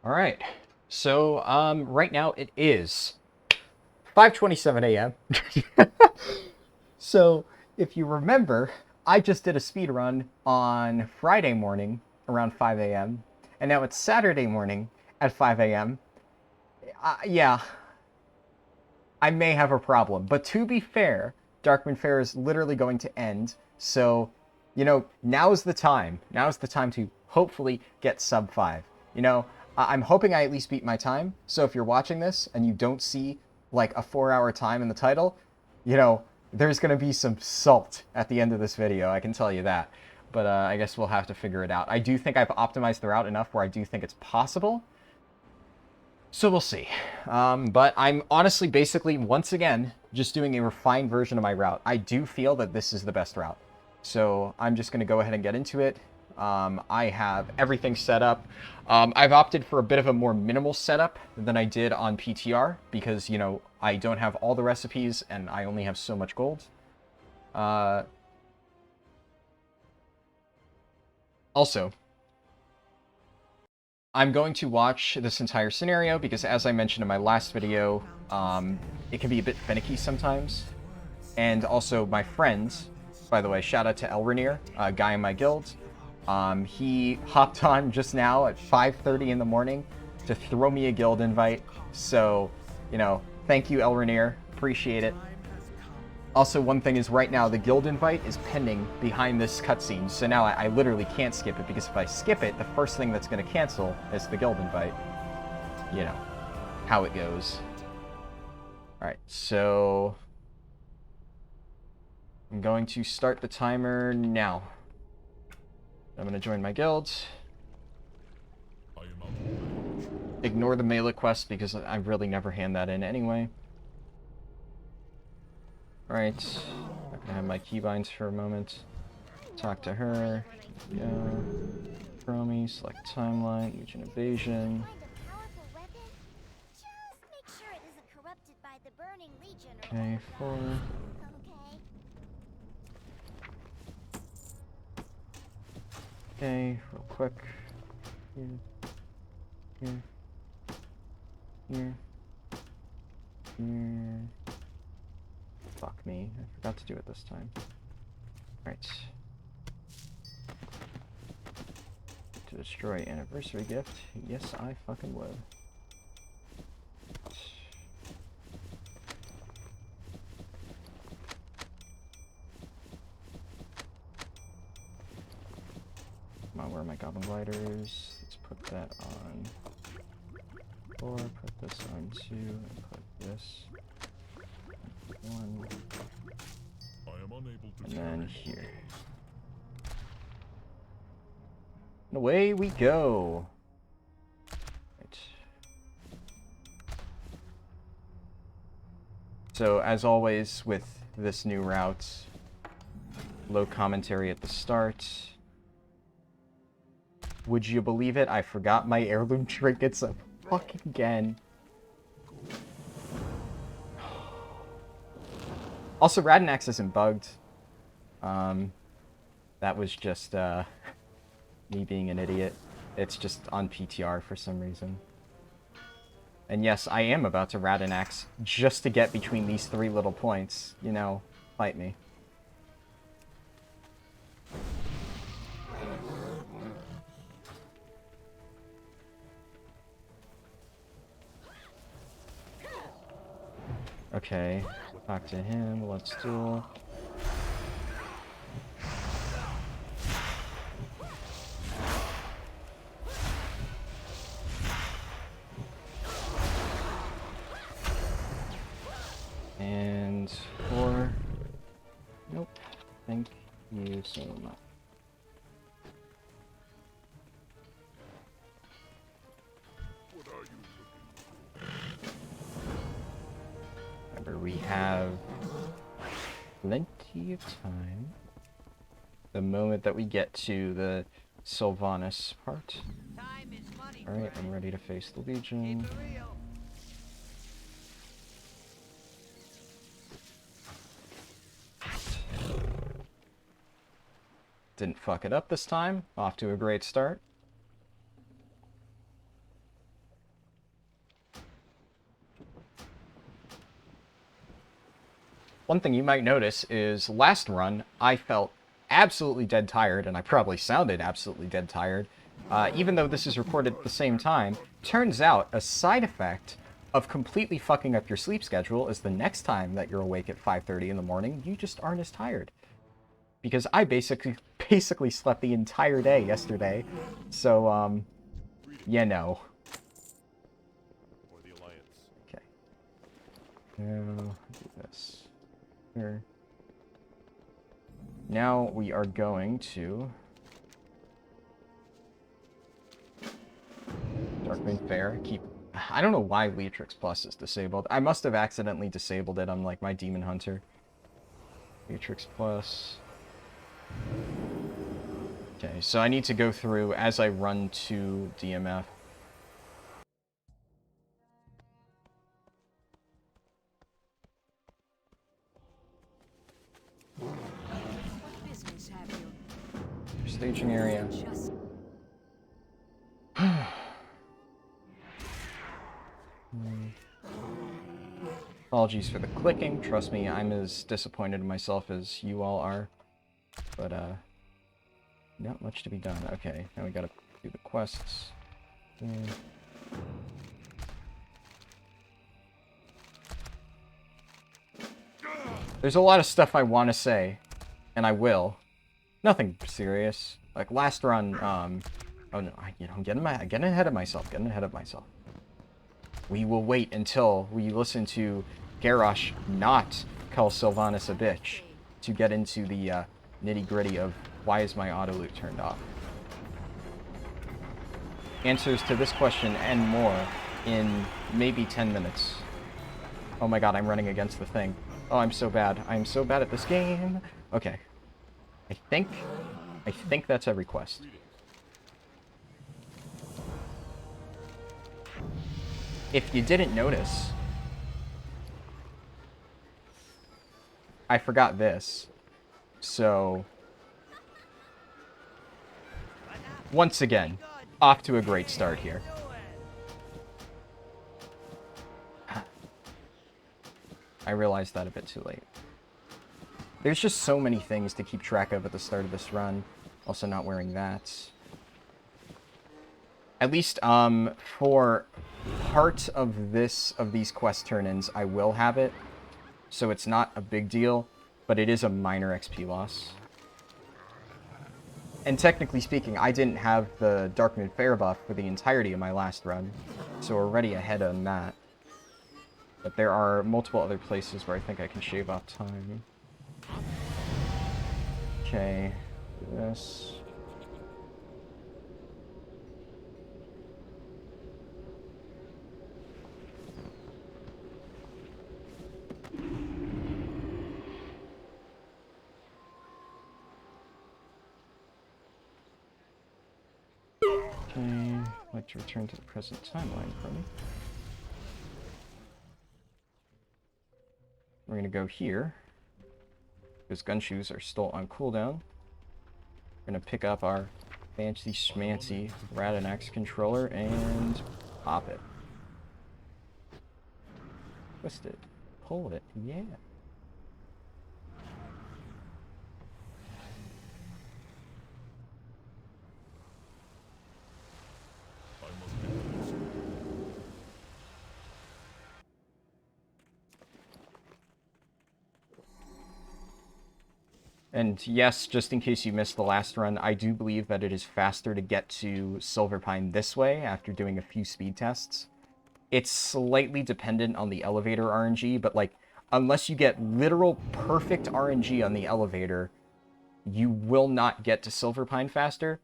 All right. So, right now it is 5:27 a.m. So, if you remember, I just did a speed run on Friday morning around 5 a.m. and now it's Saturday morning at 5 a.m. Yeah, I may have a problem. But to be fair, Darkman Fair is literally going to end. So, now's the time. Now's the time to hopefully get sub 5. I'm hoping I at least beat my time. So if you're watching this and you don't see like a 4-hour time in the title, there's going to be some salt at the end of this video. I can tell you that. But I guess we'll have to figure it out. I do think I've optimized the route enough where I do think it's possible. So we'll see. But I'm honestly basically, once again, just doing a refined version of my route. I do feel that this is the best route. So I'm just going to go ahead and get into it. I have everything set up. I've opted for a bit of a more minimal setup than I did on PTR because, I don't have all the recipes and I only have so much gold. Also, I'm going to watch this entire scenario because, as I mentioned in my last video, it can be a bit finicky sometimes. And also, my friend, by the way, shout out to Elrenier, a guy in my guild. He hopped on just now at 5:30 in the morning to throw me a guild invite. So, thank you, Elrenier. Appreciate it. Also, one thing is right now, the guild invite is pending behind this cutscene. So now I literally can't skip it because if I skip it, the first thing that's going to cancel is the guild invite. You know, how it goes. Alright, so I'm going to start the timer now. I'm going to join my guild. Ignore the melee quest because I really never hand that in anyway. Alright, I'm going to have my keybinds for a moment. Talk to her. Go. Chromie, select timeline, Legion Evasion. Okay, 4. Okay, real quick. Here. Fuck me, I forgot to do it this time. Alright. To destroy anniversary gift? Yes, I fucking would. Come on, where are my goblin gliders? Let's put that on 4, put this on 2, and put this on 1. And then here. And away we go! Right. So, as always, with this new route, low commentary at the start. Would you believe it? I forgot my heirloom trinkets again. Also, Radinax isn't bugged. That was just me being an idiot. It's just on PTR for some reason. And yes, I am about to Radinax just to get between these 3 little points. Fight me. Okay, talk to him, let's duel. And 4. Nope. Thank you so much. Remember, we have plenty of time. The moment that we get to the Sylvanas part. Alright, I'm ready to face the Legion. Didn't fuck it up this time. Off to a great start. one thing you might notice is last run, I felt absolutely dead tired, and I probably sounded absolutely dead tired, even though this is recorded at the same time. Turns out, a side effect of completely fucking up your sleep schedule is the next time that you're awake at 5:30 in the morning, you just aren't as tired. Because I basically slept the entire day yesterday, so, you know. Okay. Now, do this. Here. Now we are going to Darkmoon Fair. I don't know why Leatrix Plus is disabled. I must have accidentally disabled it on like my Demon Hunter. Leatrix Plus. Okay, so I need to go through as I run to DMF. Staging area. Apologies for the clicking. Trust me, I'm as disappointed in myself as you all are. But, not much to be done. Okay, now we gotta do the quests. There's a lot of stuff I want to say, and I will. Nothing serious. Like last run, oh no, I'm getting ahead of myself. We will wait until we listen to Garrosh not call Sylvanas a bitch to get into the nitty-gritty of why is my auto loot turned off. Answers to this question and more in maybe 10 minutes. Oh my god, I'm running against the thing. Oh, I'm so bad. I'm so bad at this game. Okay. I think that's every quest. If you didn't notice, I forgot this. So, once again, off to a great start here. I realized that a bit too late. There's just so many things to keep track of at the start of this run. Also not wearing that. At least, for part of these quest turn-ins, I will have it. So it's not a big deal, but it is a minor XP loss. And technically speaking, I didn't have the Darkmoon Fair buff for the entirety of my last run, so we're already ahead on that. But there are multiple other places where I think I can shave off time. Okay, do this. Okay, I'd like to return to the present timeline for me. We're gonna go here, because Gunshoes are still on cooldown. We're gonna pick up our fancy schmancy Radanax controller and pop it. Twist it. Pull it. Yeah. And yes, just in case you missed the last run, I do believe that it is faster to get to Silverpine this way after doing a few speed tests. It's slightly dependent on the elevator RNG, but like, unless you get literal perfect RNG on the elevator, you will not get to Silverpine faster.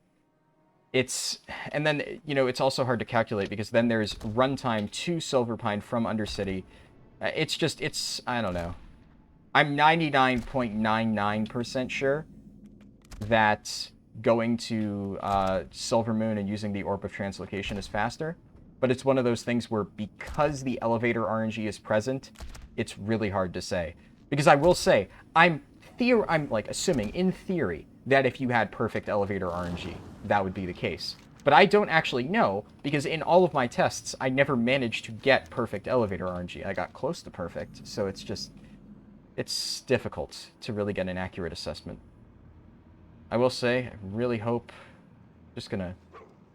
And then, you know, it's also hard to calculate because then there's runtime to Silverpine from Undercity. I don't know. I'm 99.99% sure that going to Silvermoon and using the Orb of Translocation is faster, but it's one of those things where because the elevator RNG is present, it's really hard to say. Because I will say, I'm like assuming in theory that if you had perfect elevator RNG, that would be the case. But I don't actually know, because in all of my tests, I never managed to get perfect elevator RNG. I got close to perfect, so it's just... it's difficult to really get an accurate assessment. I will say, I really hope... Just gonna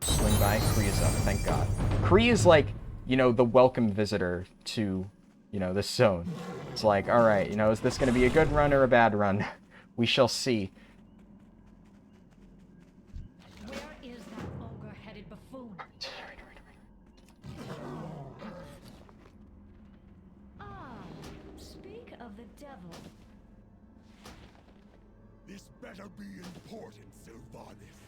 swing by. Kree is up, thank God. Kree is like, you know, the welcome visitor to, you know, this zone. It's like, alright, you know, is this gonna be a good run or a bad run? We shall see. Where is that ogre-headed buffoon? Speak of the devil. This better be important, Sylvanas.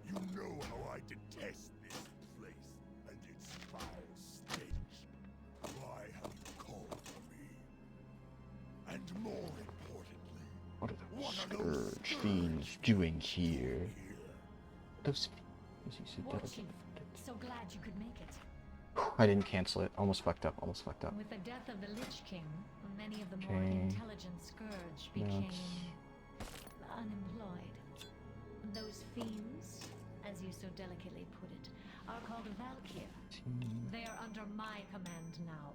You know how I detest this place and its foul stench. Why have you called for me? And more importantly, What are those scourge fiends doing here? Those fiends, you Warchief, so glad you could make it. I didn't cancel it. Almost fucked up. Almost fucked up. With the death of the Lich King, many of the more intelligent scourge became unemployed. Those fiends, as you so delicately put it, are called Valkyr. They are under my command now.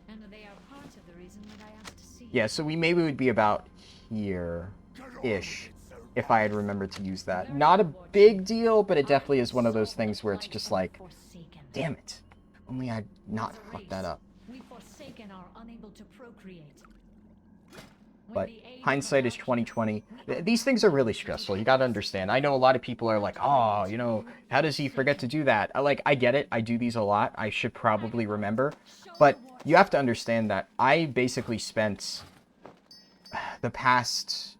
And they are part of the reason that I asked to see you. Yeah, so we maybe would be about here-ish, if I had remembered to use that. Not a big deal, but it definitely is one of those things where it's just like, damn it. Only I'd not fucked that up. We Forsaken are unable to procreate. But hindsight is 20/20. These things are really stressful. You gotta understand. I know a lot of people are like, oh, you know, how does he forget to do that? I get it. I do these a lot. I should probably remember. But you have to understand that I basically spent the past...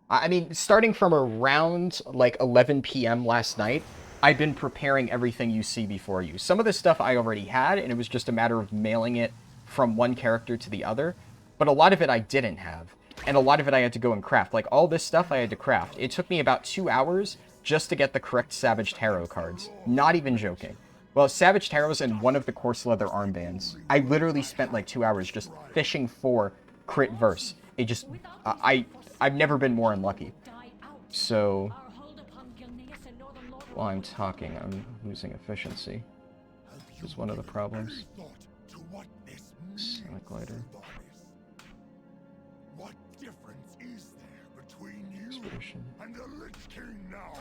I mean, starting from around, like, 11 p.m. last night, I've been preparing everything you see before you. Some of this stuff I already had, and it was just a matter of mailing it from one character to the other. But a lot of it I didn't have. And a lot of it I had to go and craft. Like, all this stuff I had to craft. It took me about 2 hours just to get the correct Savage Tarot cards. Not even joking. Well, Savage Tarots and one of the coarse leather armbands. I literally spent like 2 hours just fishing for crit verse. It just... I've never been more unlucky. So... while I'm talking, I'm losing efficiency. Which is one of the problems. Sonic glider. What difference is there between you Expression. and the Lich King now?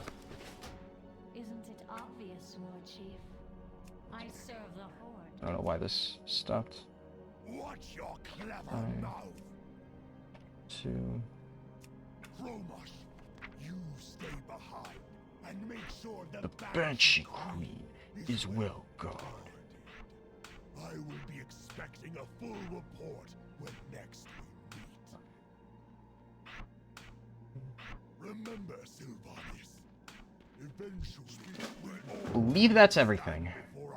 Isn't it obvious, Warchief? I serve the Horde. I don't know why this stopped. Watch your clever Fine. mouth. 2... Chromosh, you stay behind and make sure The Banshee Queen is well guarded. I will be expecting a full report when next we meet. Remember, Sylvanas, eventually we all Believe that's everything.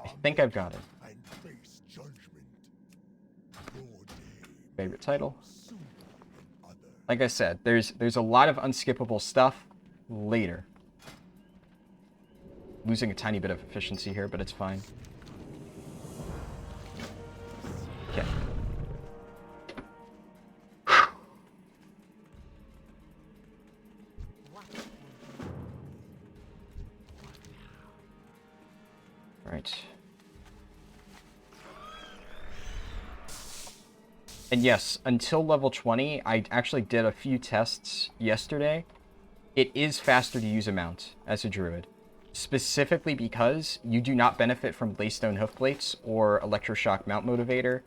I think I've got it. and face judgment. Your day Favorite title? soon than others. Like I said, there's a lot of unskippable stuff later. Losing a tiny bit of efficiency here, but it's fine. Okay. Alright. And yes, until level 20, I actually did a few tests yesterday. It is faster to use a mount as a druid. Specifically because you do not benefit from Laystone Hoofplates or Electroshock Mount Motivator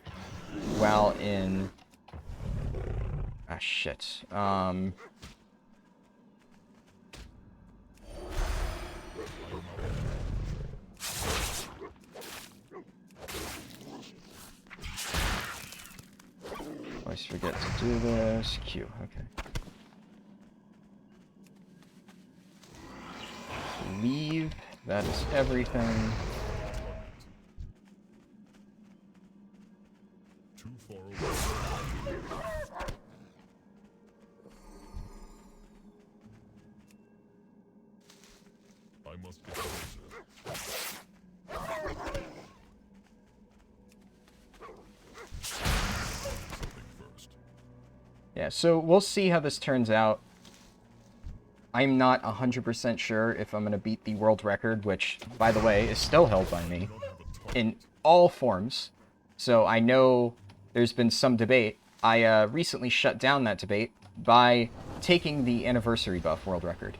while in... ah, shit. Always forget to do this. Q, okay. Leave. That is everything. Too far away. I must get closer. Something first. Yeah, so we'll see how this turns out. I'm not 100% sure if I'm going to beat the world record, which, by the way, is still held by me in all forms. So I know there's been some debate I recently shut down that debate by taking the anniversary buff world record.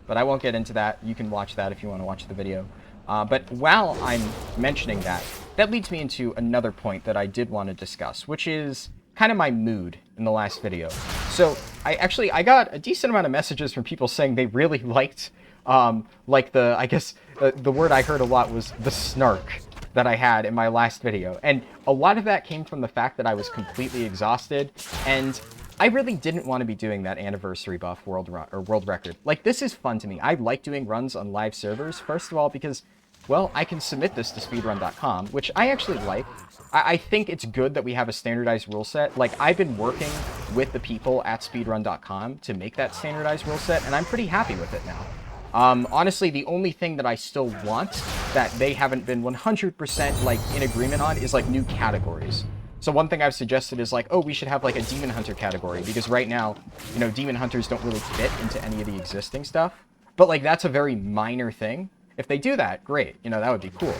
But I won't get into that. You can watch that if you want to watch the video. But while I'm mentioning that, that leads me into another point that I did want to discuss, which is kind of my mood in the last video. So I got a decent amount of messages from people saying they really liked, like the word I heard a lot was the snark that I had in my last video. And a lot of that came from the fact that I was completely exhausted, and I really didn't want to be doing that anniversary buff world record. Like, this is fun to me. I like doing runs on live servers, first of all, because, well, I can submit this to speedrun.com, which I actually like. I think it's good that we have a standardized rule set. Like, I've been working with the people at speedrun.com to make that standardized rule set, and I'm pretty happy with it now. Honestly, the only thing that I still want that they haven't been 100% like in agreement on is like new categories. So one thing I've suggested is like, oh, we should have like a Demon Hunter category, because right now, you know, Demon Hunters don't really fit into any of the existing stuff. But like, that's a very minor thing. If they do that, great. You know, that would be cool.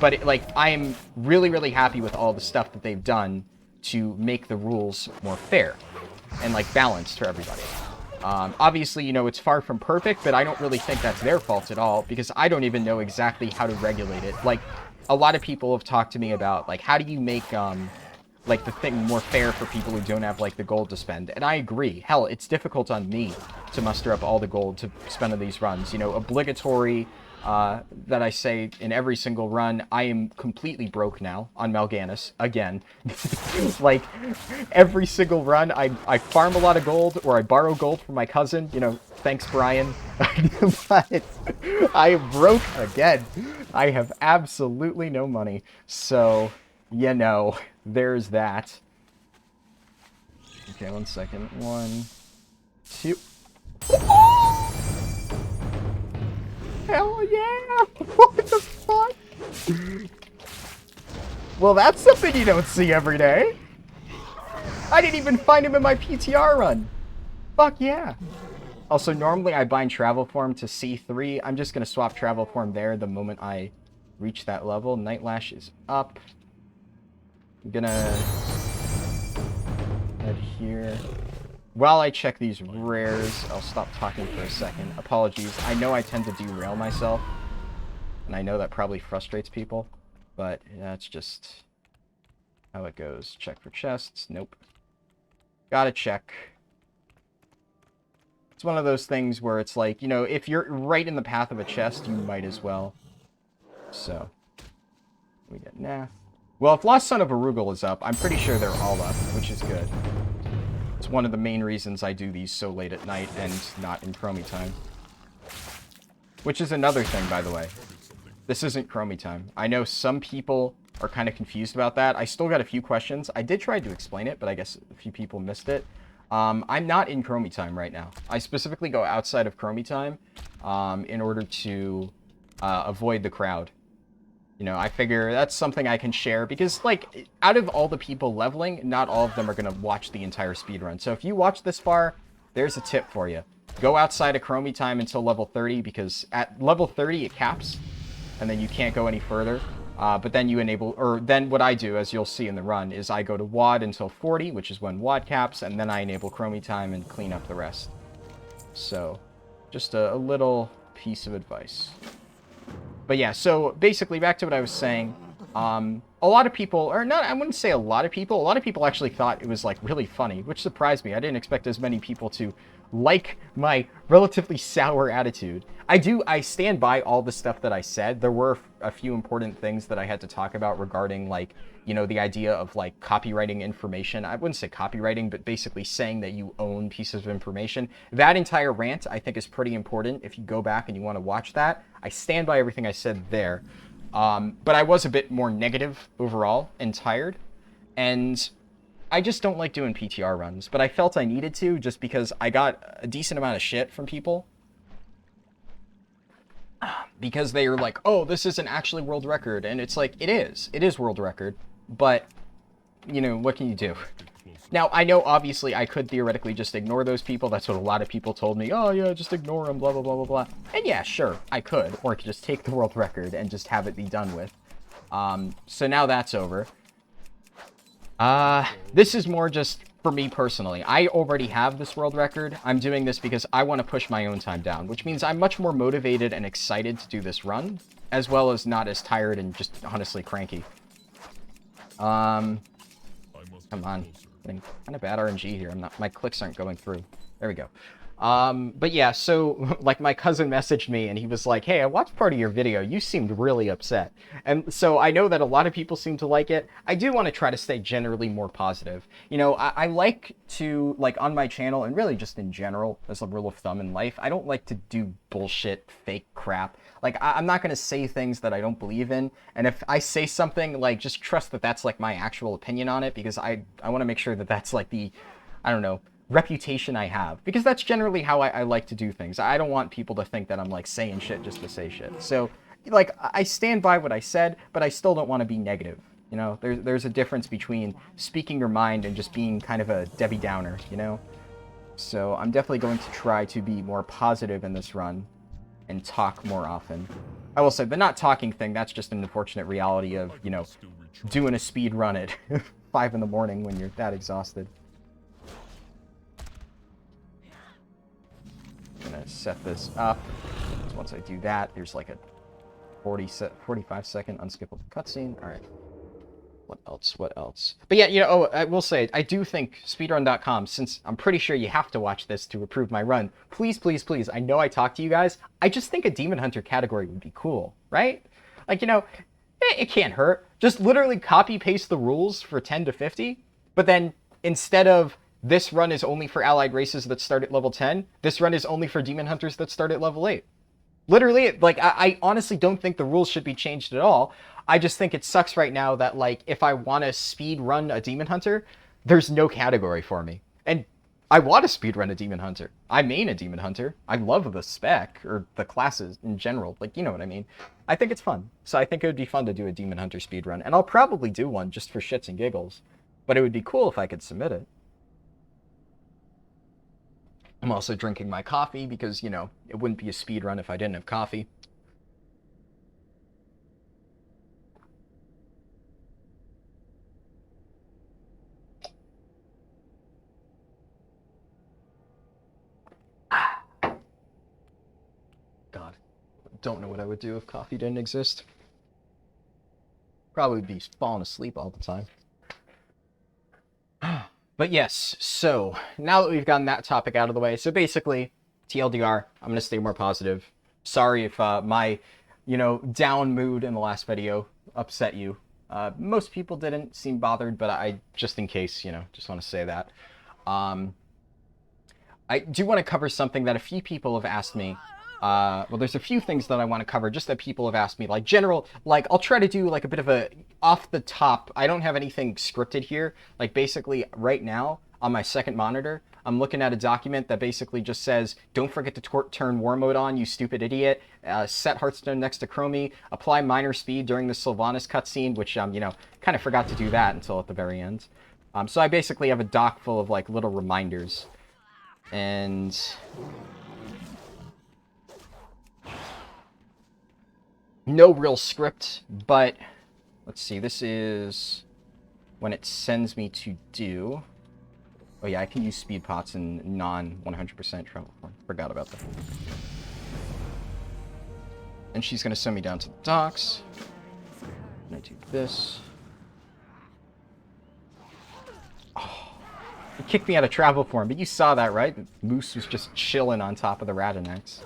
But like, I am really, really happy with all the stuff that they've done to make the rules more fair and like balanced for everybody. Obviously, you know, it's far from perfect, but I don't really think that's their fault at all, because I don't even know exactly how to regulate it. Like, a lot of people have talked to me about, like, how do you make, like, the thing more fair for people who don't have, like, the gold to spend? And I agree. Hell, it's difficult on me to muster up all the gold to spend on these runs. You know, obligatory, that I say in every single run, I am completely broke now on Mal'Ganis, again. Like, every single run, I farm a lot of gold, or I borrow gold from my cousin, you know, thanks, Brian. But I am broke again. I have absolutely no money. So, you know, there's that. Okay, 1 second. 1, 2... Hell yeah! What the fuck? Well, that's something you don't see every day. I didn't even find him in my PTR run. Fuck yeah. Also, normally I bind travel form to C3. I'm just going to swap travel form there the moment I reach that level. Night Lash is up. I'm going to head here. While I check these rares, I'll stop talking for a second. Apologies. I know I tend to derail myself, and I know that probably frustrates people, but that's just how it goes. Check for chests. Nope. Gotta check. It's one of those things where it's like, you know, if you're right in the path of a chest, you might as well. So, we get Nath. Well, if Lost Son of Arugal is up, I'm pretty sure they're all up, which is good. It's one of the main reasons I do these so late at night and not in Chromie time. Which is another thing, by the way. This isn't Chromie time. I know some people are kind of confused about that. I still got a few questions. I did try to explain it, but I guess a few people missed it. I'm not in Chromie time right now. I specifically go outside of Chromie time in order to avoid the crowd. You know, I figure that's something I can share because, like, out of all the people leveling, not all of them are going to watch the entire speedrun. So if you watch this far, there's a tip for you. Go outside of Chromie time until level 30 because at level 30 it caps and then you can't go any further. But then you enable, or then what I do, as you'll see in the run, is I go to WOD until 40, which is when WOD caps, and then I enable Chromie time and clean up the rest. So, just a little piece of advice. But yeah, so basically back to what I was saying, a lot of people, or not, I wouldn't say a lot of people actually thought it was like really funny, which surprised me. I didn't expect as many people to like my relatively sour attitude. I stand by all the stuff that I said. There were a few important things that I had to talk about regarding, like, you know, the idea of like copywriting information. I wouldn't say copywriting, but basically saying that you own pieces of information. That entire rant I think is pretty important. If you go back and you want to watch that, I stand by everything I said there. But I was a bit more negative overall and tired. And I just don't like doing PTR runs, but I felt I needed to just because I got a decent amount of shit from people. Because they were like, oh, this isn't actually world record. And it's like, it is world record. But, you know, what can you do? Now, I know obviously I could theoretically just ignore those people. That's what a lot of people told me. Oh, yeah, just ignore them, blah, blah, blah, blah, blah. And yeah, sure, I could. Or I could just take the world record and just have it be done with. So now that's over. This is more just for me personally. I already have this world record. I'm doing this because I want to push my own time down, which means I'm much more motivated and excited to do this run, as well as not as tired and just honestly cranky. Come on. Getting kind of bad RNG here. My clicks aren't going through. There we go. But yeah, so like my cousin messaged me and he was like, hey, I watched part of your video. You seemed really upset. And so I know that a lot of people seem to like it. I do want to try to stay generally more positive. You know, I like to, like on my channel and really just in general, as a rule of thumb in life, I don't like to do bullshit, fake crap. Like, I'm not going to say things that I don't believe in. And if I say something, like, just trust that that's like my actual opinion on it, because I want to make sure that that's like the, I don't know, reputation I have, because that's generally how I like to do things. I don't want people to think that I'm like saying shit just to say shit. So like I stand by what I said, but I still don't want to be negative. You know, there's a difference between speaking your mind and just being kind of a Debbie Downer, you know? So I'm definitely going to try to be more positive in this run and talk more often. I will say the not talking thing, that's just an unfortunate reality of, you know, doing a speed run at 5 in the morning when you're that exhausted. I'm gonna set this up. So once I do that, there's like a 45-second unskippable cutscene. All right. What else? What else? But yeah, you know, oh, I will say, I do think speedrun.com, since I'm pretty sure you have to watch this to approve my run, please, please, please, I know I talk to you guys, I just think a Demon Hunter category would be cool, right? Like, you know, it can't hurt. Just literally copy-paste the rules for 10 to 50, but then instead of this run is only for allied races that start at level 10, this run is only for Demon Hunters that start at level 8. Literally, like, I honestly don't think the rules should be changed at all. I just think it sucks right now that, like, if I want to speed run a Demon Hunter, there's no category for me. And I want to speed run a Demon Hunter. I main a Demon Hunter. I love the spec, or the classes in general. Like, you know what I mean. I think it's fun. So I think it would be fun to do a Demon Hunter speed run. And I'll probably do one just for shits and giggles. But it would be cool if I could submit it. I'm also drinking my coffee because, you know, it wouldn't be a speed run if I didn't have coffee. God, don't know what I would do if coffee didn't exist. Probably be falling asleep all the time. But yes, so now that we've gotten that topic out of the way, so basically, TLDR, I'm going to stay more positive. Sorry if my, you know, down mood in the last video upset you. Most people didn't seem bothered, but I, just in case, you know, just want to say that. I do want to cover something that a few people have asked me. Well, there's a few things that I want to cover just that people have asked me, like general, like I'll try to do like a bit of a off the top. I don't have anything scripted here. Like basically right now on my second monitor, I'm looking at a document that basically just says, don't forget to turn war mode on, you stupid idiot. Set Hearthstone next to Chromie, apply minor speed during the Sylvanas cutscene, which, you know, kind of forgot to do that until at the very end. So I basically have a doc full of like little reminders. And no real script, but let's see, this is when it sends me to do. Oh yeah, I can use speed pots in non-100% travel form. Forgot about that. And she's gonna send me down to the docks. And I do this. Oh, it kicked me out of travel form, but you saw that, right? The moose was just chilling on top of the Radinax.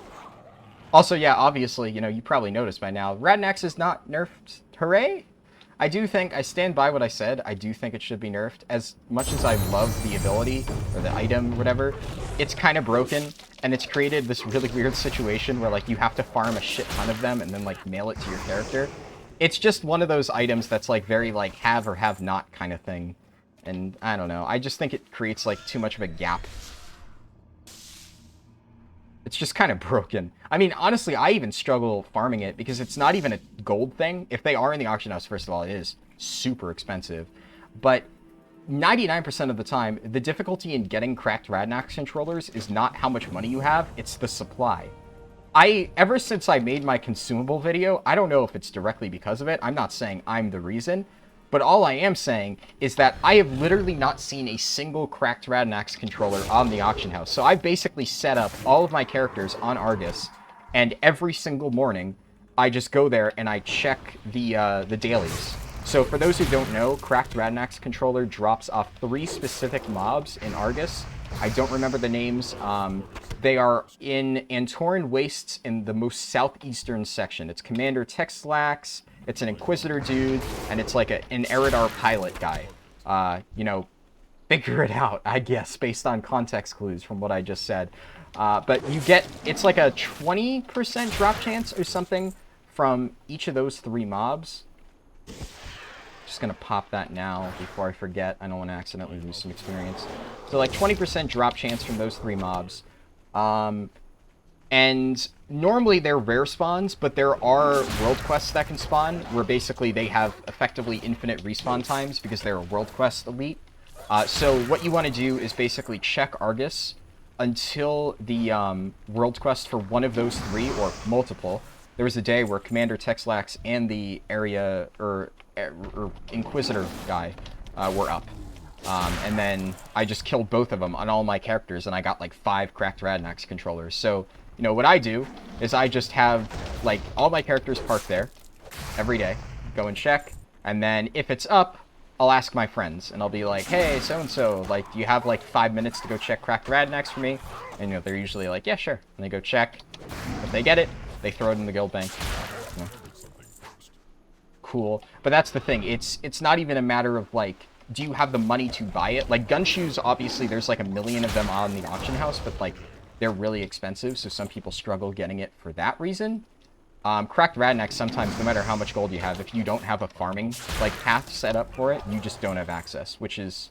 Also, yeah, obviously, you know, you probably noticed by now, Radinax is not nerfed. Hooray! I do think, I stand by what I said, I do think it should be nerfed. As much as I love the ability, or the item, or whatever, it's kind of broken, and it's created this really weird situation where, like, you have to farm a shit ton of them and then, like, mail it to your character. It's just one of those items that's, like, very, like, have or have not kind of thing. And, I don't know, I just think it creates, like, too much of a gap. It's just kind of broken. I mean, honestly, I even struggle farming it because it's not even a gold thing. If they are in the auction house, first of all, it is super expensive. But 99% of the time, the difficulty in getting cracked Radinax controllers is not how much money you have, it's the supply. Ever since I made my consumable video, I don't know if it's directly because of it, I'm not saying I'm the reason, But all I am saying is that I have literally not seen a single cracked Radnax controller on the auction house. So I basically set up all of my characters on Argus, and every single morning, I just go there and I check the dailies. So for those who don't know, cracked Radnax controller drops off 3 specific mobs in Argus. I don't remember the names. They are in Antoran Wastes in the most southeastern section. It's Commander Texlax, it's an Inquisitor dude, and it's like an Eridar pilot guy. You know, figure it out, I guess, based on context clues from what I just said. But you get, it's like a 20% drop chance or something from each of those 3 mobs. Just gonna pop that now before I forget. I don't want to accidentally lose some experience. So like 20% drop chance from those 3 mobs. And normally they're rare spawns, but there are world quests that can spawn where basically they have effectively infinite respawn times because they're a world quest elite. So what you want to do is basically check Argus until the world quest for one of those 3 or multiple. There was a day where Commander Texlax and the area or Inquisitor guy were up. And then I just killed both of them on all my characters, and I got like 5 cracked Radnax controllers. So, you know, what I do is I just have like all my characters parked there every day, go and check, and then if it's up, I'll ask my friends, and I'll be like, hey, so-and-so, like, do you have like 5 minutes to go check cracked Radnax for me? And, you know, they're usually like, yeah, sure. And they go check. If they get it, they throw it in the guild bank. You know. Cool. But that's the thing. It's not even a matter of like, do you have the money to buy it? Like Gunshoes, obviously there's like a million of them on the auction house, but like they're really expensive, so some people struggle getting it for that reason. Cracked Radnax, sometimes no matter how much gold you have, if you don't have a farming like path set up for it, you just don't have access, which is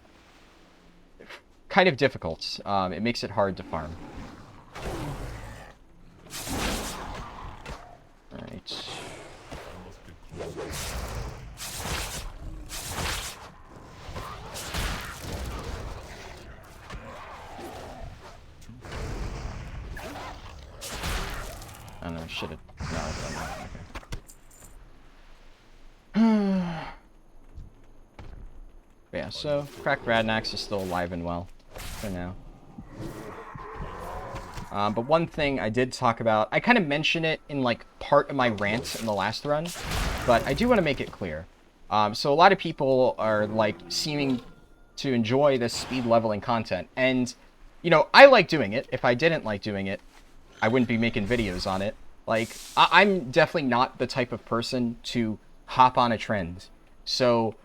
kind of difficult. It makes it hard to farm. Alright. I don't know, should have... No, okay. Yeah, so, cracked Radnax is still alive and well for now. But one thing I did talk about, I kind of mentioned it in like part of my rant in the last run, but I do want to make it clear. So a lot of people are like seeming to enjoy this speed leveling content, and you know, I like doing it. If I didn't like doing it, I wouldn't be making videos on it. Like, I'm definitely not the type of person to hop on a trend. So,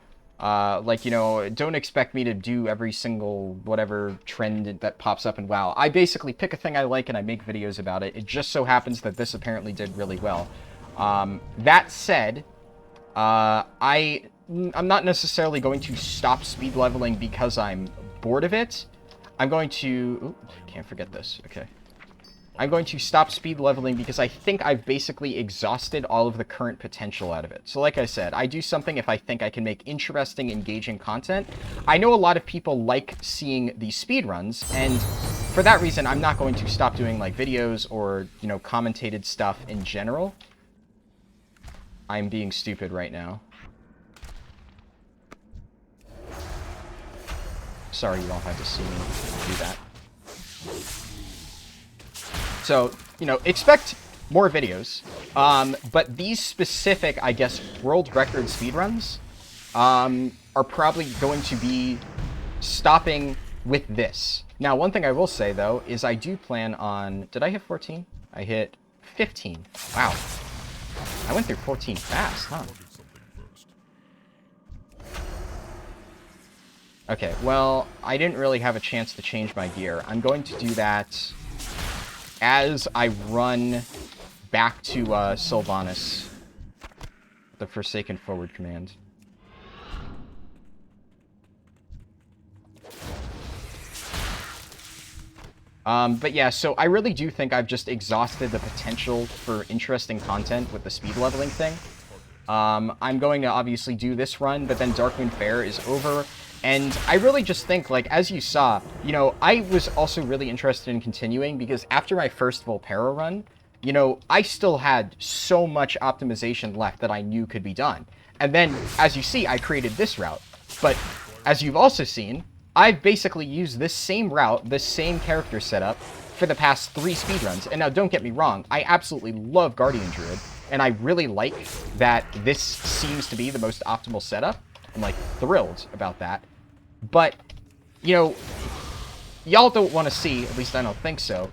like, you know, don't expect me to do every single whatever trend that pops up in WoW. I basically pick a thing I like and I make videos about it. It just so happens that this apparently did really well. That said, I'm not necessarily going to stop speed leveling because I'm bored of it. I'm going to... Ooh, can't forget this. Okay. I'm going to stop speed leveling because I think I've basically exhausted all of the current potential out of it. So like I said, I do something if I think I can make interesting, engaging content. I know a lot of people like seeing these speedruns, and for that reason, I'm not going to stop doing like videos or, you know, commentated stuff in general. I'm being stupid right now. Sorry you all had to see me do that. So, you know, expect more videos. But these specific, I guess, world record speedruns are probably going to be stopping with this. Now, one thing I will say, though, is I do plan on... Did I hit 14? I hit 15. Wow. I went through 14 fast, huh? Okay, well, I didn't really have a chance to change my gear. I'm going to do that as I run back to Sylvanas, the Forsaken Forward command. But yeah, so I really do think I've just exhausted the potential for interesting content with the speed leveling thing. I'm going to obviously do this run, but then Darkmoon Faire is over. And I really just think, like, as you saw, you know, I was also really interested in continuing because after my first Volpera run, you know, I still had so much optimization left that I knew could be done. And then, as you see, I created this route. But as you've also seen, I've basically used this same route, this same character setup, for the past 3 speedruns. And now, don't get me wrong, I absolutely love Guardian Druid, and I really like that this seems to be the most optimal setup. I'm, like, thrilled about that. But, you know, y'all don't want to see, at least I don't think so,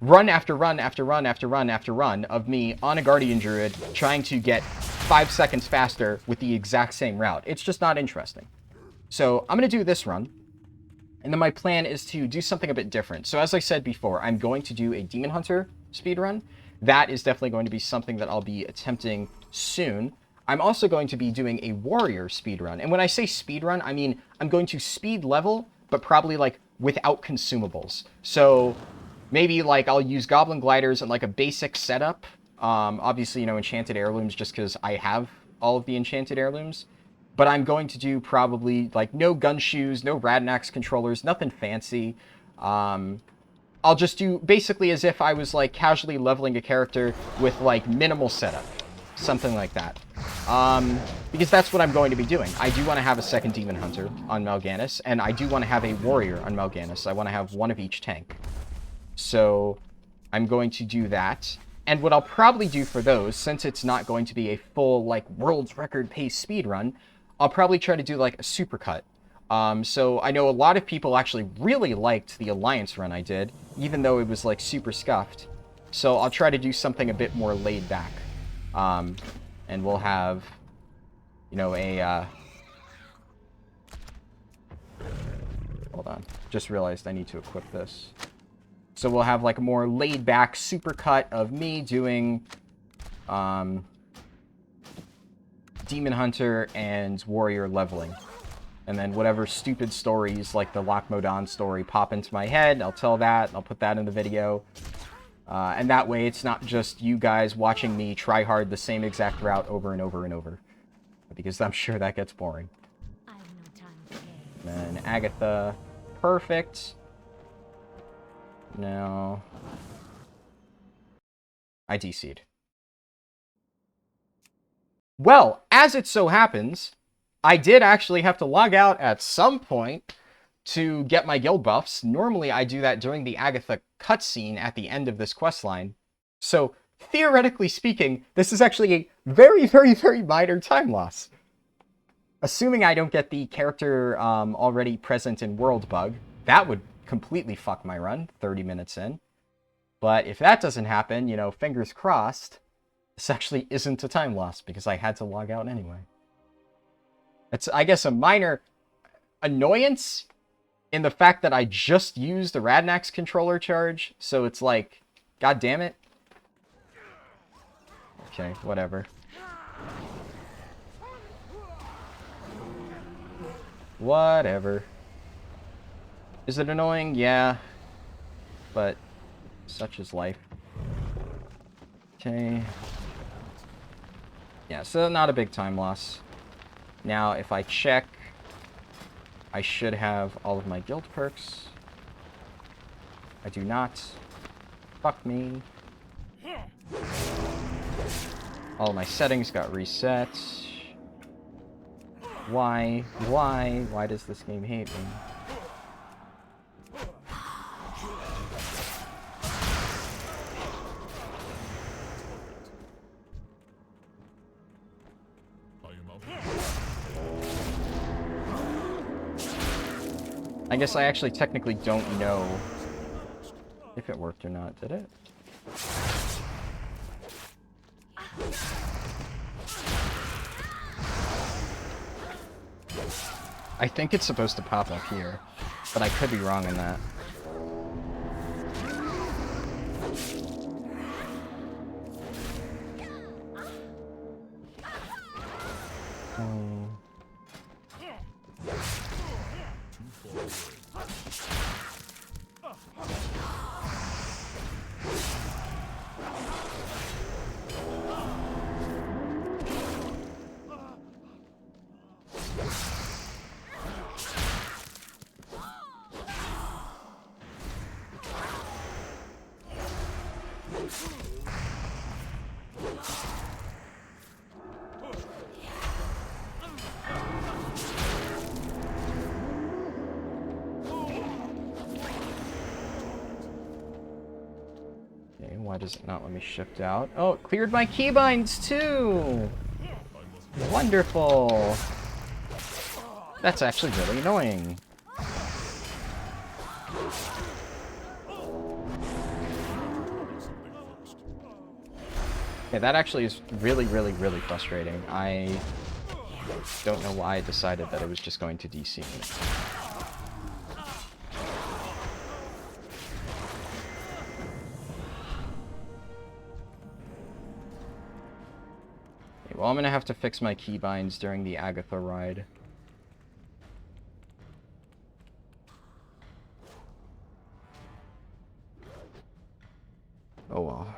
run after run after run after run after run of me on a Guardian Druid trying to get 5 seconds faster with the exact same route. It's just not interesting. So I'm going to do this run, and then my plan is to do something a bit different. So as I said before, I'm going to do a Demon Hunter speedrun. That is definitely going to be something that I'll be attempting soon. I'm also going to be doing a Warrior speedrun. And when I say speedrun, I mean I'm going to speed level, but probably like without consumables. So maybe like I'll use Goblin Gliders and like a basic setup. Obviously, you know, Enchanted Heirlooms just because I have all of the Enchanted Heirlooms. But I'm going to do probably like no gun shoes, no Radnax controllers, nothing fancy. I'll just do basically as if I was like casually leveling a character with like minimal setup. Something like that. Because that's what I'm going to be doing. I do want to have a second Demon Hunter on Mal'Ganis, and I do want to have a Warrior on Mal'Ganis. I want to have one of each tank. So I'm going to do that. And what I'll probably do for those, since it's not going to be a full like world's record pace speedrun, I'll probably try to do like a supercut. So I know a lot of people actually really liked the Alliance run I did, even though it was like super scuffed. So I'll try to do something a bit more laid back. And we'll have, you know, a, hold on, just realized I need to equip this. So we'll have like a more laid back supercut of me doing, Demon Hunter and Warrior leveling. And then whatever stupid stories, like the Loch Modan story, pop into my head, I'll tell that, I'll put that in the video. And that way, it's not just you guys watching me try hard the same exact route over and over and over. Because I'm sure that gets boring. I have no time for games. Then Agatha, perfect. Now, I DC'd. Well, as it so happens, I did actually have to log out at some point to get my guild buffs. Normally, I do that during the Agatha cutscene at the end of this questline. So, theoretically speaking, this is actually a very, very, very minor time loss. Assuming I don't get the character already present in World Bug, that would completely fuck my run 30 minutes in. But if that doesn't happen, you know, fingers crossed, this actually isn't a time loss because I had to log out anyway. It's, I guess, a minor annoyance in the fact that I just used the Radnax controller charge, so it's like, god damn it. Okay, whatever. Whatever. Is it annoying? Yeah. But such is life. Okay. Yeah, so not a big time loss. Now, if I check, I should have all of my guild perks. I do not. Fuck me. All of my settings got reset. Why? Why? Why does this game hate me? I guess I actually technically don't know if it worked or not, did it? I think it's supposed to pop up here, but I could be wrong in that. does it not let me shift out? Oh, it cleared my keybinds too! Wonderful! That's actually really annoying. Yeah, that actually is really, really, really frustrating. I don't know why I decided that it was just going to DC me. Okay, well, I'm gonna have to fix my keybinds during the Agatha ride. Oh well.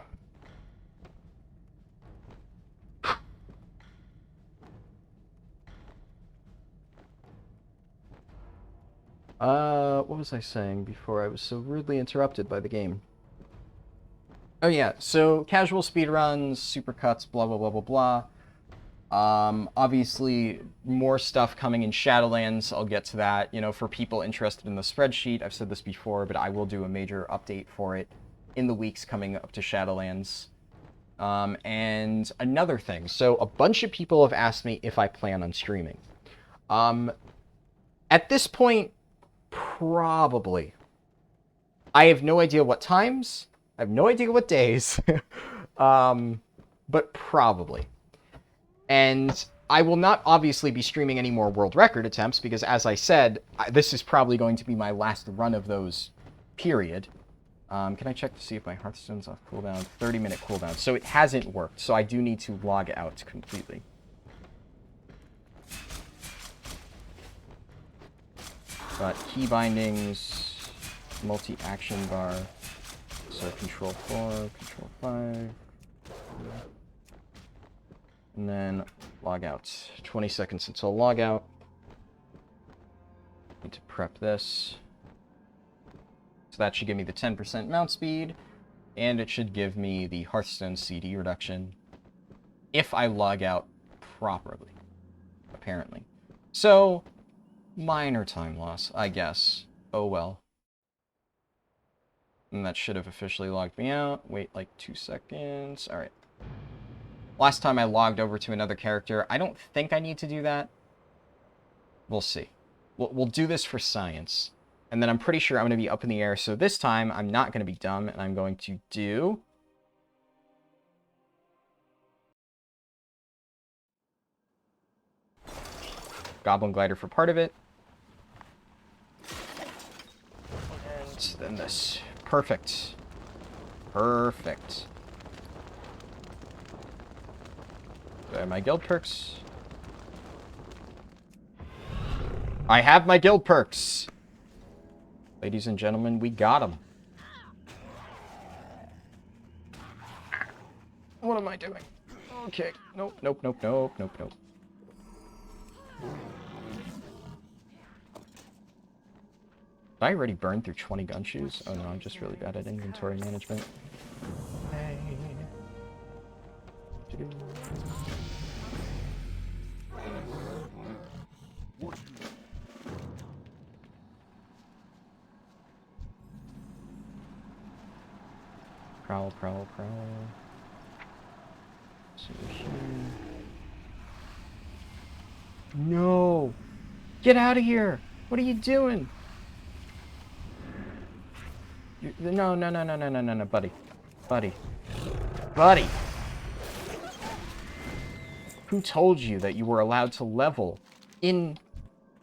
What was I saying before I was so rudely interrupted by the game? Oh yeah, so casual speedruns, supercuts, blah blah blah blah blah. Obviously, more stuff coming in Shadowlands. I'll get to that. You know, for people interested in the spreadsheet, I've said this before, but I will do a major update for it in the weeks coming up to Shadowlands. And another thing, so a bunch of people have asked me if I plan on streaming. At this point, probably. I have no idea what times. I have no idea what days. But probably. And I will not obviously be streaming any more world record attempts because, as I said, this is probably going to be my last run of those, period. Can I check to see if my Hearthstone's off cooldown? 30-minute cooldown. So it hasn't worked, so I do need to log out completely. But key bindings, multi-action bar, so control 4, control 5, and then log out. 20 seconds until log out. Need to prep this. So that should give me the 10% mount speed, and it should give me the Hearthstone CD reduction if I log out properly, apparently. So, minor time loss, I guess. Oh well. And that should have officially logged me out. Wait like 2 seconds. Alright. Last time I logged over to another character. I don't think I need to do that. We'll see. We'll do this for science. And then I'm pretty sure I'm going to be up in the air. So this time, I'm not going to be dumb. And I'm going to do... Goblin Glider for part of it. And then this. Perfect. Perfect. Do I have my guild perks? I have my guild perks! Ladies and gentlemen, we got them. What am I doing? Okay. Nope, nope, nope, nope, nope, nope. Did I already burn through 20 gun shoes? Oh no, I'm just really bad at inventory management. Hey. Prowl, prowl, prowl. So here. No! Get out of here! What are you doing? No, no, no, no, no, no, no, no, buddy. Buddy. Buddy! Who told you that you were allowed to level in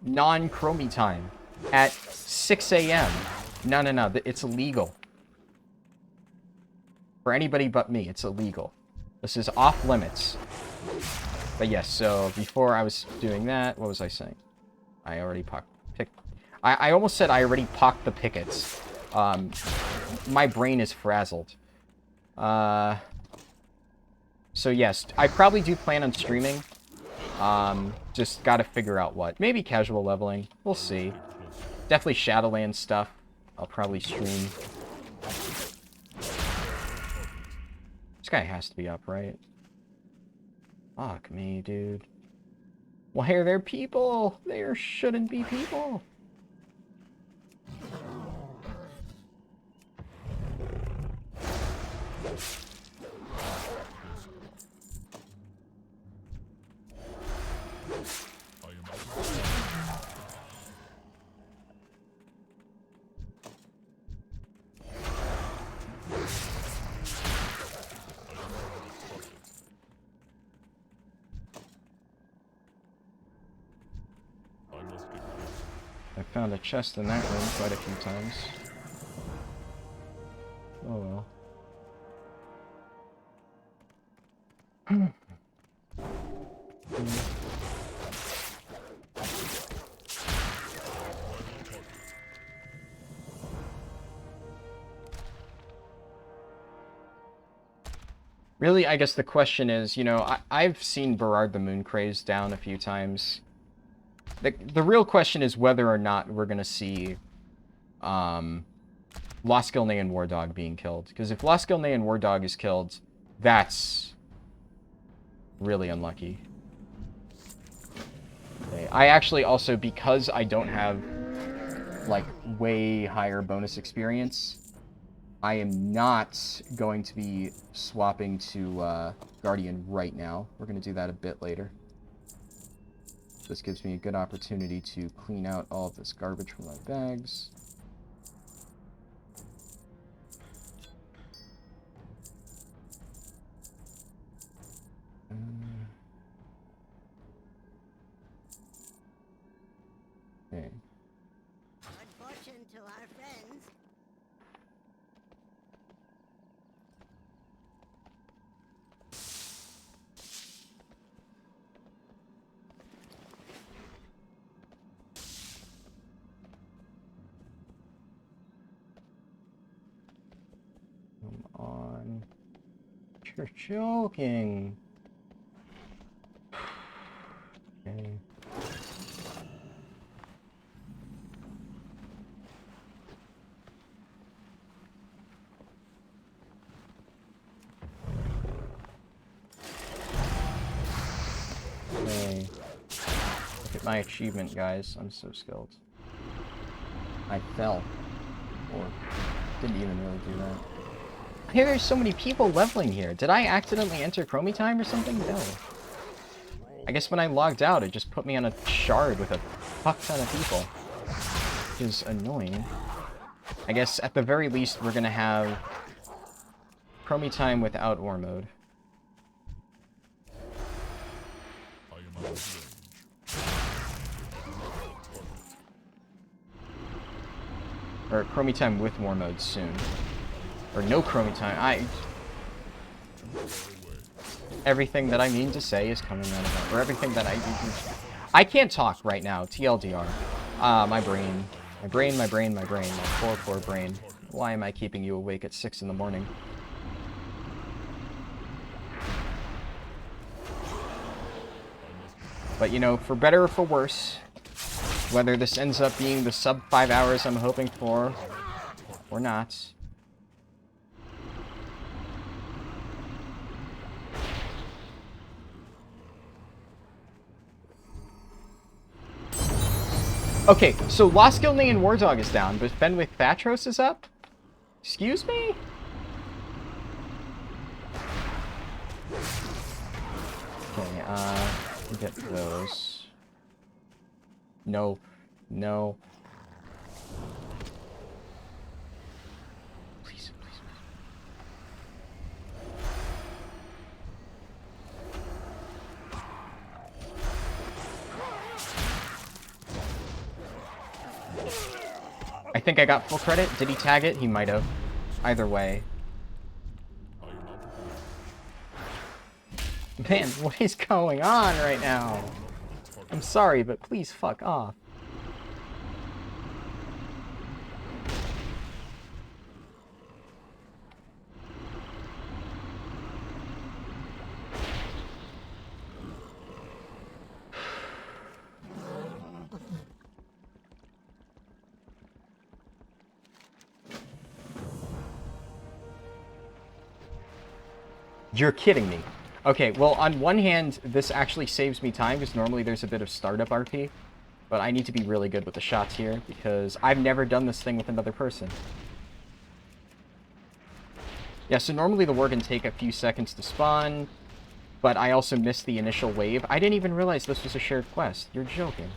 non-chromie time at 6 a.m.? No, no, no, it's illegal. For anybody but me, it's illegal. This is off limits. But yes, so before I was doing that, what was I saying? I already picked... I almost said I already pocked the pickets. My brain is frazzled. So yes, I probably do plan on streaming. Just gotta figure out what. Maybe casual leveling. We'll see. Definitely Shadowlands stuff. I'll probably stream. This guy has to be up, right? Fuck me, dude. Why are there people? There shouldn't be people. I am out of I must get closer. I found a chest in that room quite a few times. Oh well. Really, I guess the question is, you know, I've seen Berard the Mooncraze down a few times. The real question is whether or not we're going to see Lost Gilney and War Dog being killed. Because if Lost Gilney and War Dog is killed, that's really unlucky. Okay. I actually also, because I don't have, like, way higher bonus experience, I am not going to be swapping to Guardian right now. We're going to do that a bit later. This gives me a good opportunity to clean out all of this garbage from my bags. Okay. Good fortune to our friends. Come on. You're joking. Okay. Okay. Look at my achievement, guys. I'm so skilled. I fell. Or didn't even really do that. I hear there's so many people leveling here. Did I accidentally enter Chromie time or something? No. I guess when I logged out, it just put me on a shard with a fuck ton of people. Which is annoying. I guess at the very least, we're gonna have Chromie time without War mode. I am out of range. Or Chromie time with War mode soon. Or no Chromie time. Everything that I mean to say is coming out of it. Or everything that I can't talk right now. TLDR. My brain. My brain. My poor brain. Why am I keeping you awake at 6 in the morning? But, you know, for better or for worse, whether this ends up being the sub 5 hours I'm hoping for, or not. Okay, so Lost Gilney and War Dog is down, but Fenwick Thatros is up? Excuse me? Okay, get those. No. No. Please, please, please. I think I got full credit. Did he tag it? He might have. Either way. Man, what is going on right now? I'm sorry, but please fuck off. You're kidding me. Okay, well, on one hand, this actually saves me time, because normally there's a bit of startup RP. But I need to be really good with the shots here, because I've never done this thing with another person. Yeah, so normally the war can take a few seconds to spawn. but I also missed the initial wave. I didn't even realize this was a shared quest. You're joking.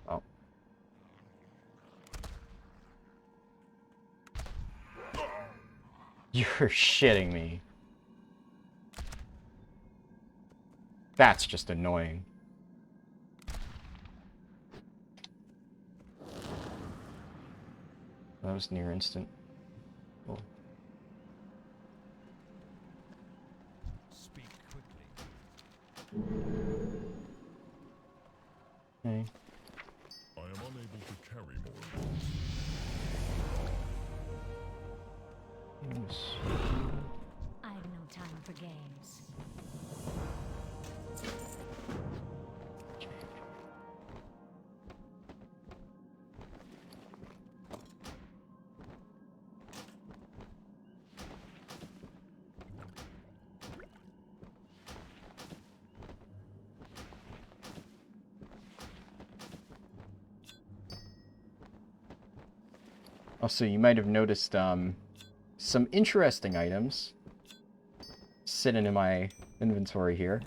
Oh. You're shitting me. That's just annoying. That was near instant. Cool. Speak quickly. Okay. I am unable to carry more. Yes. I have no time for games. Also, you might have noticed some interesting items sitting in my inventory here.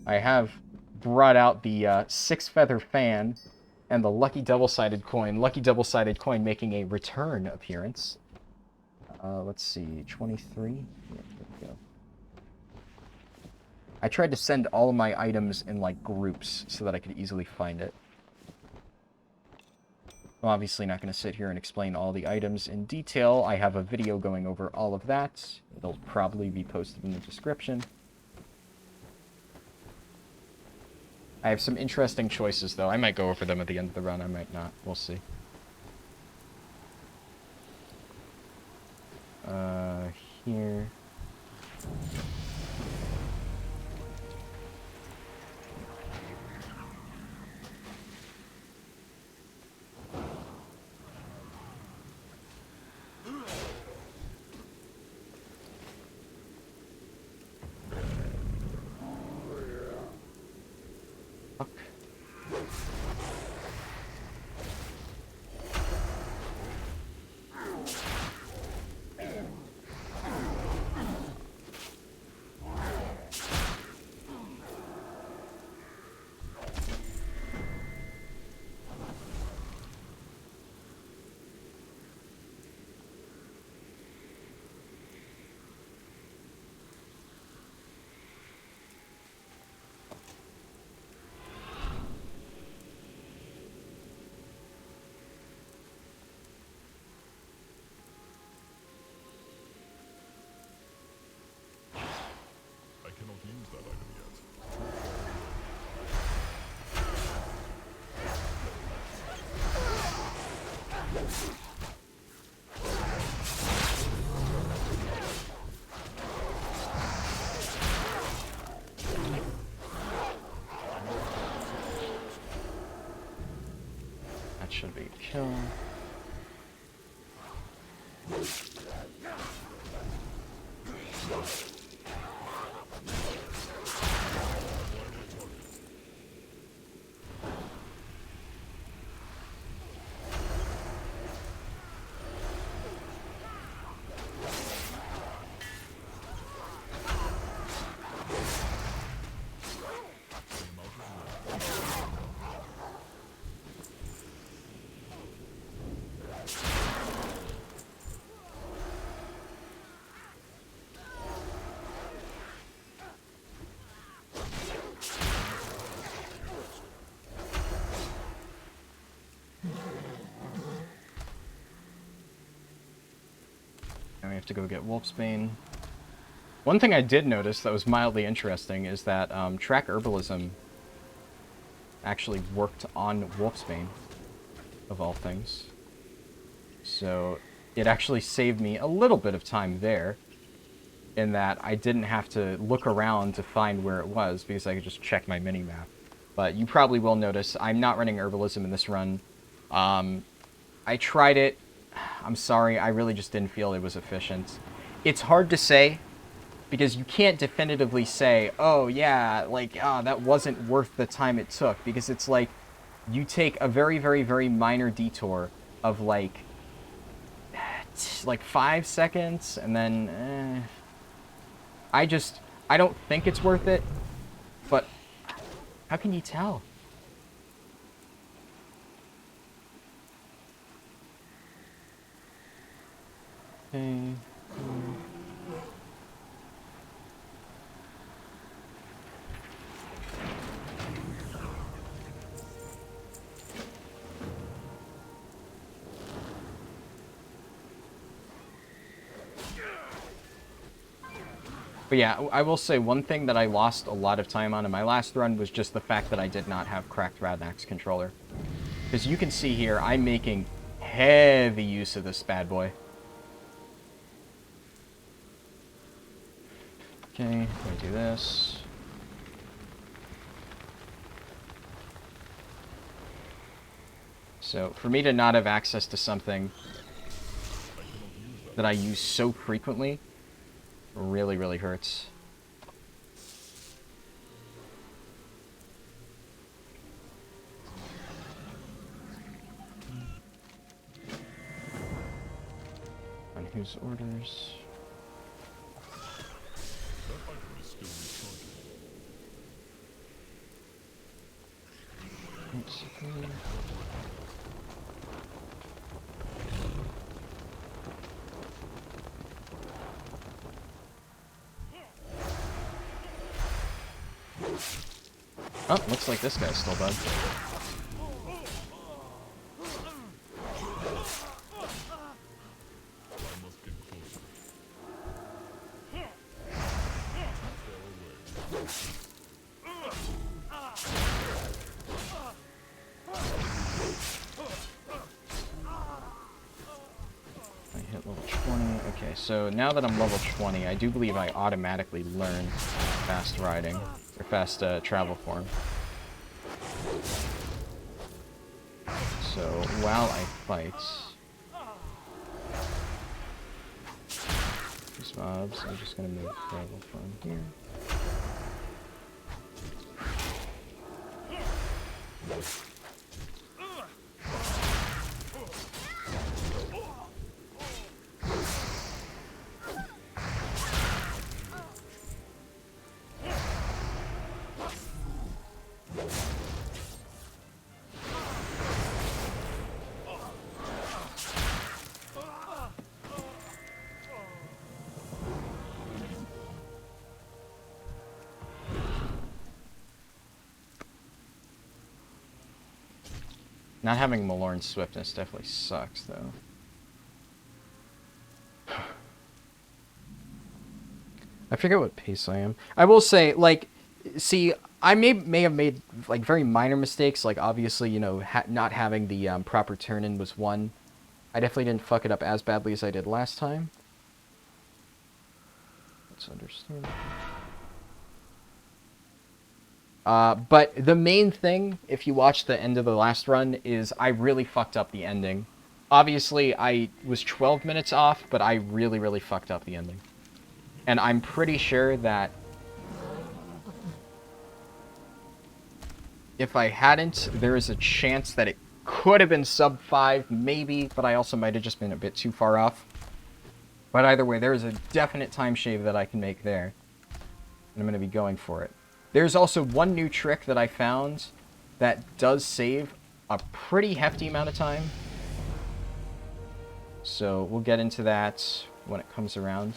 I have brought out the 6-feather fan and the lucky double-sided coin. Lucky double-sided coin making a return appearance. Let's see, 23? Yeah, there we go. I tried to send all of my items in, like, groups so that I could easily find it. I'm obviously not going to sit here and explain all the items in detail. I have a video going over all of that. It'll probably be posted in the description. I have some interesting choices, though. I might go over them at the end of the run. I might not. We'll see. Here. Fuck. I cannot use that item yet. That should be a kill. Now we have to go get Wolfsbane. One thing I did notice that was mildly interesting is that track herbalism actually worked on Wolfsbane, of all things. So it actually saved me a little bit of time there. in that I didn't have to look around to find where it was because I could just check my mini-map. But you probably will notice I'm not running herbalism in this run. I tried it. I'm sorry, I really just didn't feel it was efficient. It's hard to say because you can't definitively say, oh yeah, like, that wasn't worth the time it took, because it's like you take a very, very, very minor detour of like 5 seconds, and then I don't think it's worth it, but how can you tell? Okay. But yeah, I will say one thing that I lost a lot of time on in my last run was just the fact that I did not have cracked Radnax controller. Because you can see here, I'm making heavy use of this bad boy. Okay, let me do this. So, for me to not have access to something that I use so frequently really, really hurts. On whose orders? That item is still recharging. Let's see. Oh, looks like this guy's still bugged. I must get closer. I hit level 20. Okay, so now that I'm level 20, I do believe I automatically learn fast riding, or fast travel form. So while I fight these mobs, I'm just gonna move travel form here. Not having Malorn's swiftness definitely sucks, though. I forget what pace I am. I will say, like, see, I may have made, like, very minor mistakes. Like, obviously, you know, not having the proper turn-in was one. I definitely didn't fuck it up as badly as I did last time. That's understandable. But the main thing, if you watch the end of the last run, is I really fucked up the ending. Obviously, I was 12 minutes off, but I really, really fucked up the ending. And I'm pretty sure that if I hadn't, there is a chance that it could have been sub 5, maybe, but I also might have just been a bit too far off. But either way, there is a definite time shave that I can make there. And I'm going to be going for it. There's also one new trick that I found that does save a pretty hefty amount of time. So we'll get into that when it comes around.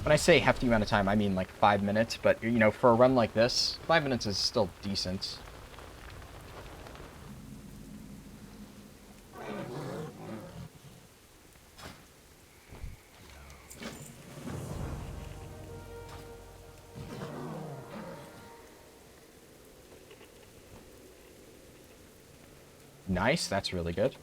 When I say hefty amount of time, I mean like 5 minutes. But, you know, for a run like this, 5 minutes is still decent. Nice, that's really good.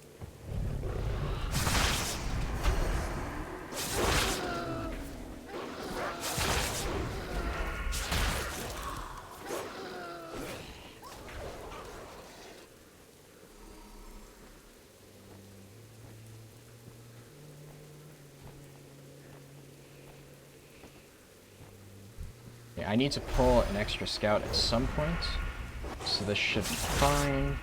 Okay, I need to pull an extra scout at some point, so this should be fine.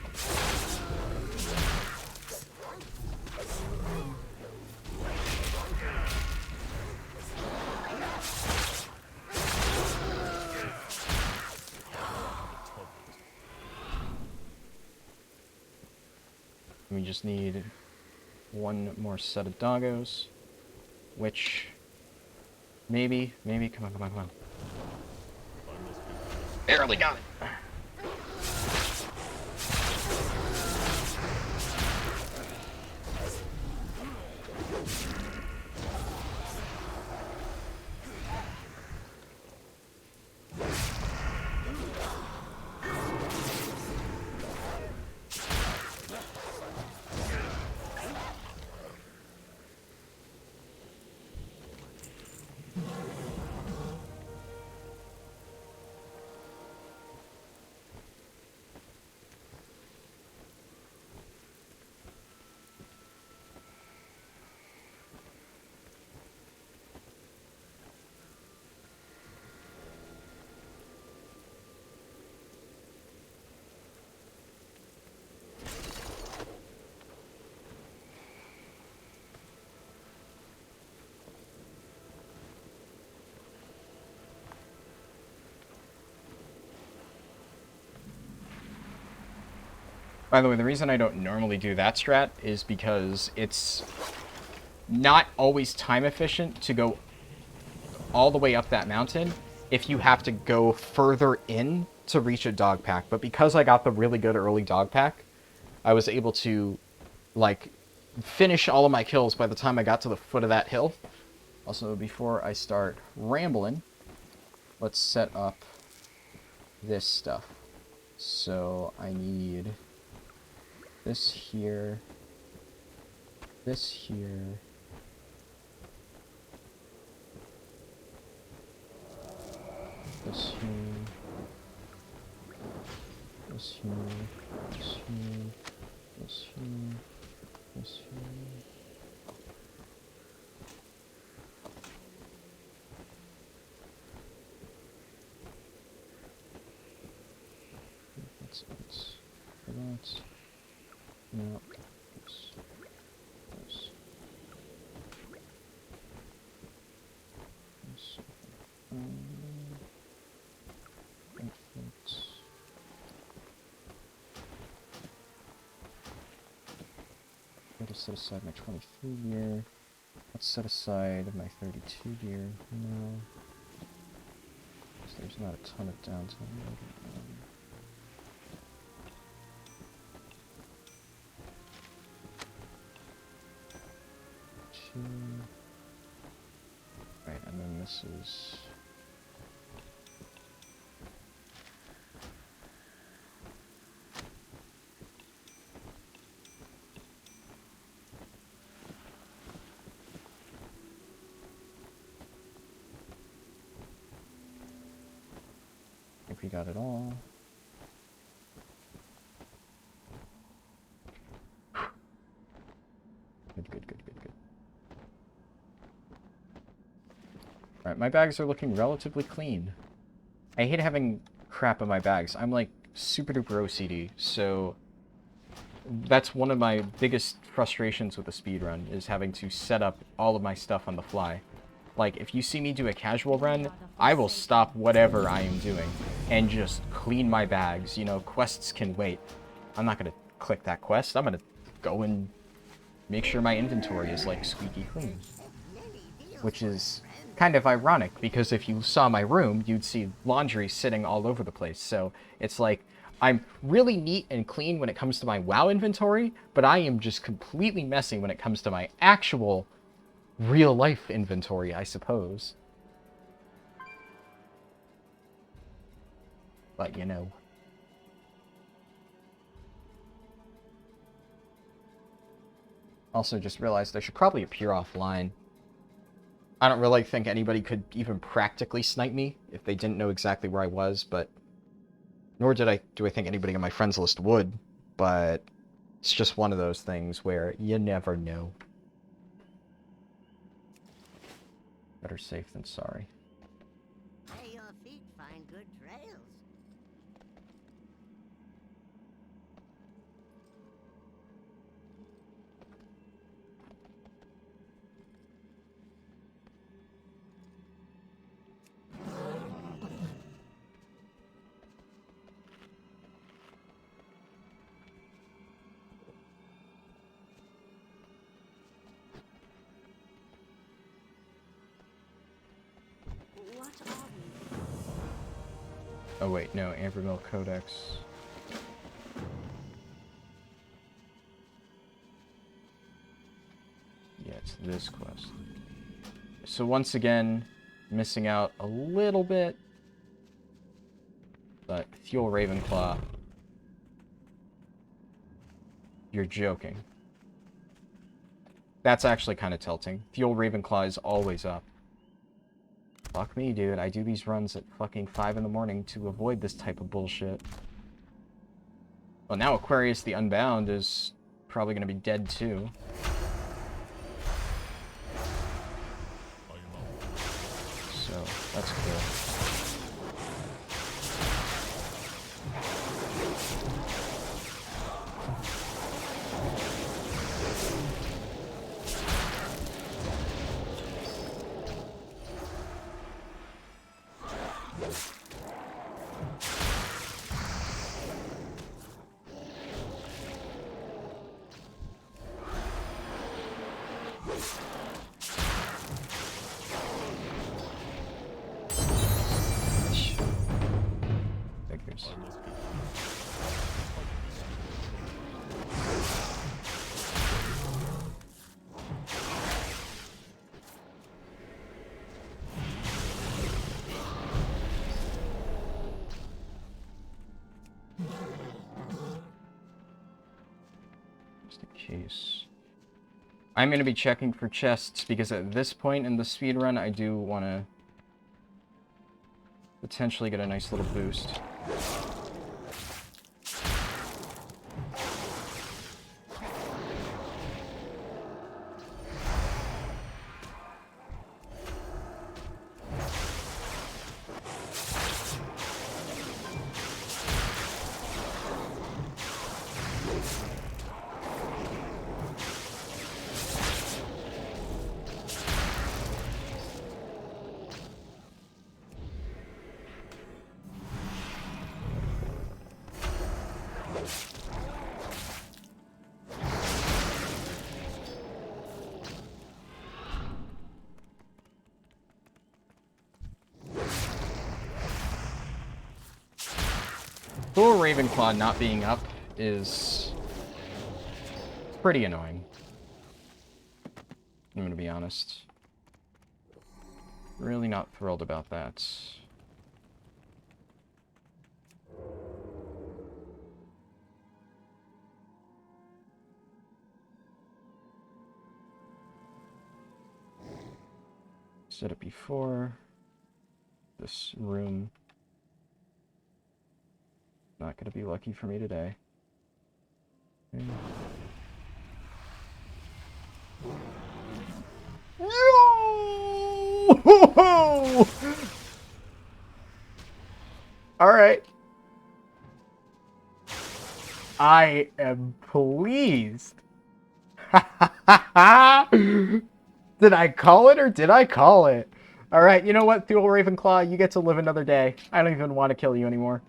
We just need one more set of doggos, which maybe, come on, come on, come on. Barely got it. By the way, the reason I don't normally do that strat is because it's not always time efficient to go all the way up that mountain if you have to go further in to reach a dog pack. But because I got the really good early dog pack, I was able to, like, finish all of my kills by the time I got to the foot of that hill. Also, before I start rambling, let's set up this stuff. So I need this here, this here, this here, this here, this here, this here, this here. That's it. For that. No. This. This. This. Perfect. Gotta set aside my 23 gear. Let's set aside my 32 gear now. So there's not a ton of downtime. Right, and then this is... I think we got it all. Good. Alright, my bags are looking relatively clean. I hate having crap in my bags. I'm like super duper OCD, so that's one of my biggest frustrations with a speedrun, is having to set up all of my stuff on the fly. Like, if you see me do a casual run, I will stop whatever I am doing and just clean my bags. You know, quests can wait. I'm not going to click that quest. I'm going to go and make sure my inventory is, like, squeaky clean. Which is kind of ironic, because if you saw my room, you'd see laundry sitting all over the place. So it's like, I'm really neat and clean when it comes to my WoW inventory, but I am just completely messy when it comes to my actual real-life inventory, I suppose. But, you know. Also just realized I should probably appear offline. I don't really think anybody could even practically snipe me if they didn't know exactly where I was, but... Nor do I think anybody on my friends list would, but... It's just one of those things where you never know. Better safe than sorry. May your feet Oh wait, no, Ambermill Codex. Yeah, it's this quest. So once again, missing out a little bit. But Fuel Ravenclaw. You're joking. That's actually kind of tilting. Fuel Ravenclaw is always up. Fuck me, dude. I do these runs at fucking 5 in the morning to avoid this type of bullshit. Well, now Aquarius the Unbound is probably going to be dead too. So, that's cool. Figures. Just in case. I'm going to be checking for chests because at this point in the speedrun, I do want to potentially get a nice little boost. Full Ravenclaw not being up is pretty annoying. I'm gonna be honest. Really not thrilled about that. Said it before. This room. Not gonna be lucky for me today. No! Alright. I am pleased. Did I call it or did I call it? Alright, you know what, Fuel Ravenclaw? You get to live another day. I don't even want to kill you anymore.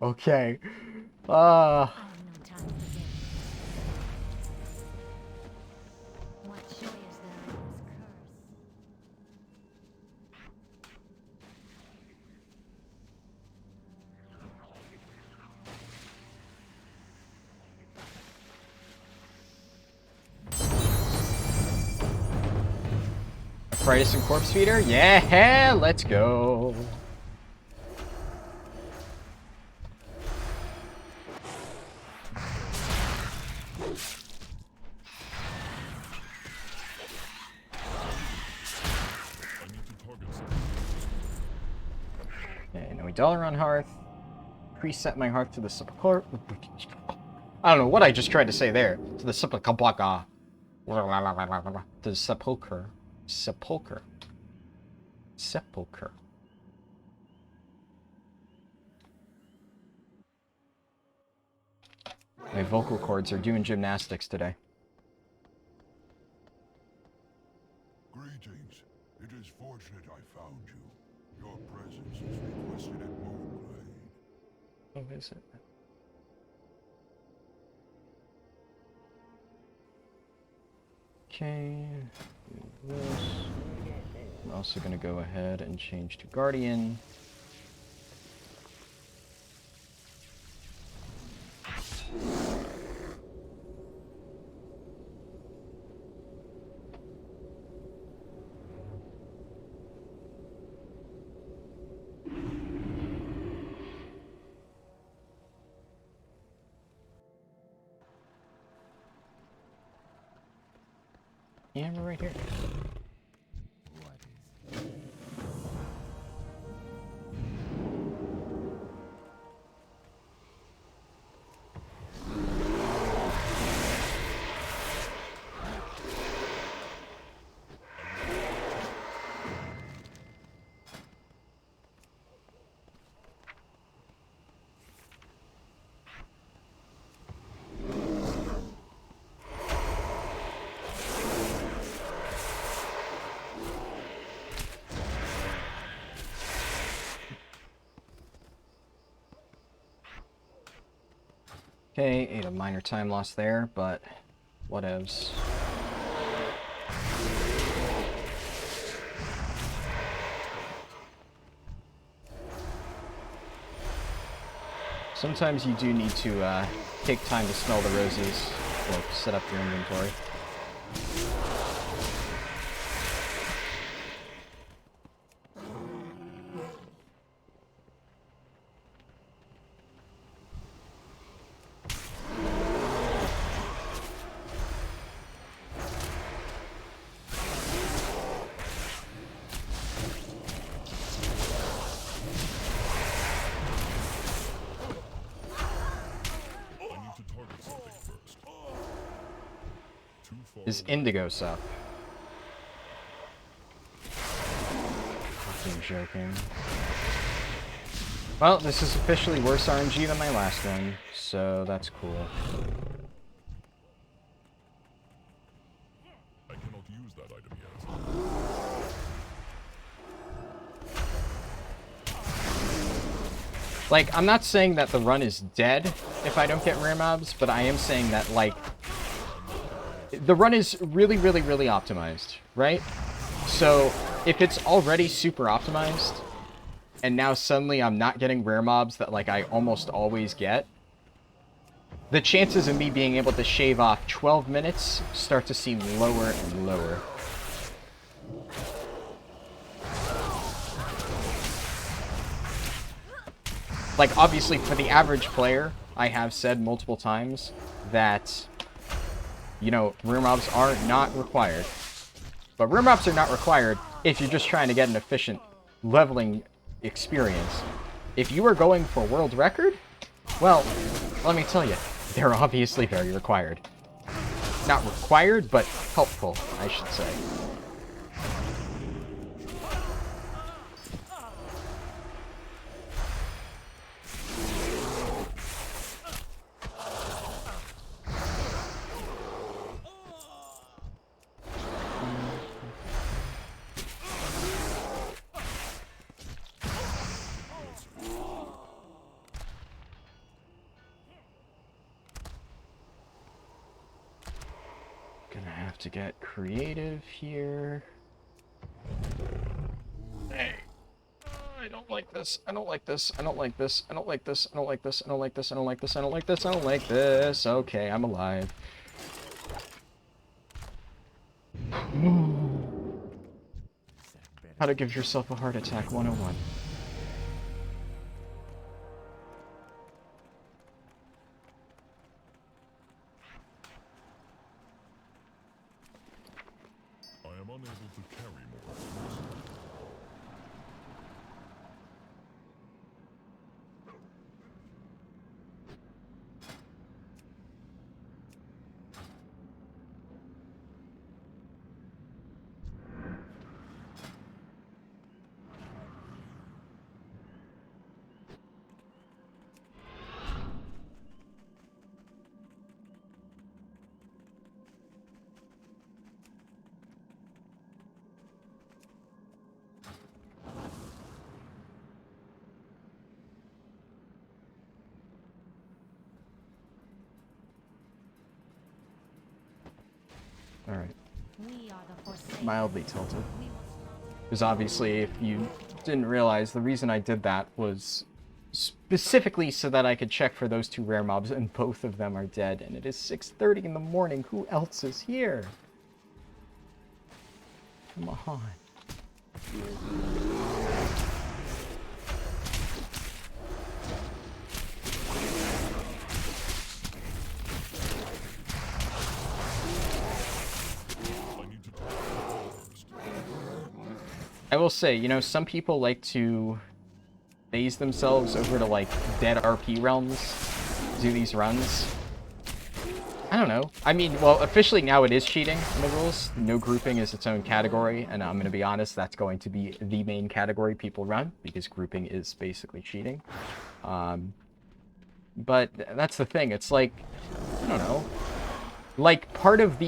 Okay. I have no time for this. What joy is there in this curse? Arthritis and Corpse Feeder? Yeah, let's go. Okay, now we Dalaran Hearth. Preset my hearth to the sepulchre. I don't know what I just tried to say there. To the sepulchre. To the sepulchre. Sepulchre. Sepulchre. My vocal cords are doing gymnastics today. Greetings. It is fortunate I found you. Your presence is requested at Moonglade. Oh, is it? Okay. Do this. I'm also going to go ahead and change to Guardian. Yeah, we're right here. Okay, ate a minor time loss there, but whatevs. Sometimes you do need to take time to smell the roses, or set up your inventory. Is Indigo's up? Fucking joking. Well, this is officially worse RNG than my last one, so that's cool. I cannot use that item yet. Like, I'm not saying that the run is dead if I don't get rare mobs, but I am saying that, like, the run is really, really, really optimized, right? So, if it's already super optimized, and now suddenly I'm not getting rare mobs that, like, I almost always get, the chances of me being able to shave off 12 minutes start to seem lower and lower. Like, obviously, for the average player, I have said multiple times that, you know, rare mobs are not required. But rare mobs are not required if you're just trying to get an efficient leveling experience. If you are going for world record, well, let me tell you, they're obviously very required. Not required, but helpful, I should say. Gonna have to get creative here. Hey. I don't like this. I don't like this. I don't like this. I don't like this. I don't like this. I don't like this. I don't like this. I don't like this. I don't like this. Okay, I'm alive. How to give yourself a heart attack 101. I am unable to carry more. Alright. We are the Forsaken. Mildly tilted. We must not Because obviously, if you didn't realize, the reason I did that was specifically so that I could check for those 2 rare mobs, and both of them are dead, and it is 6:30 in the morning. Who else is here? Come on. I will say, you know, some people like to phase themselves over to, like, dead RP realms, do these runs. I don't know. I mean, well, officially now it is cheating in the rules. No grouping is its own category, and I'm going to be honest, that's going to be the main category people run, because grouping is basically cheating. But that's the thing. It's like, I don't know. Like, part of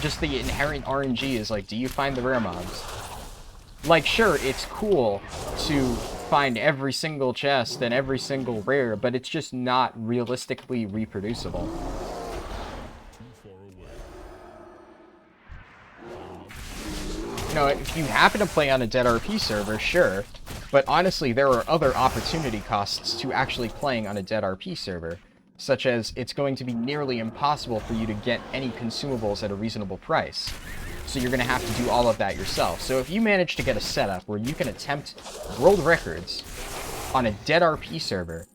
just the inherent RNG is, like, do you find the rare mobs? Like, sure, it's cool to find every single chest and every single rare, but it's just not realistically reproducible. You know, if you happen to play on a dead RP server, sure, but honestly, there are other opportunity costs to actually playing on a dead RP server, such as it's going to be nearly impossible for you to get any consumables at a reasonable price. So you're going to have to do all of that yourself. So if you manage to get a setup where you can attempt world records on a dead RP server,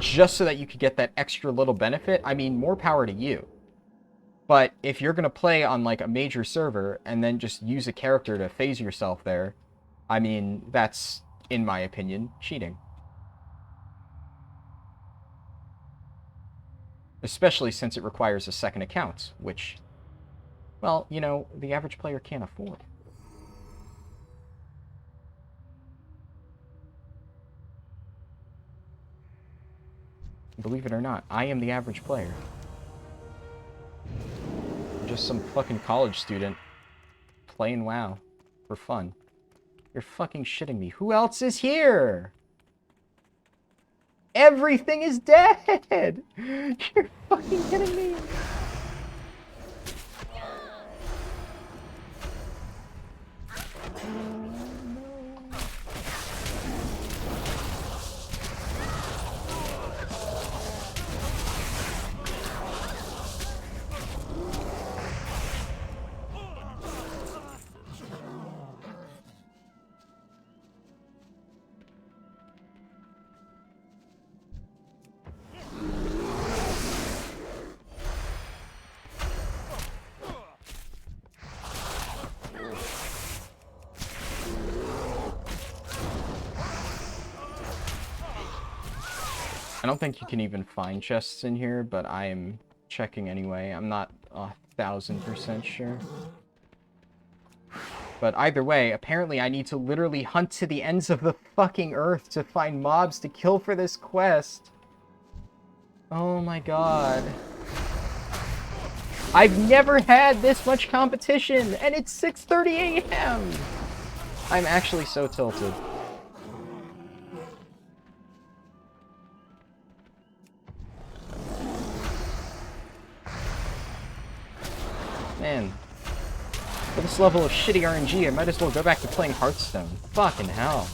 just so that you could get that extra little benefit, I mean, more power to you. But if you're going to play on, like, a major server and then just use a character to phase yourself there, I mean, that's, in my opinion, cheating. Especially since it requires a second account, which, well, you know, the average player can't afford. Believe it or not, I am the average player. I'm just some fucking college student playing WoW for fun. You're fucking shitting me. Who else is here? Everything is dead! You're fucking kidding me. I don't think you can even find chests in here, but I am checking anyway. I'm not 1000% sure. But either way, apparently I need to literally hunt to the ends of the fucking earth to find mobs to kill for this quest. Oh my god. I've never had this much competition, and it's 6:30 a.m. I'm actually so tilted. Man, for this level of shitty RNG, I might as well go back to playing Hearthstone. Fucking hell.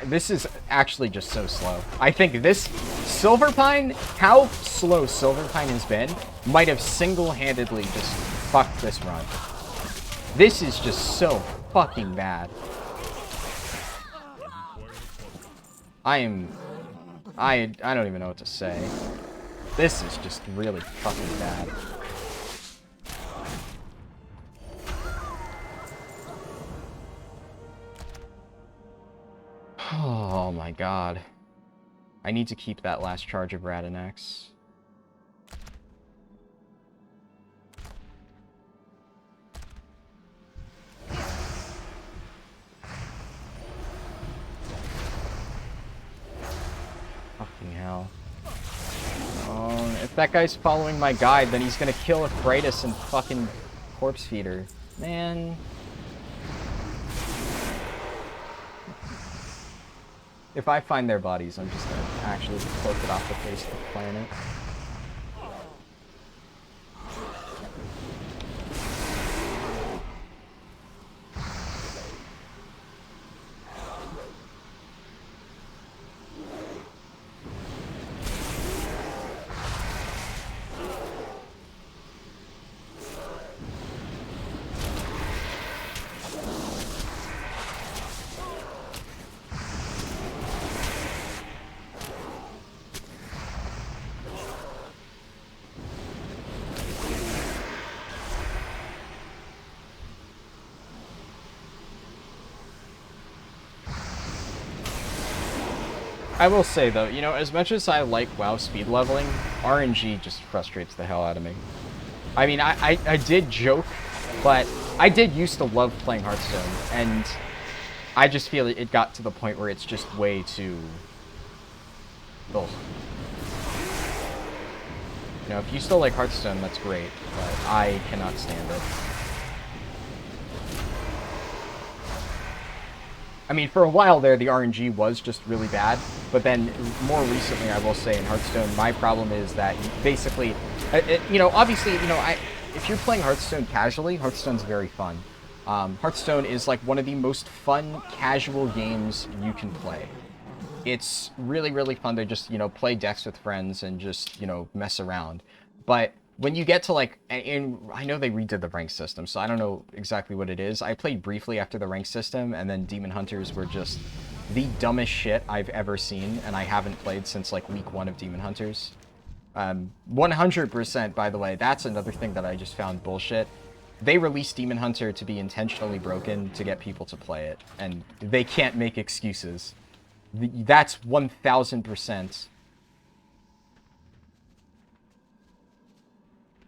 This is actually just so slow. I think this Silverpine, how slow Silverpine has been, might have single-handedly just fucked this run. This is just so fucking bad. I don't even know what to say. This is just really fucking bad. Oh my god. I need to keep that last charge of Radinax. Fucking hell. Oh, if that guy's following my guide, then he's gonna kill a Proudest and fucking corpse feeder. Man. If I find their bodies, I'm just gonna actually cloak it off the face of the planet. I will say though, you know, as much as I like WoW speed leveling, RNG just frustrates the hell out of me. I mean, I did joke, but I did used to love playing Hearthstone, and I just feel it got to the point where it's just way too... Ugh. You know, if you still like Hearthstone, that's great, but I cannot stand it. I mean, for a while there, the RNG was just really bad, but then more recently, I will say, in Hearthstone, my problem is that basically, you know, obviously, you know, if you're playing Hearthstone casually, Hearthstone's very fun. Hearthstone is like one of the most fun casual games you can play. It's really, really fun to just, you know, play decks with friends and just, you know, mess around. But when you get to, like, and I know they redid the rank system, so I don't know exactly what it is. I played briefly after the rank system, and then Demon Hunters were just the dumbest shit I've ever seen, and I haven't played since, like, week 1 of Demon Hunters. 100%, by the way, that's another thing that I just found bullshit. They released Demon Hunter to be intentionally broken to get people to play it, and they can't make excuses. That's 1000%.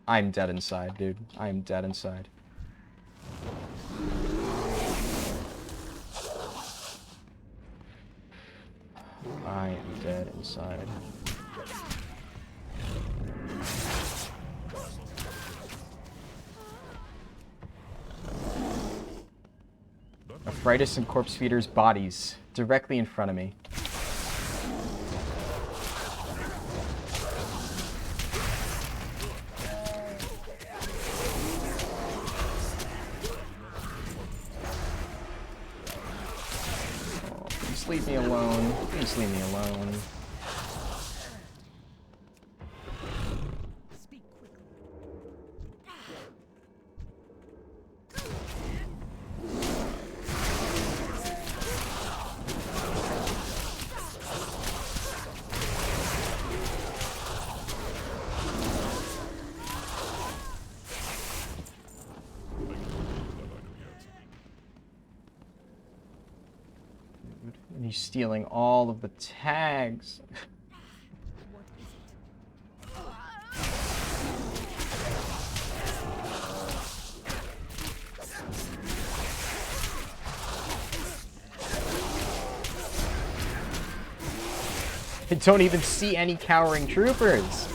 I'm dead inside, dude. I am dead inside. I am dead inside. Arthritis and corpse feeders' bodies directly in front of me. Leave me alone. Please leave me alone. Speak quickly. And he's stealing all of the tags. What is I don't even see any cowering troopers.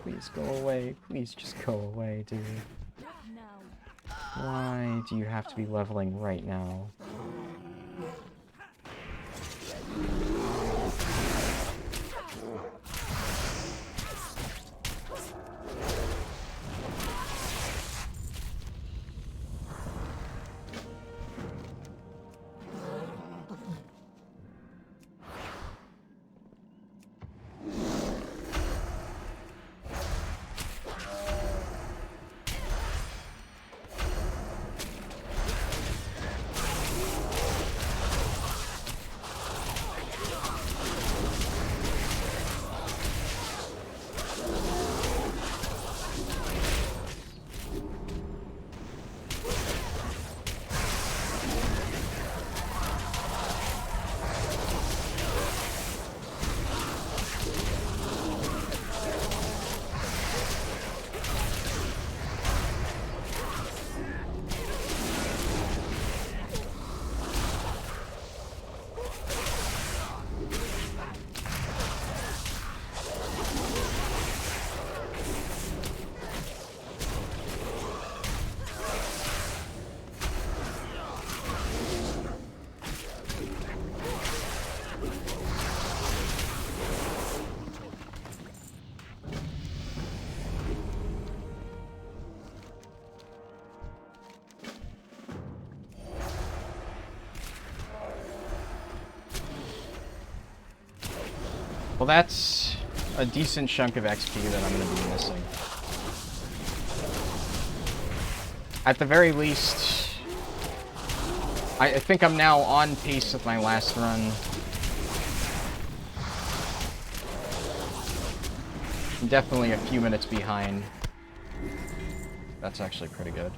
Please go away. Please just go away, dude. Why do you have to be leveling right now? Well, that's a decent chunk of XP that I'm going to be missing. At the very least, I think I'm now on pace with my last run. I'm definitely a few minutes behind. That's actually pretty good.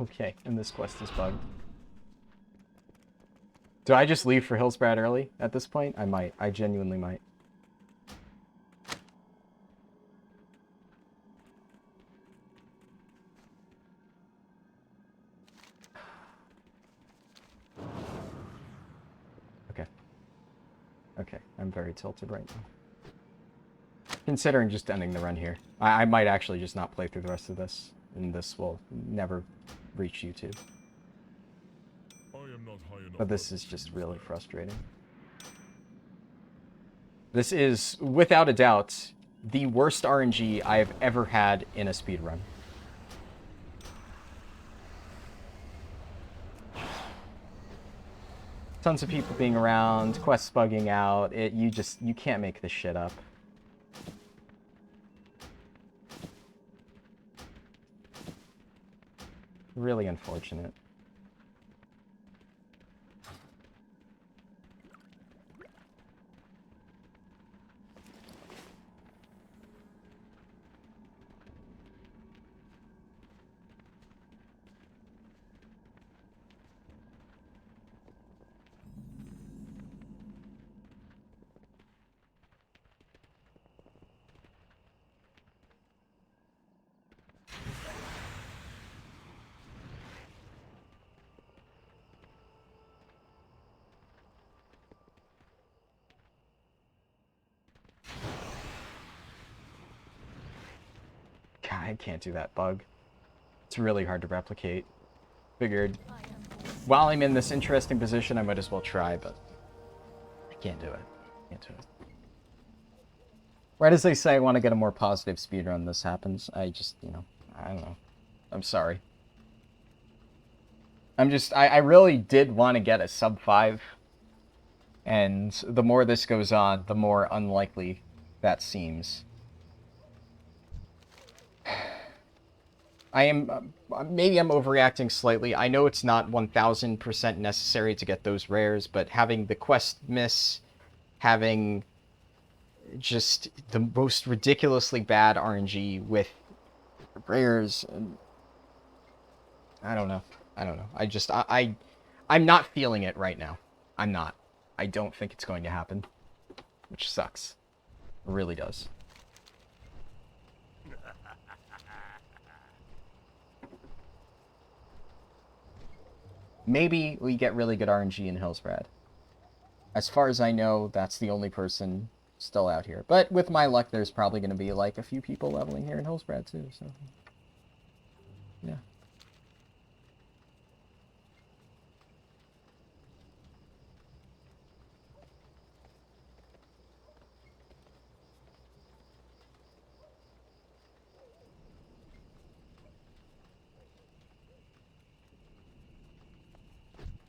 Okay, and this quest is bugged. Do I just leave for Hillsbrad early at this point? I might. I genuinely might. Okay. Okay, I'm very tilted right now. Considering just ending the run here. I might actually just not play through the rest of this, and this will never reach YouTube. But this is just really frustrating. This is, without a doubt, the worst RNG I've ever had in a speedrun. Tons of people being around, quests bugging out, you can't make this shit up. Really unfortunate. God, I can't do that bug. It's really hard to replicate. Figured, while I'm in this interesting position, I might as well try, but I can't do it. Can't do it. Right as they say I want to get a more positive speedrun, this happens. I just, you know, I don't know. I'm sorry. I really did want to get a sub 5. And the more this goes on, the more unlikely that seems. Maybe I'm overreacting slightly. I know it's not 1000% necessary to get those rares, but having the quest miss, having just the most ridiculously bad RNG with rares, and I don't know. I'm not feeling it right now. I'm not. I don't think it's going to happen, which sucks. It really does. Maybe we get really good RNG in Hillsbrad. As far as I know, that's the only person still out here. But with my luck, there's probably going to be like a few people leveling here in Hillsbrad too, so yeah.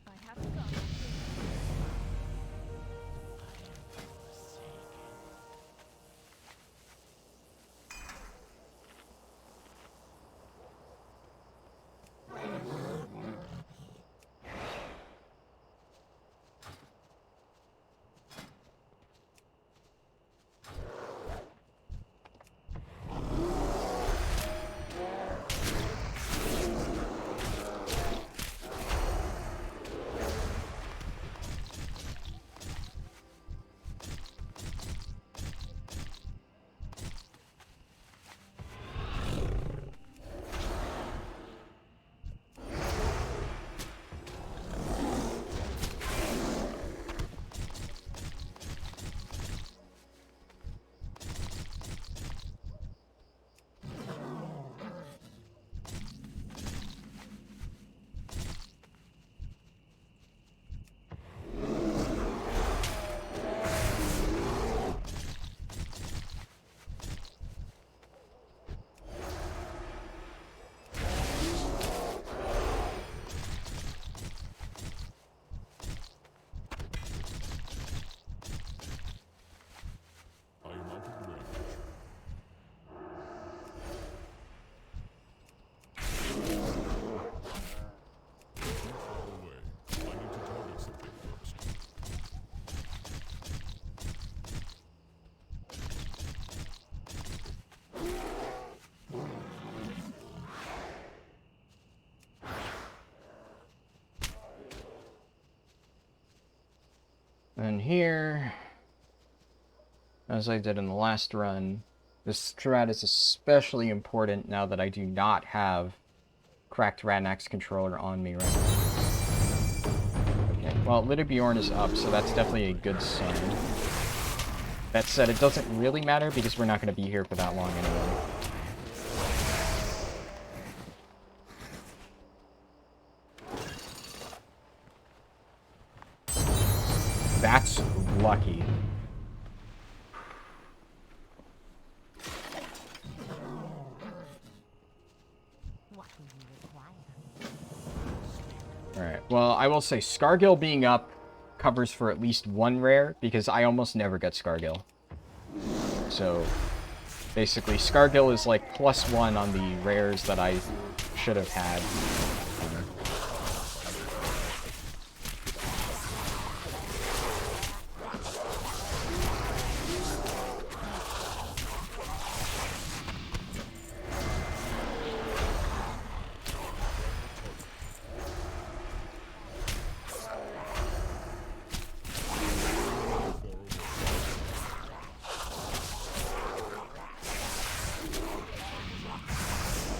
I have to go. And here, as I did in the last run, this strat is especially important now that I do not have cracked Radnax controller on me right now. Okay, well, Litterbjorn is up, so that's definitely a good sign. That said, it doesn't really matter because we're not going to be here for that long anyway. That's lucky. Alright, well, I will say Scargill being up covers for at least one rare, because I almost never get Scargill. So, basically, Scargill is like +1 on the rares that I should have had.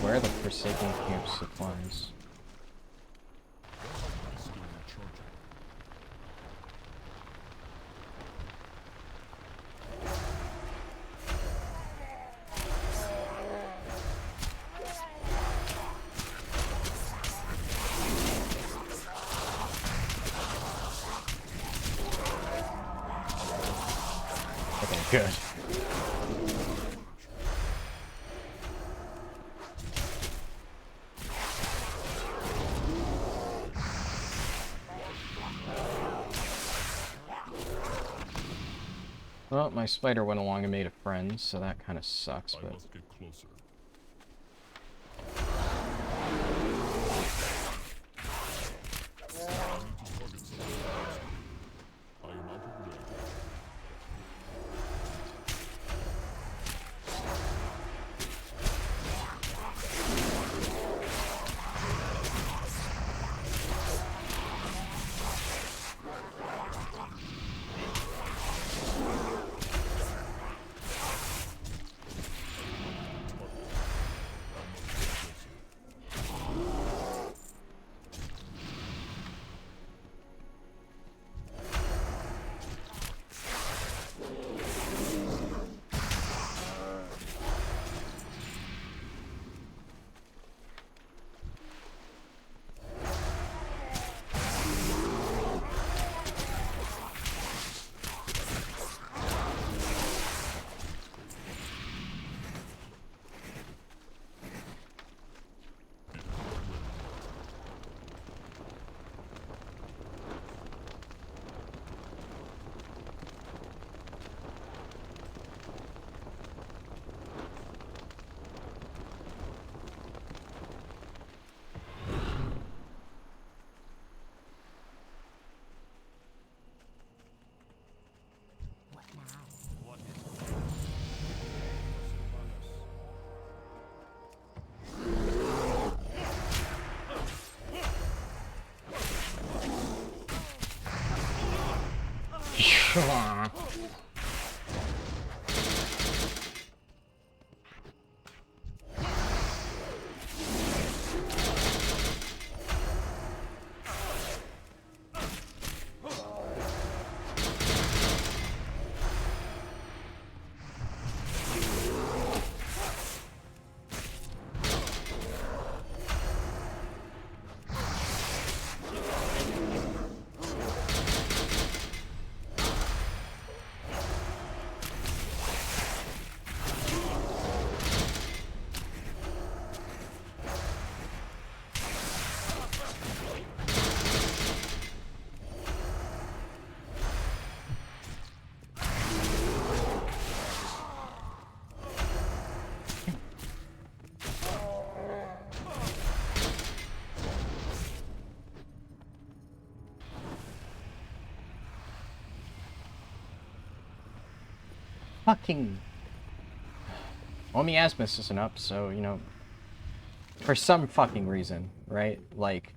Where are the Forsaken Camp supplies? Okay, good. Well, my spider went along and made a friend, so that kind of sucks, I but... must get closer. I am out of range. Fucking... Well, Miasmus isn't up, so, you know... For some fucking reason, right? Like...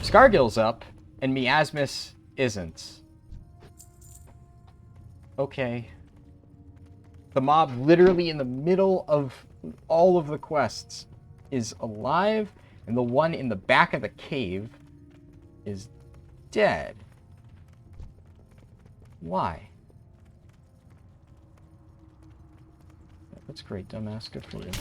Scargill's up, and Miasmus isn't. Okay. The mob literally in the middle of all of the quests is alive, and the one in the back of the cave is dead. Why? That's great, dumbass. Good for you.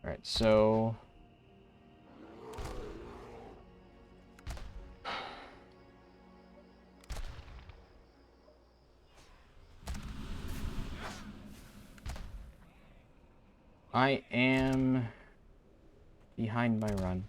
Alright, so... I am behind my run.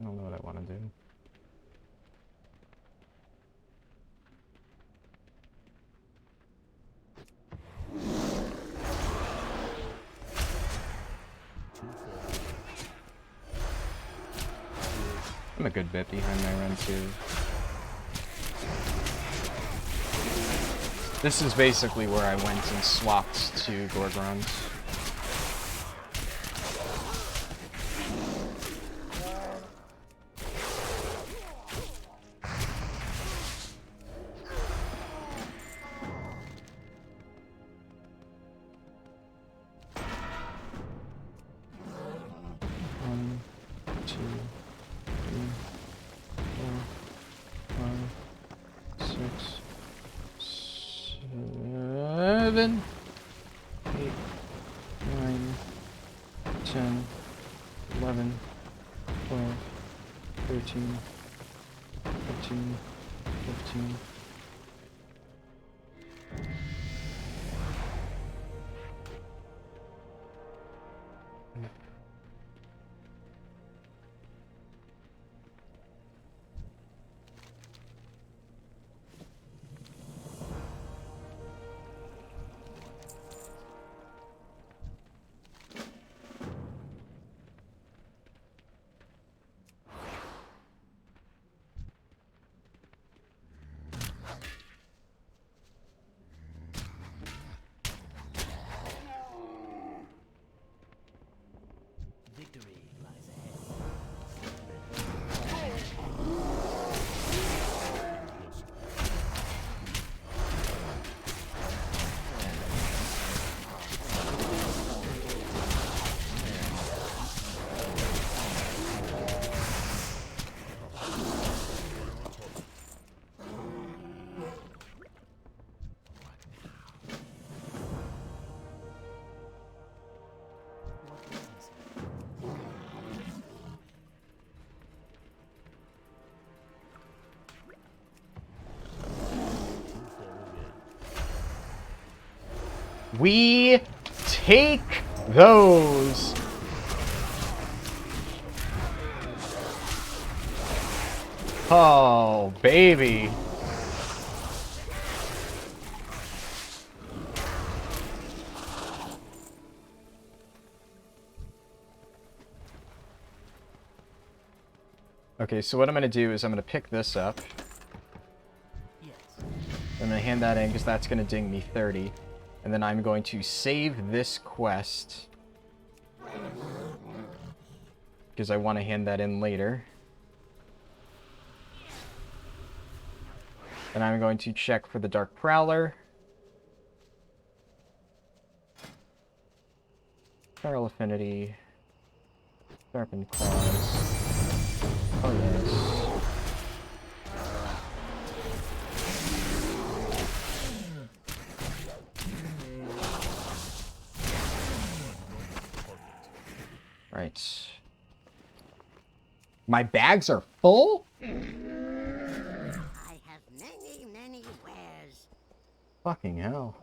I don't know what I want to do. I'm a good bit behind my run too. This is basically where I went and swapped to Gorgrons. Seven, 8, 9, 10, 11, 12, 13, 14, 15. Victory lies ahead. We take those. Oh, baby. Okay, so what I'm going to do is I'm going to pick this up. Yes. I'm going to hand that in because that's going to ding me 30. And then I'm going to save this quest because I want to hand that in later. And I'm going to check for the Dark Prowler. Feral Affinity. Sharpened Claws. Oh yes. Right. My bags are full? I have many, many wares. Fucking hell.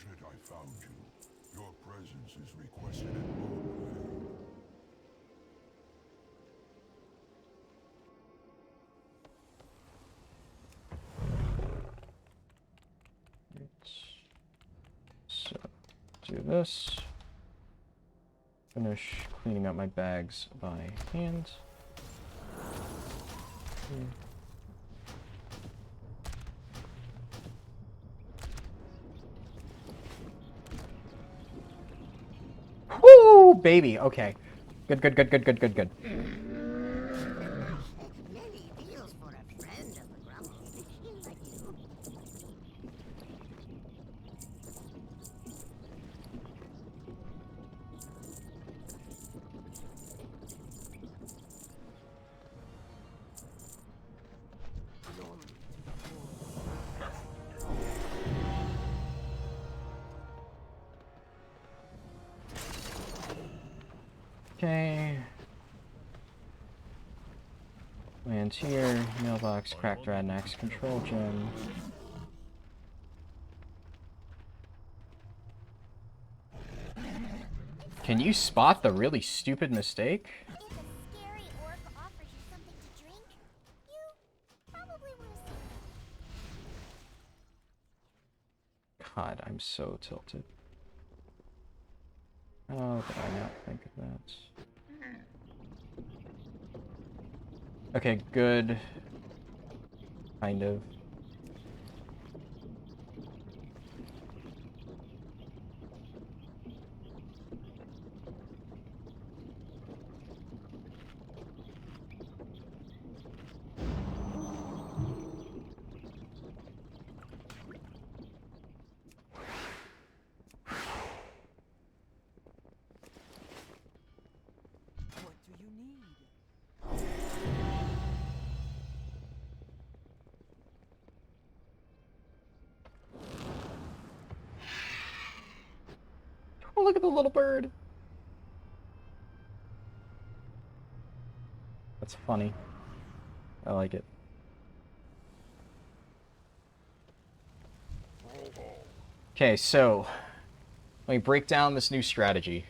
fortunate I found you. Your presence is requested at roleplay. So, do this. Finish cleaning up my bags by hand. Woo, baby. Okay. Good, good, good, good, good, good, good. Many feels for a friend of the grumbling machine like you. Okay. Land here, mailbox, cracked Radnax, control gem. Can you spot the really stupid mistake? If a scary orc offers you something to drink, you probably want to say God, I'm so tilted. How did I not think of that? Okay, good. Kind of. What do you need? Oh, look at the little bird. That's funny. I like it. Okay, so let me break down this new strategy.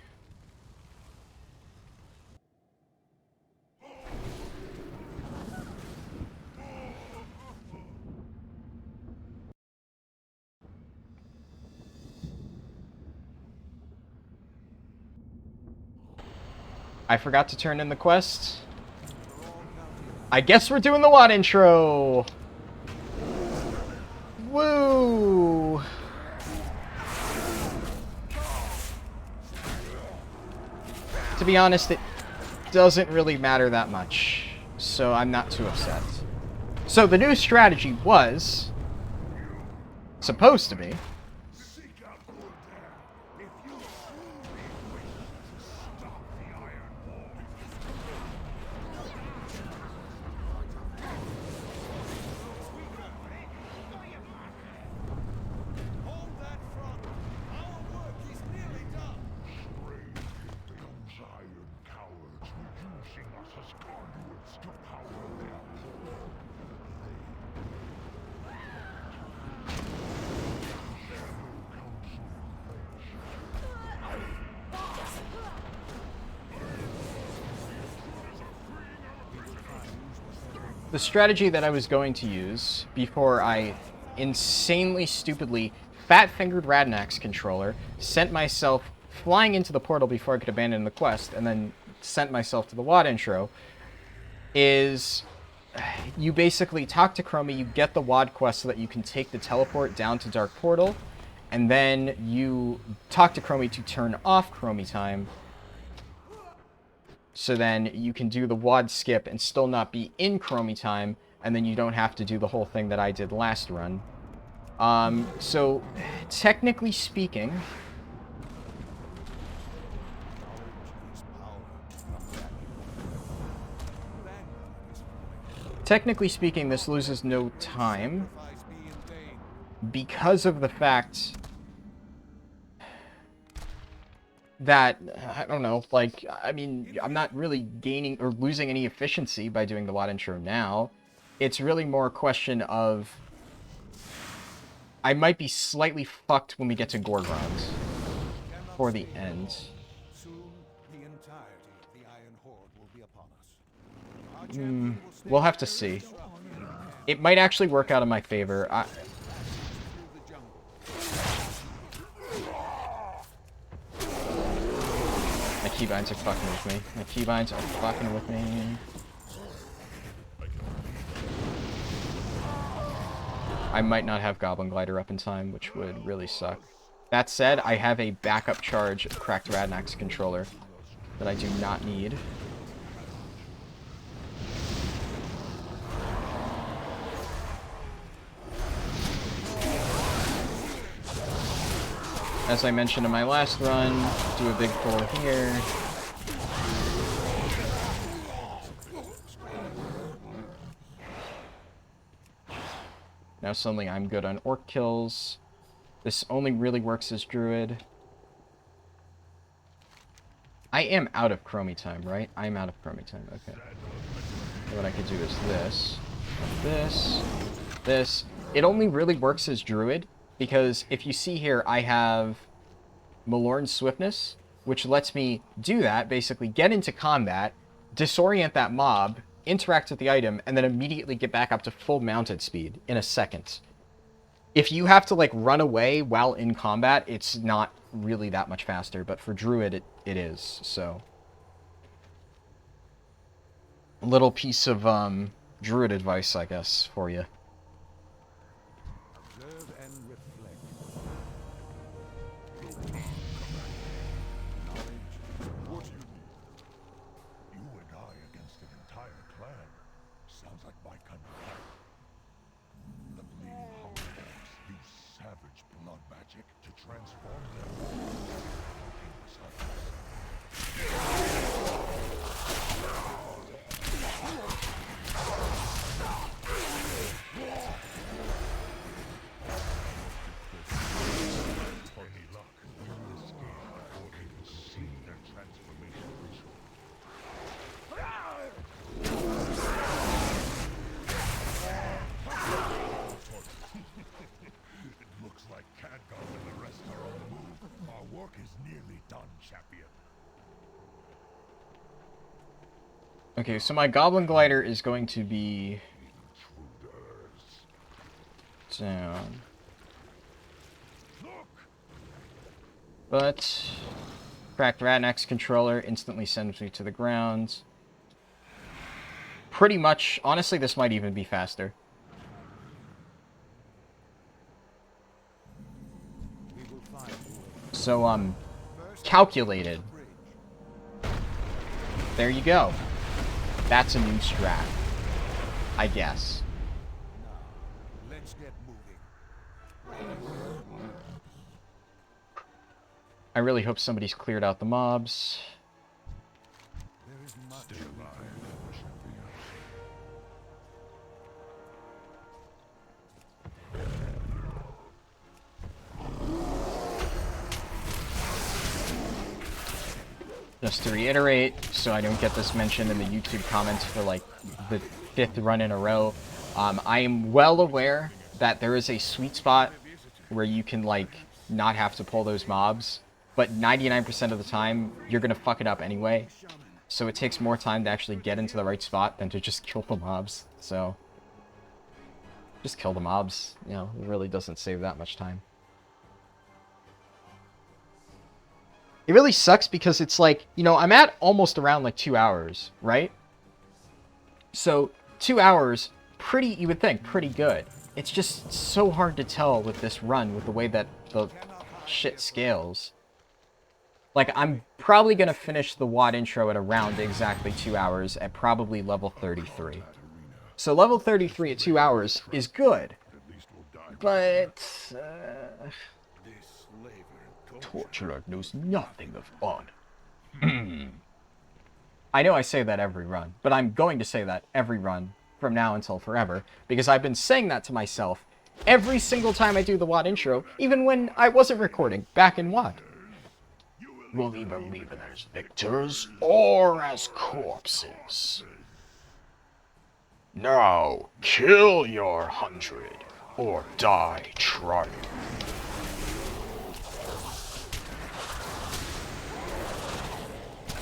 I forgot to turn in the quest. I guess we're doing the WoD intro. Woo! To be honest, it doesn't really matter that much, so I'm not too upset. So the new strategy was supposed to be Seek out Gul'dan if you truly wish to stop the Iron War. Hold that front. Our work is nearly done. Brave becomes iron cowards, reducing us as conduits to power them. the strategy that I was going to use before I insanely stupidly fat-fingered Radnax controller, sent myself flying into the portal before I could abandon the quest, and then sent myself to the WoD intro, is you basically talk to Chromie, you get the WoD quest so that you can take the teleport down to Dark Portal, and then you talk to Chromie to turn off Chromie time, so then you can do the WoD skip and still not be in Chromie time, and then you don't have to do the whole thing that I did last run. So, technically speaking... Technically speaking, this loses no time because of the fact that, I don't know, like, I mean, I'm not really gaining or losing any efficiency by doing the WoD intro now. It's really more a question of I might be slightly fucked when we get to Gorgrons for the end. Soon, the entirety of the Iron Horde will be upon us. Our champion will stay We'll have to very see. strong It might actually work out in my favor. through the jungle. My keybinds are fucking with me. My keybinds are fucking with me. I might not have Goblin Glider up in time, which would really suck. That said, I have a backup charge of Cracked Radnax controller that I do not need. As I mentioned in my last run, do a big pull here. Now suddenly I'm good on orc kills. This only really works as druid. I am out of chromie time, right? I am out of chromie time, okay. So what I could do is this. It only really works as druid, because if you see here, I have Malorn's Swiftness, which lets me do that, basically get into combat, disorient that mob, interact with the item, and then immediately get back up to full mounted speed in a second. If you have to, like, run away while in combat, it's not really that much faster, but for druid, it is, so. A little piece of, druid advice, I guess, for you. Observe and reflect. What do you need? You and I against an entire clan. Sounds like my kind of fight. The bleeding Horde use savage blood magic to transform their any luck, we will escape before they can see their transformation ritual. It looks like Cadgar and the rest are on the move. Our work is nearly done, champion. Okay, so my Goblin Glider is going to be Intruders. down. Look! But Cracked Radnax controller instantly sends me to the ground. Pretty much, honestly, this might even be faster. We will find So, calculated. There you go. That's a new strat, I guess. now. Let's get moving. I really hope somebody's cleared out the mobs. There is much Just to reiterate, so I don't get this mentioned in the YouTube comments for like the 5th run in a row, I am well aware that there is a sweet spot where you can like not have to pull those mobs, but 99% of the time you're gonna fuck it up anyway. So it takes more time to actually get into the right spot than to just kill the mobs. So just kill the mobs, you know, it really doesn't save that much time. It really sucks because it's like, you know, I'm at almost around like 2 hours, right? So 2 hours, you would think, pretty good. It's just so hard to tell with this run, with the way that the shit scales. Like, I'm probably going to finish the WoD intro at around exactly 2 hours at probably level 33. So level 33 at 2 hours is good. But, This slaver Torturer knows nothing of fun. I know I say that every run, but I'm going to say that every run from now until forever, because I've been saying that to myself every single time I do the WoD intro, even when I wasn't recording, back in WoD. We'll either leave it as victors or as corpses. Now, kill your 100. Or die trying.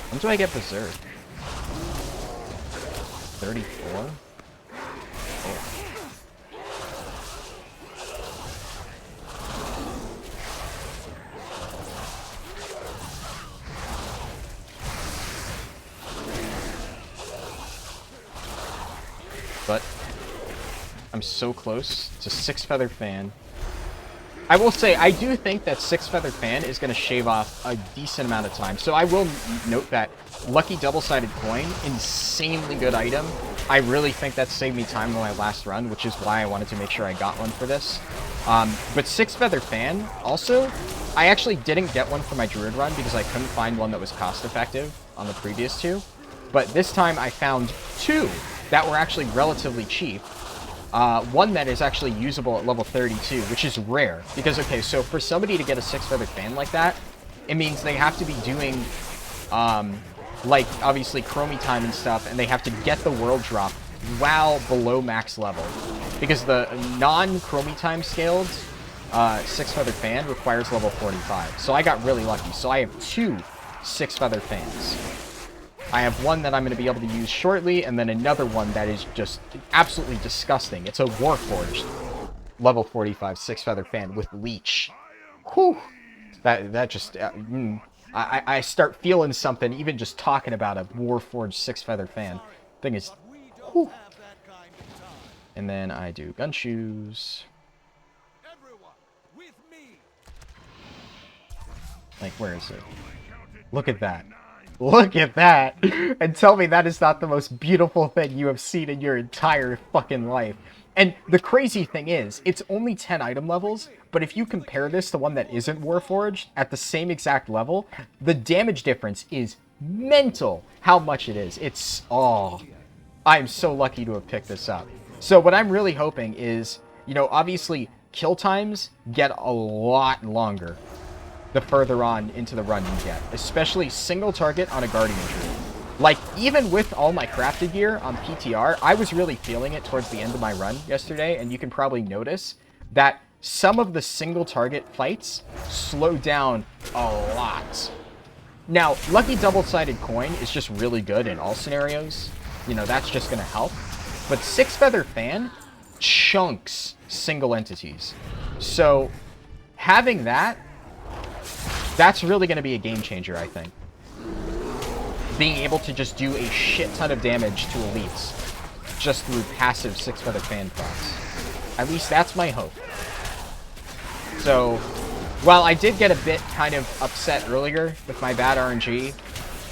When do I get Berserk? 34? But I'm so close to 6 Feather Fan. I will say, I do think that 6 Feather Fan is going to shave off a decent amount of time. So I will note that Lucky Double-Sided Coin, insanely good item. I really think that saved me time on my last run, which is why I wanted to make sure I got one for this. But 6 Feather Fan, also, I actually didn't get one for my Druid run because I couldn't find one that was cost-effective on the previous 2. But this time I found 2 that were actually relatively cheap. One that is actually usable at level 32, which is rare. Because, okay, so for somebody to get a 6 Feather Fan like that, it means they have to be doing, like, obviously, Chromie time and stuff, and they have to get the world drop while below max level. Because the non-Chromie time scaled 6 Feather Fan requires level 45. So I got really lucky. So I have 2 6 Feather Fans. I have one that I'm going to be able to use shortly, and then another one that is just absolutely disgusting. It's a Warforged level 45 6 Feather Fan with Leech. Whew. That just... I start feeling something even just talking about a Warforged 6 Feather Fan. Thing is... Whew. And then I do gun shoes. Like, where is it? Look at that. Look at that! And tell me that is not the most beautiful thing you have seen in your entire fucking life. And the crazy thing is, it's only 10 item levels, but if you compare this to one that isn't Warforged at the same exact level, the damage difference is mental how much it is. It's... oh, I'm so lucky to have picked this up. So what I'm really hoping is, you know, obviously kill times get a lot longer the further on into the run you get, especially single target on a Guardian Druid. Like, even with all my crafted gear on PTR, I was really feeling it towards the end of my run yesterday, and you can probably notice that some of the single target fights slow down a lot. Now, Lucky Double-Sided Coin is just really good in all scenarios. You know, that's just going to help. But 6 Feather Fan chunks single entities. So, having that, that's really going to be a game changer, I think. Being able to just do a shit ton of damage to elites just through passive 6 Feather Fan procs. At least that's my hope. So, while I did get a bit kind of upset earlier with my bad RNG,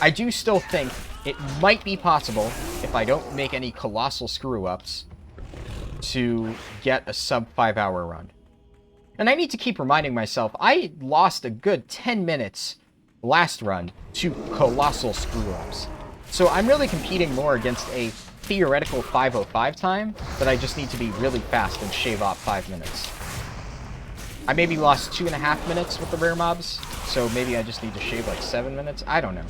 I do still think it might be possible, if I don't make any colossal screw-ups, to get a sub 5-hour run. And I need to keep reminding myself, I lost a good 10 minutes last run to colossal screw-ups. So I'm really competing more against a theoretical 5:05 time that I just need to be really fast and shave off 5 minutes. I maybe lost 2.5 minutes with the rare mobs, so maybe I just need to shave like 7 minutes. I don't know.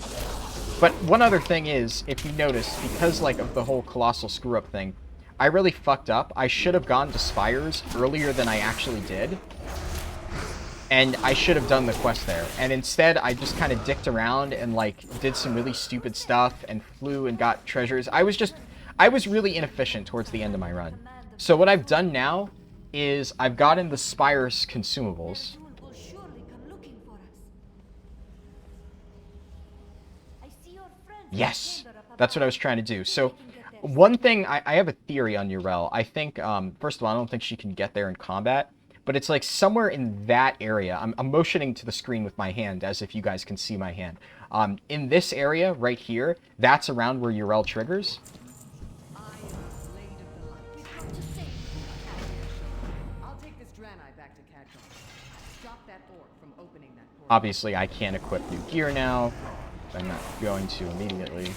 But one other thing is, if you notice, because like of the whole colossal screw-up thing, I really fucked up. I should have gone to Spires earlier than I actually did. And I should have done the quest there. And instead, I just kind of dicked around and, like, did some really stupid stuff and flew and got treasures. I was really inefficient towards the end of my run. So what I've done now is I've gotten the Spire's consumables. Yes! That's what I was trying to do. So, one thing, I have a theory on Urel. I think, first of all, I don't think she can get there in combat. But it's like somewhere in that area. I'm motioning to the screen with my hand as if you guys can see my hand. In this area right here, that's around where Urel triggers. Obviously, I can't equip new gear now. I'm not going to immediately.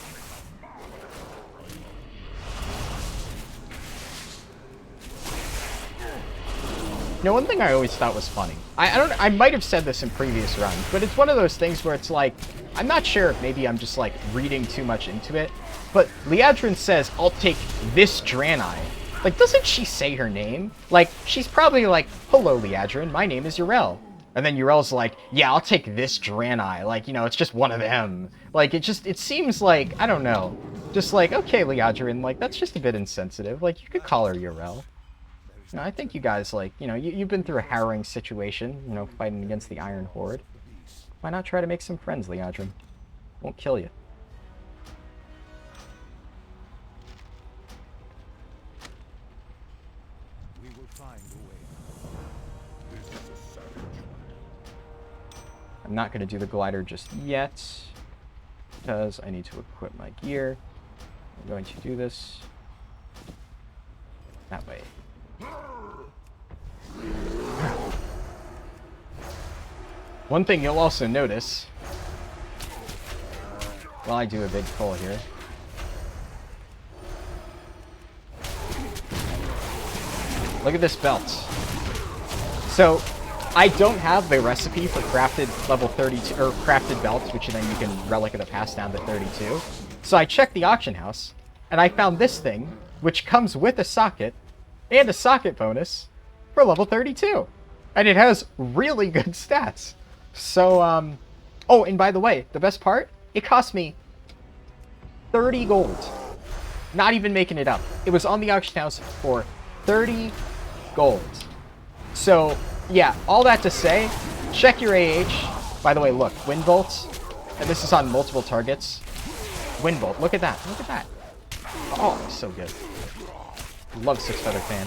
You know, one thing I always thought was funny. I might have said this in previous runs, but it's one of those things where it's like, I'm not sure if maybe I'm just like reading too much into it, but Liadrin says, I'll take this Draenei. Like, doesn't she say her name? Like, she's probably like, hello, Liadrin, my name is Yrel. And then Yrel's like, yeah, I'll take this Draenei. Like, you know, it's just one of them. Like, it seems like, I don't know. Just like, okay, Liadrin, like, that's just a bit insensitive. Like, you could call her Yrel. You know, I think you guys, like, you know, you've been through a harrowing situation, you know, fighting against the Iron Horde. Why not try to make some friends, Liadrin? Won't kill you. We will find a way. This is a savage. I'm not going to do the glider just yet, because I need to equip my gear. I'm going to do this that way. One thing you'll also notice, while I do a big pull here, look at this belt. So, I don't have the recipe for crafted level 32, or crafted belts, which then you can relic it pass down to 32. So I checked the auction house, and I found this thing, which comes with a socket, and a socket bonus, for level 32. And it has really good stats. So, oh, and by the way, the best part, it cost me 30 gold. Not even making it up. It was on the auction house for 30 gold. So, yeah, all that to say, check your AH. By the way, look, wind bolts, and this is on multiple targets. Wind bolt, look at that, look at that. Oh, so good. Love Six Feather Fan.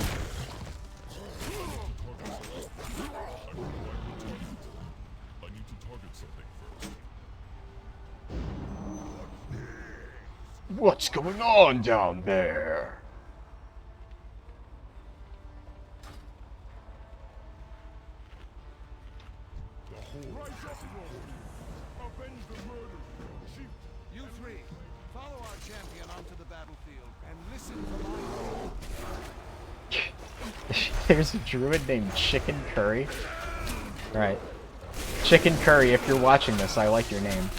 I need to target something first. What's going on down there? Rise up, Lord. Avenge the murder. Chief. You three, follow our champion onto the battlefield and listen to my order. There's a druid named Chicken Curry. Right. Chicken Curry, if you're watching this, I like your name.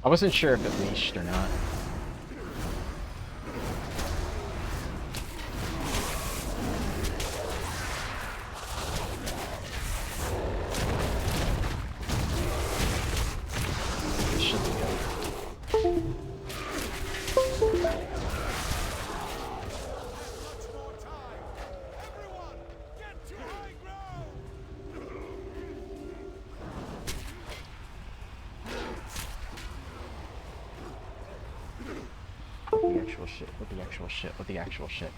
I wasn't sure if it leashed or not. It should be good. Much more time. Everyone, get to high ground. The actual shit, with the actual shit, with the actual shit.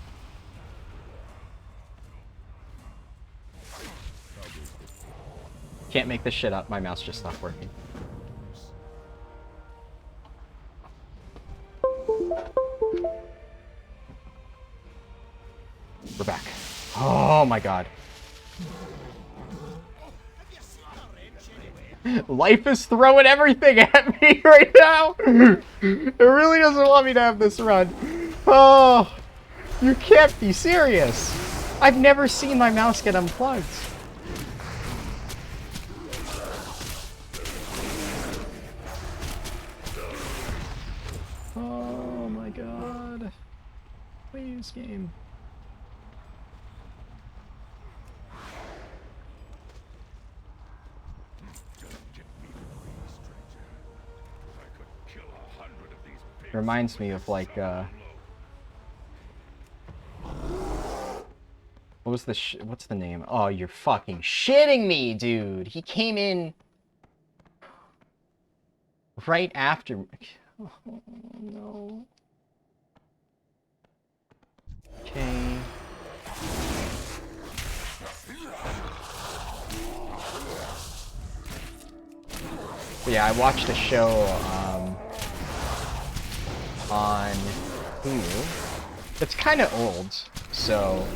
Can't make this shit up, my mouse just stopped working. We're back. Oh my god. Life is throwing everything at me right now. It really doesn't want me to have this run. Oh, you can't be serious. I've never seen my mouse get unplugged. Oh my god. Please, game. Reminds me of like what was the what's the name? Oh, you're fucking shitting me, dude. He came in right after. Oh, no. Okay. But yeah, I watched a show on Hulu. It's kind of old, so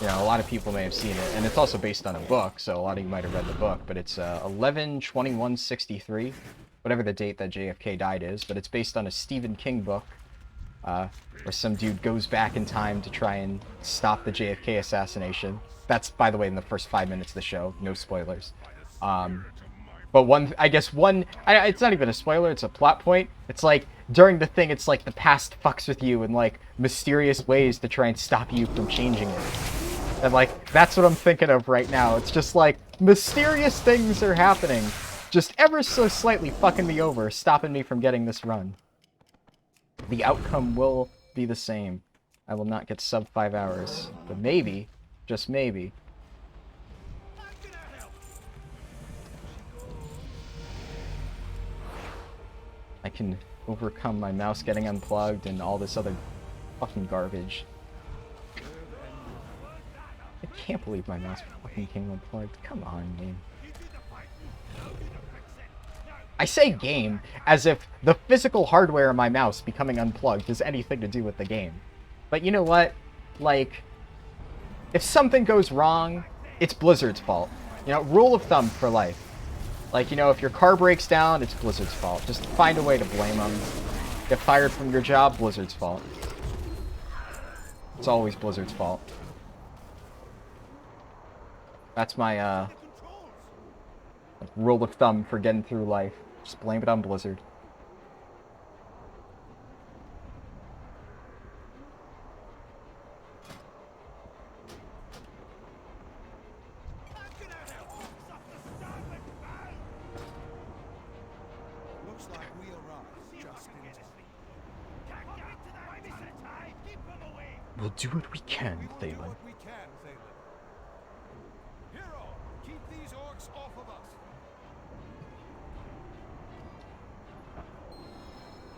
you know, a lot of people may have seen it, and it's also based on a book, so a lot of you might have read the book, but it's 11/21/63, whatever the date that JFK died is, but it's based on a Stephen King book, where some dude goes back in time to try and stop the JFK assassination. That's, by the way, in the first 5 minutes of the show, no spoilers. But it's not even a spoiler, it's a plot point. It's like, during the thing, it's like the past fucks with you in, like, mysterious ways to try and stop you from changing it. And, like, that's what I'm thinking of right now. It's just like, mysterious things are happening, just ever so slightly fucking me over, stopping me from getting this run. The outcome will be the same. I will not get sub 5 hours. But maybe, just maybe, I can overcome my mouse getting unplugged and all this other fucking garbage. I can't believe my mouse fucking came unplugged. Come on, game. I say game as if the physical hardware of my mouse becoming unplugged has anything to do with the game. But you know what? Like, if something goes wrong, it's Blizzard's fault. You know, rule of thumb for life. Like, you know, if your car breaks down, it's Blizzard's fault. Just find a way to blame them. Get fired from your job, Blizzard's fault. It's always Blizzard's fault. That's my, rule of thumb for getting through life. Just blame it on Blizzard. Looks like we arrived just in time. We'll do what we can, We will do Thalen. what we can, Thalen. Hero, keep these orcs off of us.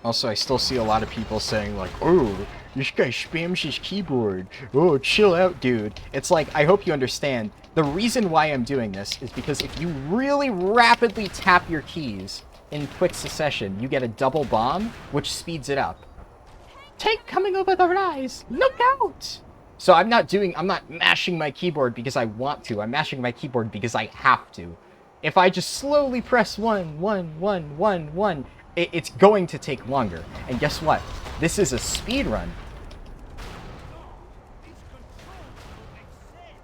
Also, I still see a lot of people saying, like, oh, this guy spams his keyboard. Oh, chill out, dude. It's like, I hope you understand, the reason why I'm doing this is because if you really rapidly tap your keys in quick succession, you get a double bomb, which speeds it up. Tank coming over the rise! Look out! So I'm not mashing my keyboard because I want to. I'm mashing my keyboard because I have to. If I just slowly press 1, 1, 1, 1, 1, it's going to take longer. And guess what? This is a speed run.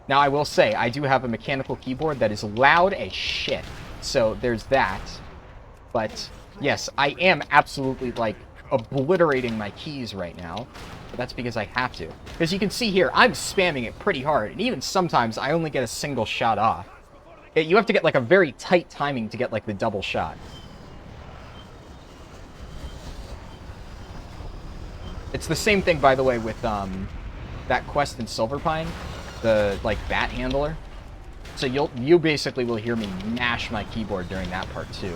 Now, I will say, I do have a mechanical keyboard that is loud as shit. So there's that. But yes, I am absolutely, like, obliterating my keys right now. But that's because I have to. As you can see here, I'm spamming it pretty hard. And even sometimes, I only get a single shot off. You have to get, like, a very tight timing to get, like, the double shot. It's the same thing, by the way, with that quest in Silverpine, the, like, bat handler. So you basically will hear me mash my keyboard during that part, too.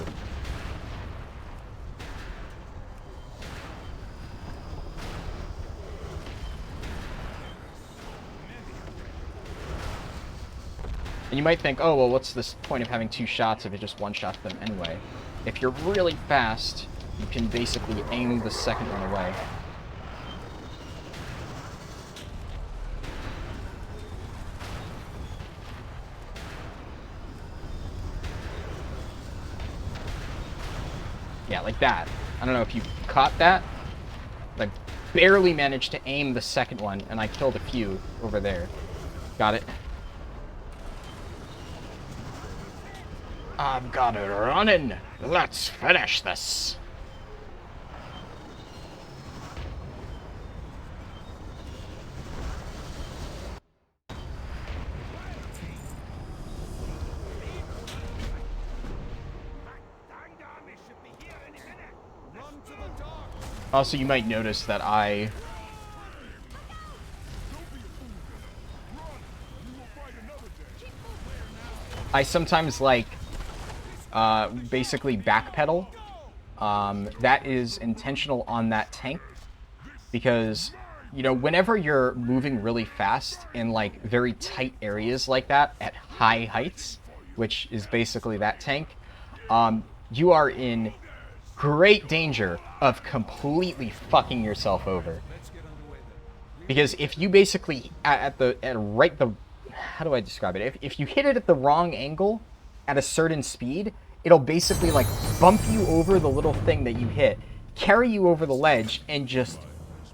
And you might think, oh, well, what's this point of having 2 shots if it just one-shots them anyway? If you're really fast, you can basically aim the second one away. Yeah, like that. I don't know if you caught that. I barely managed to aim the second one, and I killed a few over there. Got it. I've got it running. Let's finish this. Also, you might notice that I sometimes, like, basically backpedal. That is intentional on that tank because, you know, whenever you're moving really fast in, like, very tight areas like that at high heights, which is basically that tank, you are in great danger of completely fucking yourself over. Because if you basically, how do I describe it? If you hit it at the wrong angle, at a certain speed, it'll basically like bump you over the little thing that you hit, carry you over the ledge, and just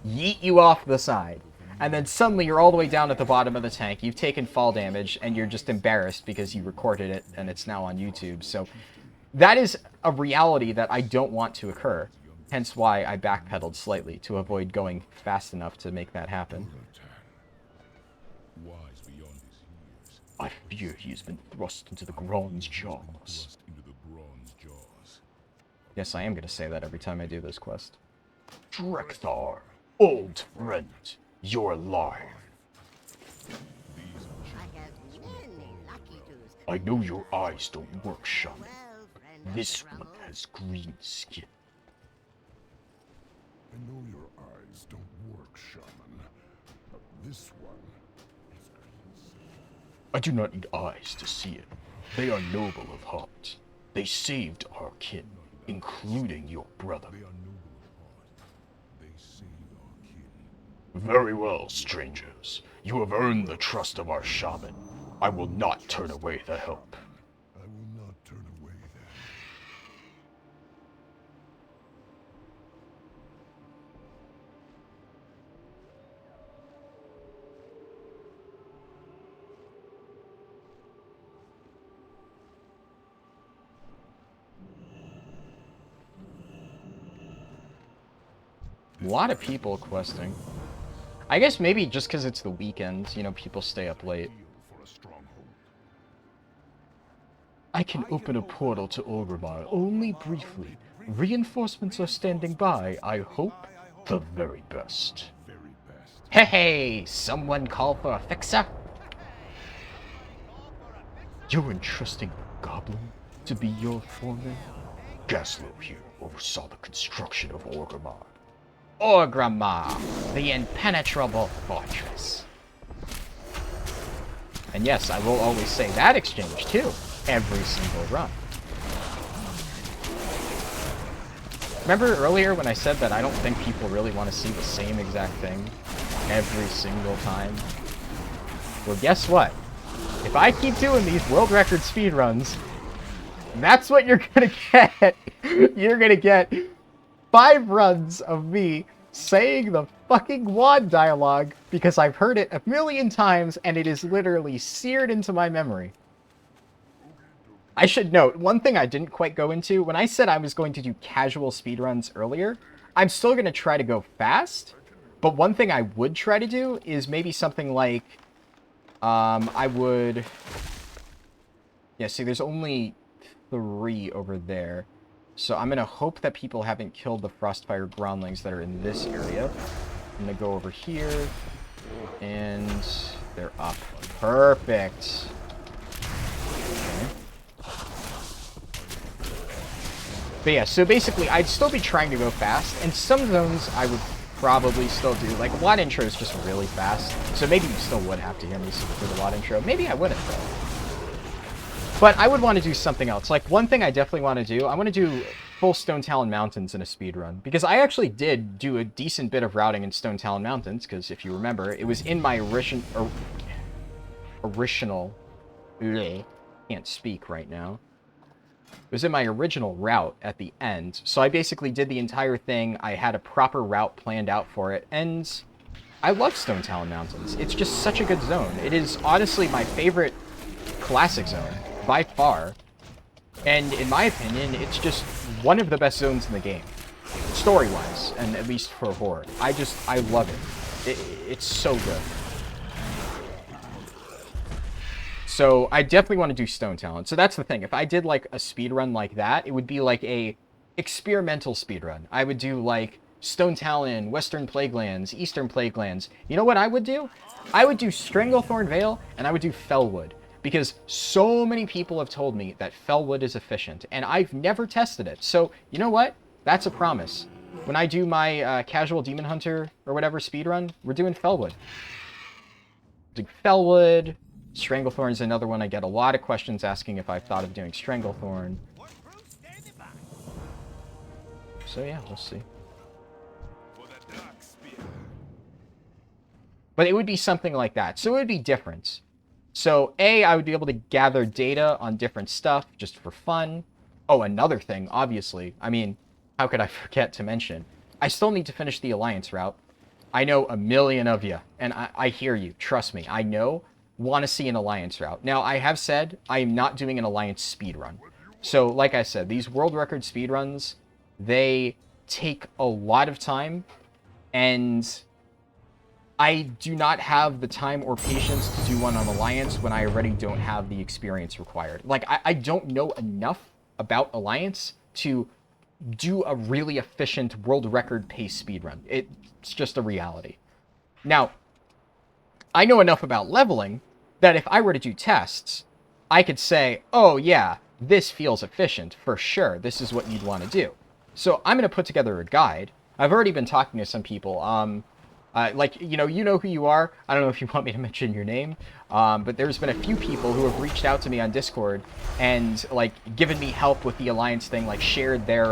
yeet you off the side. And then suddenly you're all the way down at the bottom of the tank, you've taken fall damage, and you're just embarrassed because you recorded it and it's now on YouTube. So that is a reality that I don't want to occur. Hence why I backpedaled slightly, to avoid going fast enough to make that happen. Wise beyond his years. I fear he has been thrust into the bronze jaws. Thrust into the bronze jaws. Yes, I am going to say that every time I do this quest. Drekthar, old friend, you're alive. I have many lucky twos. I know your eyes don't work, shaman. Well, friend of This the one Grumble. has green skin. I know your eyes don't work, shaman. This one is green. I do not need eyes to see it. They are noble of heart. They saved our kin, including your brother. They are noble of heart. They save our kin. Very well, strangers. You have earned the trust of our shaman. I will not turn away the help. I will not turn away that. A lot of people questing. I guess maybe just because it's the weekend, you know, people stay up late. Deal for a stronghold. I can open a portal to Orgrimmar only briefly. Reinforcements are standing by. I hope the very best. Very best. Hey, hey! Someone call for a fixer? You're entrusting a goblin to be your foreman? Gaslow here oversaw the construction of Orgrimmar. Orgrimmar, the impenetrable fortress. And yes, I will always say that exchange too, every single run. Remember earlier when I said that I don't think people really want to see the same exact thing every single time? Well, guess what? If I keep doing these world record speedruns, that's what you're gonna get. You're gonna get 5 runs of me saying the fucking WoD dialogue because I've heard it a million times and it is literally seared into my memory. I should note, one thing I didn't quite go into, when I said I was going to do casual speedruns earlier, I'm still going to try to go fast, but one thing I would try to do is maybe something like, I would... Yeah, see, there's only 3 over there. So I'm going to hope that people haven't killed the Frostfire Groundlings that are in this area. I'm going to go over here, and they're up. Perfect. Okay. But yeah, so basically, I'd still be trying to go fast, and some zones I would probably still do. Like, WoD intro is just really fast, so maybe you still would have to hear me for the WoD intro. Maybe I wouldn't, though. But I would want to do something else. Like, one thing I definitely want to do, I want to do full Stone Talon Mountains in a speedrun. Because I actually did do a decent bit of routing in Stone Talon Mountains, because if you remember, it was in my original... Can't speak right now. It was in my original route at the end. So I basically did the entire thing. I had a proper route planned out for it. And I love Stone Talon Mountains. It's just such a good zone. It is honestly my favorite classic zone, by far. And in my opinion, it's just one of the best zones in the game. Story-wise, and at least for Horde. I love it. It's so good. So I definitely want to do Stone Talon. So that's the thing. If I did like a speedrun like that, it would be like a experimental speedrun. I would do like Stone Talon, Western Plaguelands, Eastern Plaguelands. You know what I would do? I would do Stranglethorn Vale, and I would do Fellwood. Because so many people have told me that Fellwood is efficient, and I've never tested it. So, you know what? That's a promise. When I do my casual Demon Hunter or whatever speedrun, we're doing Fellwood. Do Fellwood. Stranglethorn is another one I get a lot of questions asking if I've thought of doing Stranglethorn. So yeah, we'll see. For the dark spear. But it would be something like that. So it would be different. So I would be able to gather data on different stuff just for fun. Oh, another thing, obviously. I mean, how could I forget to mention? I still need to finish the Alliance route. I know a million of you, and I hear you. Trust me, I know. Want to see an Alliance route. Now, I have said I am not doing an Alliance speedrun. So, like I said, these World Record speedruns, they take a lot of time, and I do not have the time or patience to do one on Alliance when I already don't have the experience required. Like, I don't know enough about Alliance to do a really efficient world record pace speedrun. It's just a reality. Now, I know enough about leveling that if I were to do tests, I could say, oh yeah, this feels efficient for sure. This is what you'd want to do. So I'm going to put together a guide. I've already been talking to some people. Like, you know who you are. I don't know if you want me to mention your name, but there's been a few people who have reached out to me on Discord and, like, given me help with the Alliance thing, like, shared their,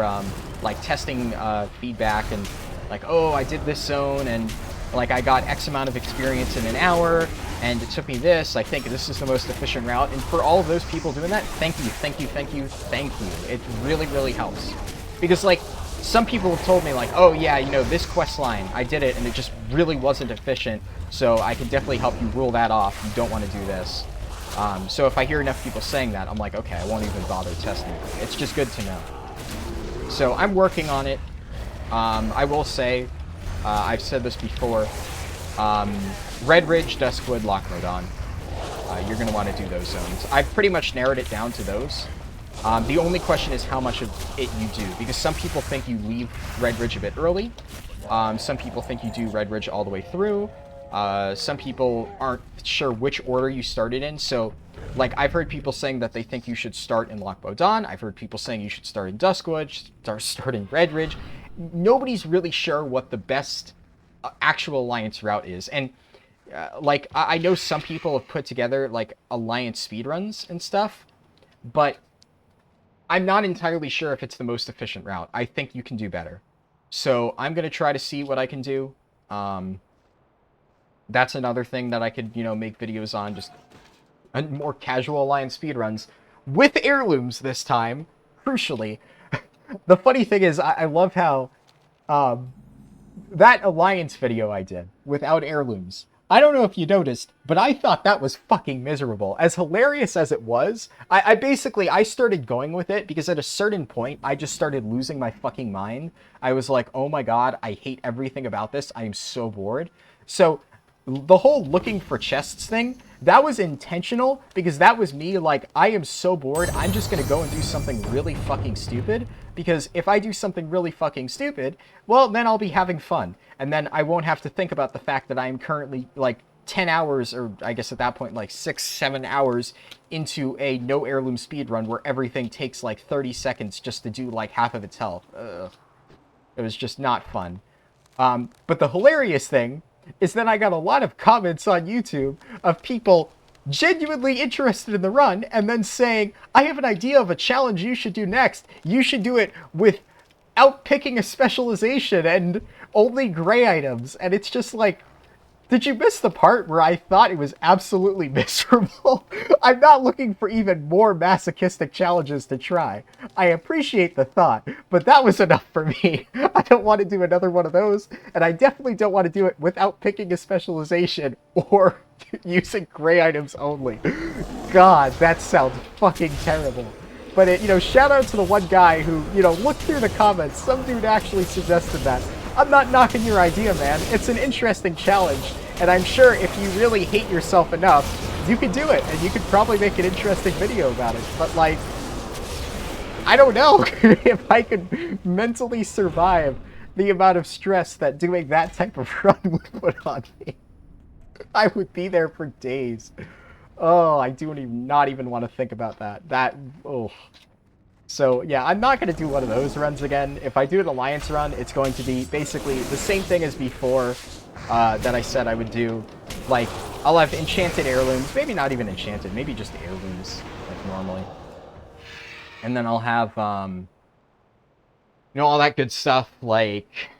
like, testing feedback and, like, oh, I did this zone, and, like, I got X amount of experience in an hour, and it took me this. I think this is the most efficient route. And for all of those people doing that, thank you, thank you, thank you, thank you. It really, really helps. Because, like, some people have told me, like, oh, yeah, you know, this quest line, I did it, and it just really wasn't efficient, so I can definitely help you rule that off. You don't want to do this. So if I hear enough people saying that, I'm like, okay, I won't even bother testing it. It's just good to know. So I'm working on it. I will say, I've said this before, Red Ridge, Duskwood, Lochrodon. You're going to want to do those zones. I've pretty much narrowed it down to those. The only question is how much of it you do, because some people think you leave Red Ridge a bit early. Some people think you do Red Ridge all the way through. Some people aren't sure which order you started in. So, like, I've heard people saying that they think you should start in Lochbow Dawn. I've heard people saying you should start in Duskwood, start in Red Ridge. Nobody's really sure what the best actual Alliance route is. And, like, I know some people have put together, like, Alliance speedruns and stuff, but I'm not entirely sure if it's the most efficient route. I think you can do better. So I'm going to try to see what I can do. That's another thing that I could, you know, make videos on, just more casual Alliance speedruns with heirlooms this time, crucially. The funny thing is, I love how that Alliance video I did without heirlooms, I don't know if you noticed, but I thought that was fucking miserable. As hilarious as it was, I basically started going with it because at a certain point, I just started losing my fucking mind. I was like, oh my god, I hate everything about this. I am so bored. So the whole looking for chests thing, that was intentional because that was me like, I am so bored, I'm just gonna go and do something really fucking stupid, because if I do something really fucking stupid, well, then I'll be having fun. And then I won't have to think about the fact that I'm currently like 10 hours, or I guess at that point, like 6-7 hours into a no heirloom speedrun where everything takes like 30 seconds just to do like half of its health. Ugh. It was just not fun. But the hilarious thing is that I got a lot of comments on YouTube of people genuinely interested in the run and then saying, I have an idea of a challenge you should do next. You should do it without picking a specialization and only gray items. And it's just like, did you miss the part where I thought it was absolutely miserable? I'm not looking for even more masochistic challenges to try. I appreciate the thought, but that was enough for me. I don't want to do another one of those, and I definitely don't want to do it without picking a specialization or using gray items only. God, that sounds fucking terrible. But, you know, shout out to the one guy who, you know, looked through the comments. Some dude actually suggested that. I'm not knocking your idea, man. It's an interesting challenge, and I'm sure if you really hate yourself enough, you could do it, and you could probably make an interesting video about it. But, like, I don't know if I could mentally survive the amount of stress that doing that type of run would put on me. I would be there for days. Oh, I do not even want to think about that. Oh. So, yeah, I'm not going to do one of those runs again. If I do an Alliance run, it's going to be basically the same thing as before that I said I would do. Like, I'll have enchanted heirlooms. Maybe not even enchanted. Maybe just heirlooms, like normally. And then I'll have You know, all that good stuff, like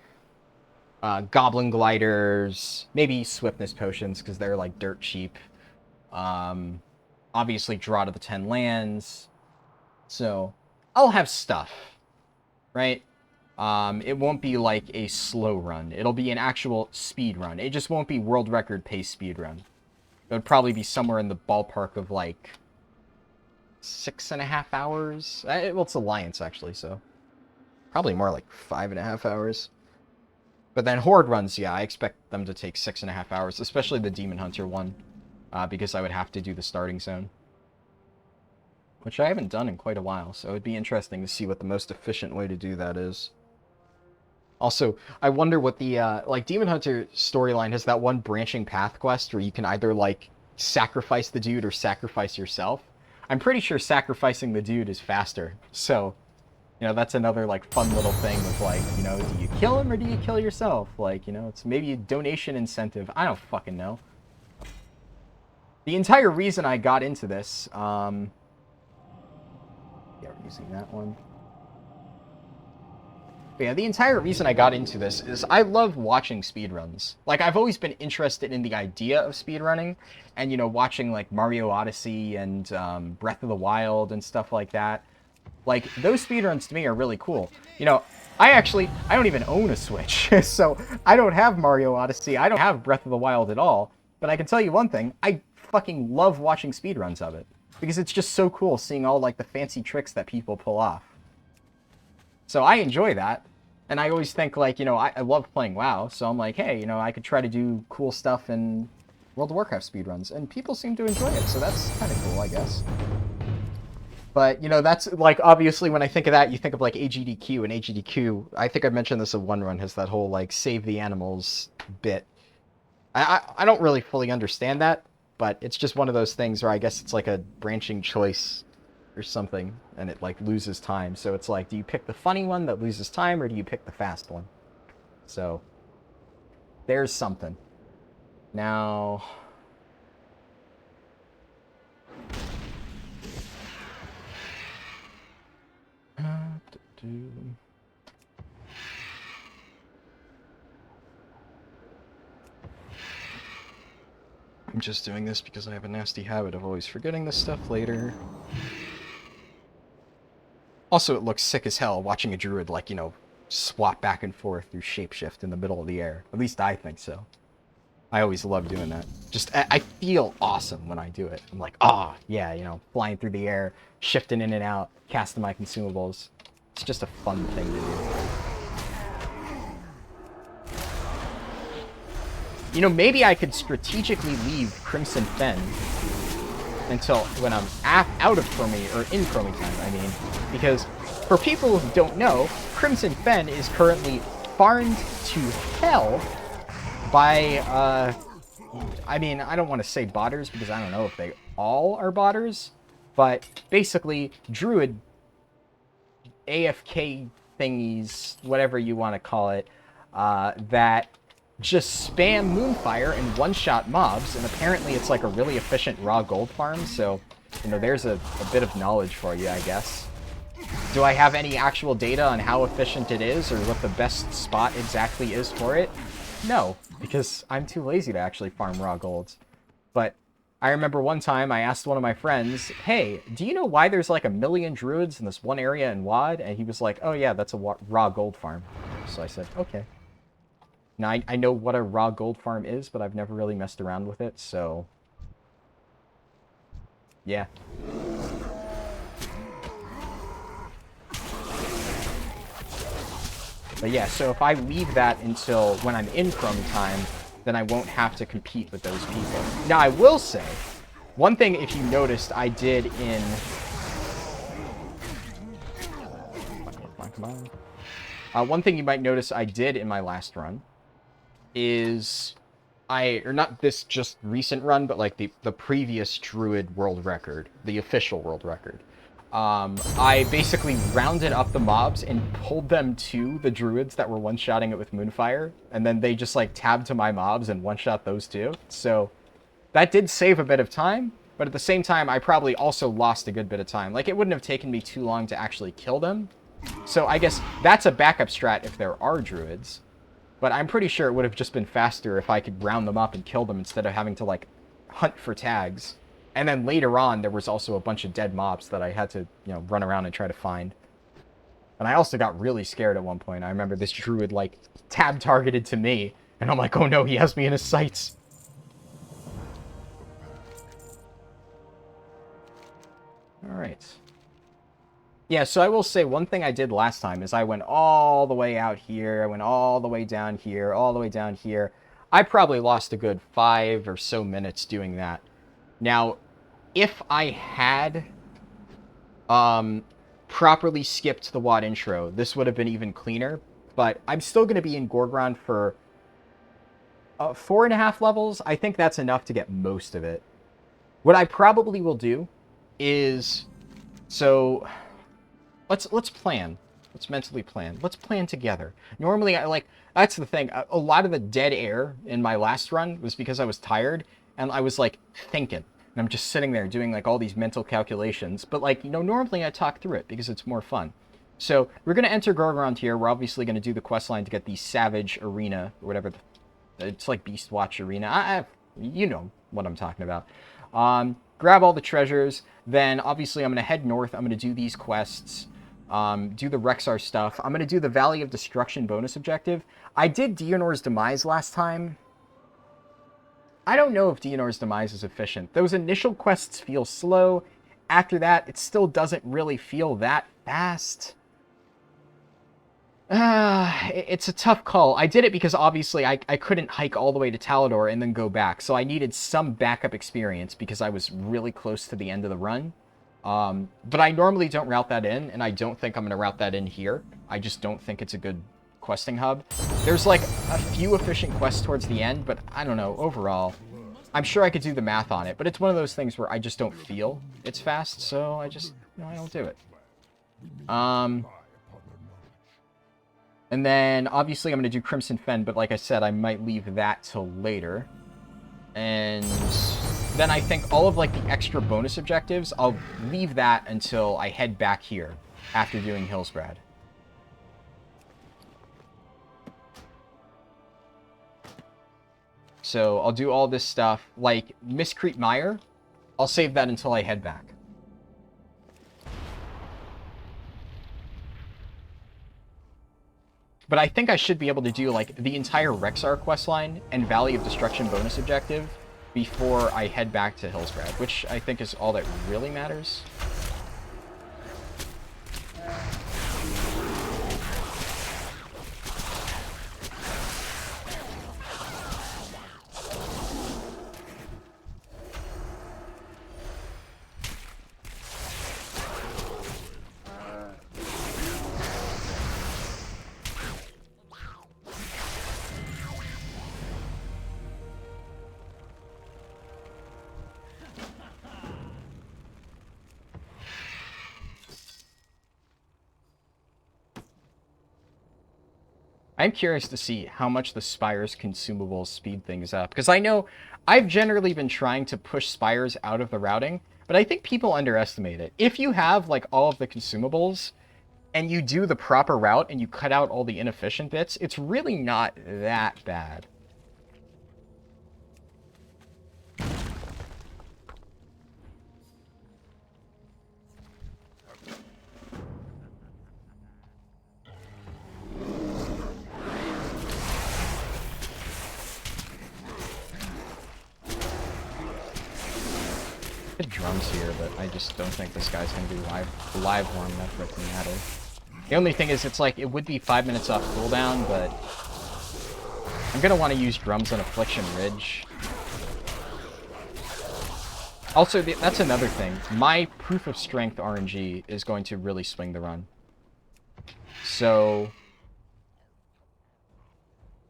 goblin gliders, maybe swiftness potions, because they're, like, dirt cheap. Obviously, draw to the 10 lands. So, I'll have stuff, right? It won't be like a slow run. It'll be an actual speed run. It just won't be world record pace speed run. It would probably be somewhere in the ballpark of like 6.5 hours. Well, it's Alliance actually, so probably more like 5.5 hours. But then Horde runs, yeah, I expect them to take 6.5 hours, especially the Demon Hunter one, because I would have to do the starting zone, which I haven't done in quite a while, so it'd be interesting to see what the most efficient way to do that is. Also, I wonder what the, like, Demon Hunter storyline has that one branching path quest where you can either, like, sacrifice the dude or sacrifice yourself. I'm pretty sure sacrificing the dude is faster, so, you know, that's another, like, fun little thing of, like, you know, do you kill him or do you kill yourself? Like, you know, it's maybe a donation incentive. I don't fucking know. The entire reason I got into this, yeah, we're using that one. But yeah, the entire reason I got into this is I love watching speedruns. Like, I've always been interested in the idea of speedrunning, and, you know, watching, like, Mario Odyssey and Breath of the Wild and stuff like that. Like, those speedruns to me are really cool. You know, I don't even own a Switch, so I don't have Mario Odyssey, I don't have Breath of the Wild at all, but I can tell you one thing, I fucking love watching speedruns of it. Because it's just so cool seeing all, like, the fancy tricks that people pull off. So I enjoy that. And I always think, like, you know, I love playing WoW, so I'm like, hey, you know, I could try to do cool stuff in World of Warcraft speedruns. And people seem to enjoy it, so that's kind of cool, I guess. But, you know, that's, like, obviously when I think of that, you think of, like, AGDQ, and AGDQ, I think I mentioned this in one run, has that whole, like, save the animals bit. I don't really fully understand that, but it's just one of those things where I guess it's like a branching choice or something, and it, like, loses time. So it's like, do you pick the funny one that loses time, or do you pick the fast one? So, there's something. Now... I'm just doing this because I have a nasty habit of always forgetting this stuff later. Also, it looks sick as hell watching a druid, like, you know, swap back and forth through shapeshift in the middle of the air. At least I think so. I always love doing that. Just, I feel awesome when I do it. I'm like, ah, yeah, you know, flying through the air, shifting in and out, casting my consumables. It's just a fun thing to do. You know, maybe I could strategically leave Crimson Fen until when I'm out of Chromie, or in Chromie time, I mean. Because, for people who don't know, Crimson Fen is currently farmed to hell by, I mean, I don't want to say botters, because I don't know if they all are botters, but basically, druid AFK thingies, whatever you want to call it, that just spam Moonfire and one-shot mobs, and apparently it's like a really efficient raw gold farm, so, you know, there's a bit of knowledge for you, I guess. Do I have any actual data on how efficient it is, or what the best spot exactly is for it? No, because I'm too lazy to actually farm raw golds. But I remember one time I asked one of my friends, hey, do you know why there's like 1 million druids in this one area in WoD? And he was like, oh yeah, that's a raw gold farm. So I said, okay. Now, I know what a raw gold farm is, but I've never really messed around with it, so... yeah. But yeah, so if I leave that until when I'm in Chromie time, then I won't have to compete with those people. Now, I will say, one thing, if you noticed, I did in... Come on. One thing you might notice I did in my last run is or not this just recent run, but like the previous Druid world record, the official world record. I basically rounded up the mobs and pulled them to the druids that were one-shotting it with Moonfire, and then they just like tabbed to my mobs and one-shot those two. So that did save a bit of time, but at the same time, I probably also lost a good bit of time. Like, it wouldn't have taken me too long to actually kill them, So I guess that's a backup strat if there are druids. But I'm pretty sure it would have just been faster if I could round them up and kill them instead of having to, like, hunt for tags. And then later on, there was also a bunch of dead mobs that I had to, you know, run around and try to find. And I also got really scared at one point. I remember this druid, like, tab targeted to me. And I'm like, oh no, he has me in his sights. Alright. Yeah, so I will say one thing I did last time is I went all the way out here, I went all the way down here, all the way down here. I probably lost a good 5 or so minutes doing that. Now, if I had properly skipped the WoD intro, this would have been even cleaner, but I'm still going to be in Gorgrond for 4.5 levels. I think that's enough to get most of it. What I probably will do is, so let's plan. Let's mentally plan. Let's plan together. Normally, that's the thing. A lot of the dead air in my last run was because I was tired and I was like thinking. And I'm just sitting there doing like all these mental calculations. But like, you know, normally I talk through it because it's more fun. So we're going to enter Gorgrond here. We're obviously going to do the quest line to get the Savage Arena or whatever. It's like Beast Watch Arena. You know what I'm talking about. Grab all the treasures. Then obviously I'm going to head north. I'm going to do these quests. Do the Rexar stuff. I'm going to do the Valley of Destruction bonus objective. I did Dionor's Demise last time. I don't know if Dionor's Demise is efficient. Those initial quests feel slow. After that, it still doesn't really feel that fast. It's a tough call. I did it because obviously I couldn't hike all the way to Talador and then go back. So I needed some backup experience because I was really close to the end of the run. But I normally don't route that in, and I don't think I'm going to route that in here. I just don't think it's a good questing hub. There's like a few efficient quests towards the end, but I don't know, overall, I'm sure I could do the math on it, but it's one of those things where I just don't feel it's fast, so I just, you know, I don't do it. And then, obviously, I'm going to do Crimson Fen, but like I said, I might leave that till later. And then I think all of, like, the extra bonus objectives, I'll leave that until I head back here after doing Hillsbrad. So I'll do all this stuff. Like, Miscreant Mire, I'll save that until I head back. But I think I should be able to do, like, the entire Rexar questline and Valley of Destruction bonus objective before I head back to Hillsbrad, which I think is all that really matters. I'm curious to see how much the Spire's consumables speed things up. Because I know I've generally been trying to push Spires out of the routing, but I think people underestimate it. If you have, like, all of the consumables, and you do the proper route, and you cut out all the inefficient bits, it's really not that bad. Drums here, but I just don't think this guy's going to be live long enough for it to matter. The only thing is, it's like, it would be 5 minutes off cooldown, but I'm going to want to use drums on Affliction Ridge. Also, that's another thing. My Proof of Strength RNG is going to really swing the run. So,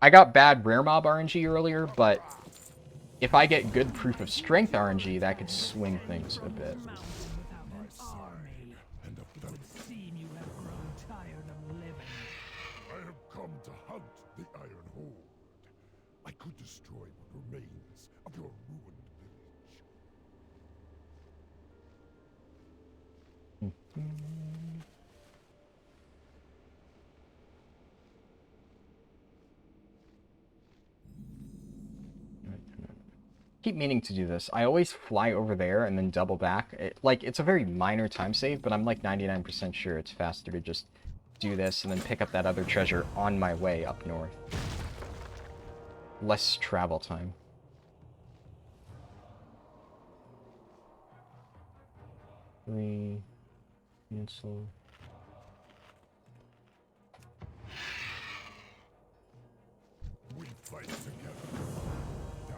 I got bad Rare Mob RNG earlier, but if I get good Proof of Strength RNG, that could swing things a bit. I have come to hunt the Iron Horde. I could destroy what remains of your ruined village. keep meaning to do this. I always fly over there and then double back. It's a very minor time save, but I'm like 99% sure it's faster to just do this and then pick up that other treasure on my way up north. Less travel time. Cancel. We fight together. Die.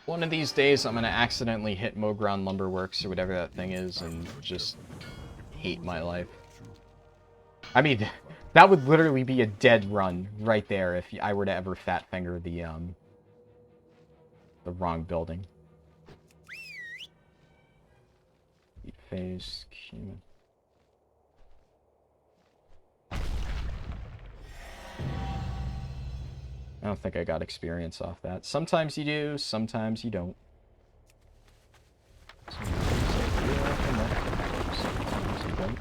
One of these days, I'm gonna accidentally hit Mogron Lumberworks or whatever that thing is and just hate my life. I mean, that would literally be a dead run right there if I were to ever fat finger the wrong building. Phase human. I don't think I got experience off that. Sometimes you do, sometimes you don't. Sometimes you don't.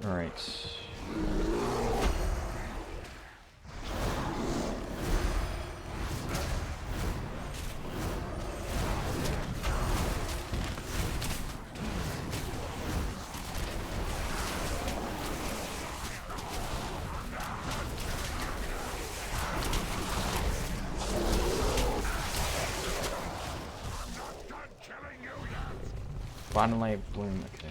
All right. Bottom light bloom, okay.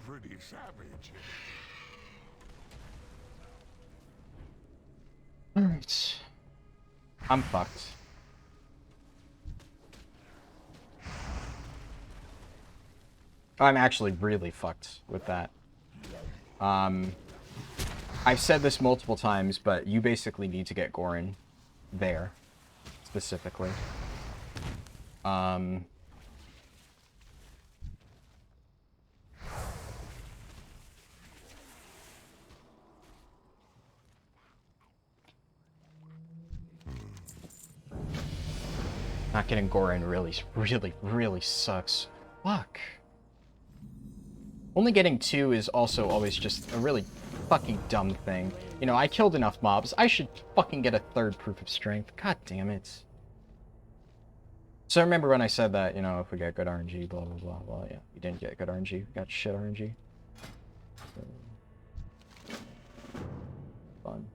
Pretty savage. Alright. I'm fucked. I'm actually really fucked with that. I've said this multiple times, but you basically need to get Gorin there, specifically. Not getting Gorin really sucks. Fuck. Only getting 2 is also always just a really fucking dumb thing. You know, I killed enough mobs. I should fucking get a 3rd proof of strength. God damn it. So remember when I said that, you know, if we get good RNG, blah, blah, blah, blah. Yeah, we didn't get good RNG. We got shit RNG. So, fun.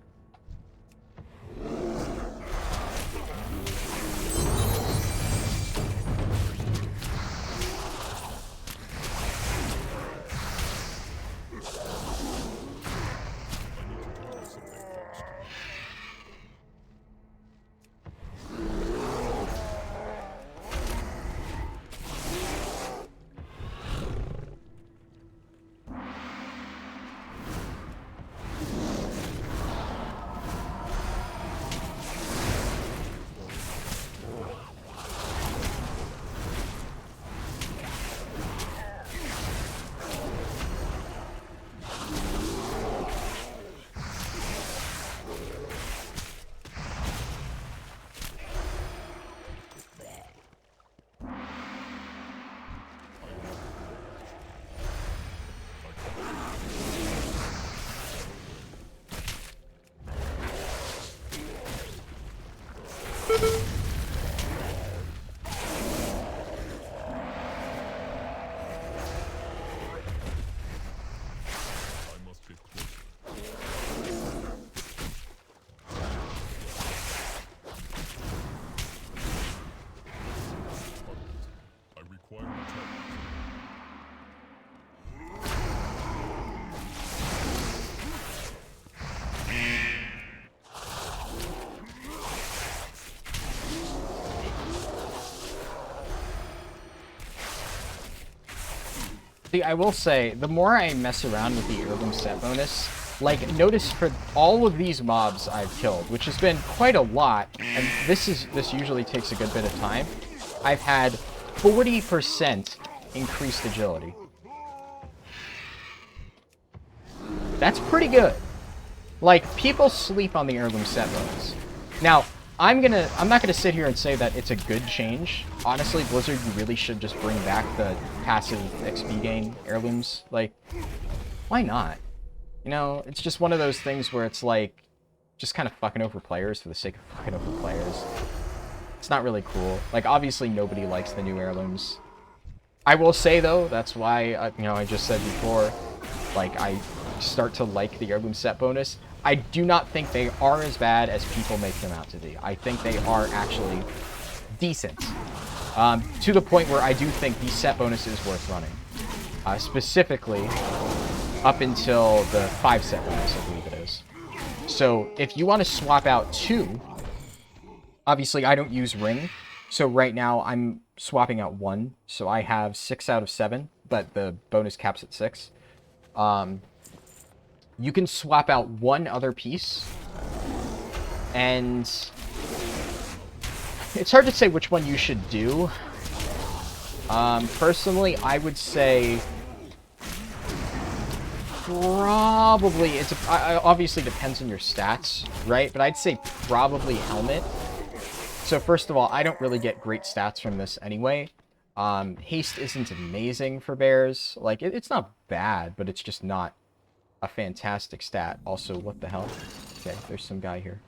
See, I will say, the more I mess around with the heirloom set bonus, like, notice for all of these mobs I've killed, which has been quite a lot, and this usually takes a good bit of time, I've had 40% increased agility. That's pretty good. Like, people sleep on the heirloom set bonus. Now, I'm not gonna sit here and say that it's a good change. Honestly, Blizzard, you really should just bring back the passive XP gain heirlooms. Like, why not? You know, it's just one of those things where it's like, just kind of fucking over players for the sake of fucking over players. It's not really cool. Like, obviously nobody likes the new heirlooms. I will say, though, that's why, you know, I just said before, like, I start to like the heirloom set bonus. I do not think they are as bad as people make them out to be. I think they are actually decent. To the point where I do think the set bonus is worth running. Specifically, up until the 5 set bonus, I believe it is. So, if you want to swap out 2, obviously I don't use ring, so right now I'm swapping out 1, so I have 6 out of 7, but the bonus caps at 6. You can swap out 1 other piece, and it's hard to say which one you should do. Personally, I would say probably, it obviously depends on your stats, right? But I'd say probably helmet. So first of all, I don't really get great stats from this anyway. Haste isn't amazing for bears. Like, it's not bad, but it's just not a fantastic stat. Also, what the hell? Okay, there's some guy here.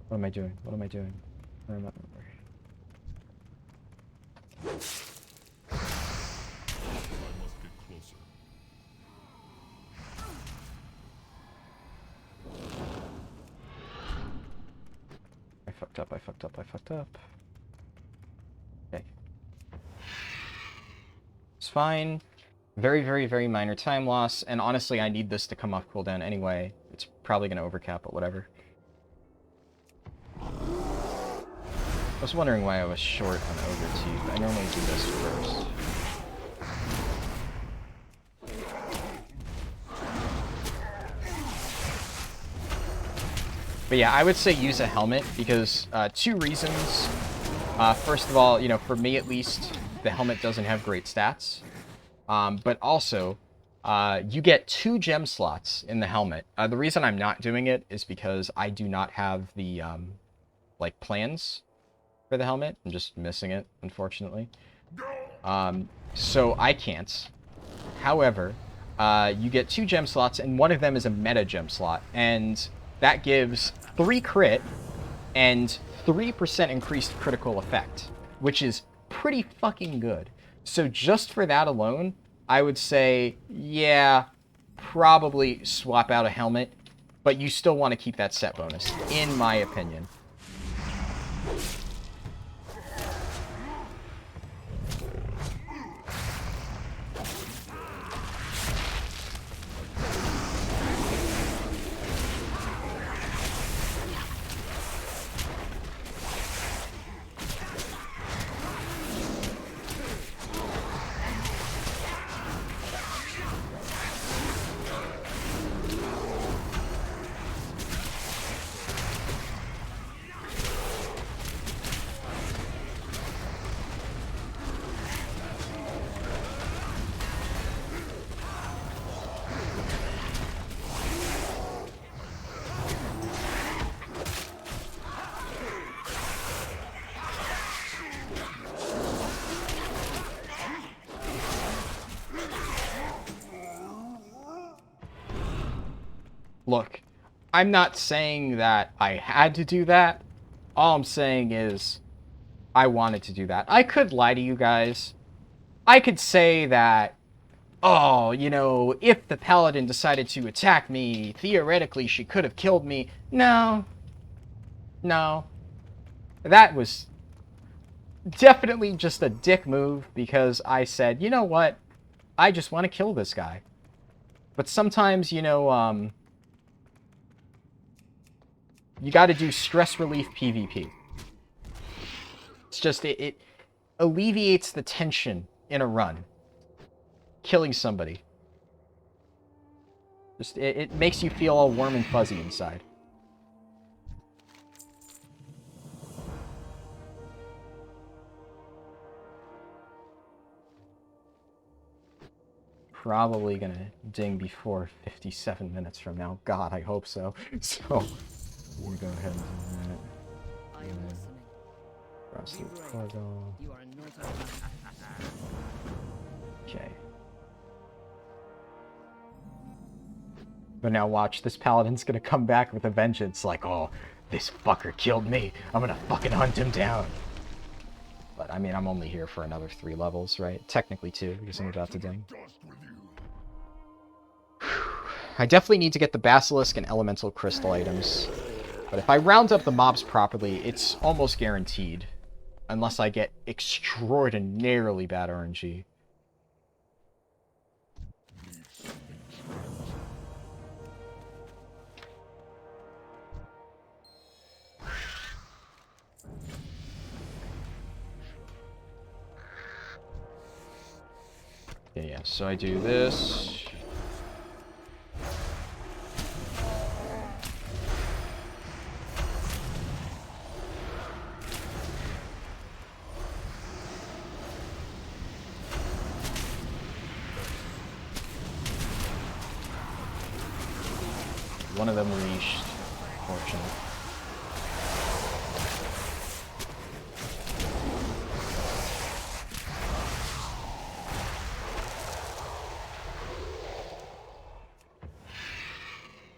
What am I doing? What am I doing? Where am I? I fucked up, I fucked up, I fucked up. Okay. It's fine. Very, very, very minor time loss, and honestly, I need this to come off cooldown anyway. It's probably going to overcap, but whatever. I was wondering why I was short on Ogre Teeth. I normally do this first. But yeah, I would say use a helmet because 2 reasons. First of all, you know, for me at least, the helmet doesn't have great stats. But also, you get 2 gem slots in the helmet. The reason I'm not doing it is because I do not have the, like, plans for the helmet. I'm just missing it, unfortunately. So I can't. However, you get 2 gem slots, and one of them is a meta gem slot. And that gives 3 crit and 3% increased critical effect, which is pretty fucking good. So just for that alone, I would say, yeah, probably swap out a helmet, but you still want to keep that set bonus, in my opinion. Look, I'm not saying that I had to do that. All I'm saying is I wanted to do that. I could lie to you guys. I could say that, oh, you know, if the paladin decided to attack me, theoretically she could have killed me. No. No. That was definitely just a dick move because I said, you know what? I just want to kill this guy. But sometimes, you know, you got to do stress relief PvP. It's just, it alleviates the tension in a run. Killing somebody. Just, it makes you feel all warm and fuzzy inside. Probably gonna ding before 57 minutes from now. God, I hope so. So, we'll go ahead and do that. I am listening. Cross Be the brave. portal. You are not alone. Okay. But now watch, this paladin's gonna come back with a vengeance, like, oh, this fucker killed me. I'm gonna fucking hunt him down. But, I mean, I'm only here for another 3 levels, right? Technically 2, because I'm about to ding. Dust with you. I definitely need to get the Basilisk and Elemental Crystal items. But if I round up the mobs properly, it's almost guaranteed. Unless I get extraordinarily bad RNG. Yeah, so I do this. One of them reached, fortunately.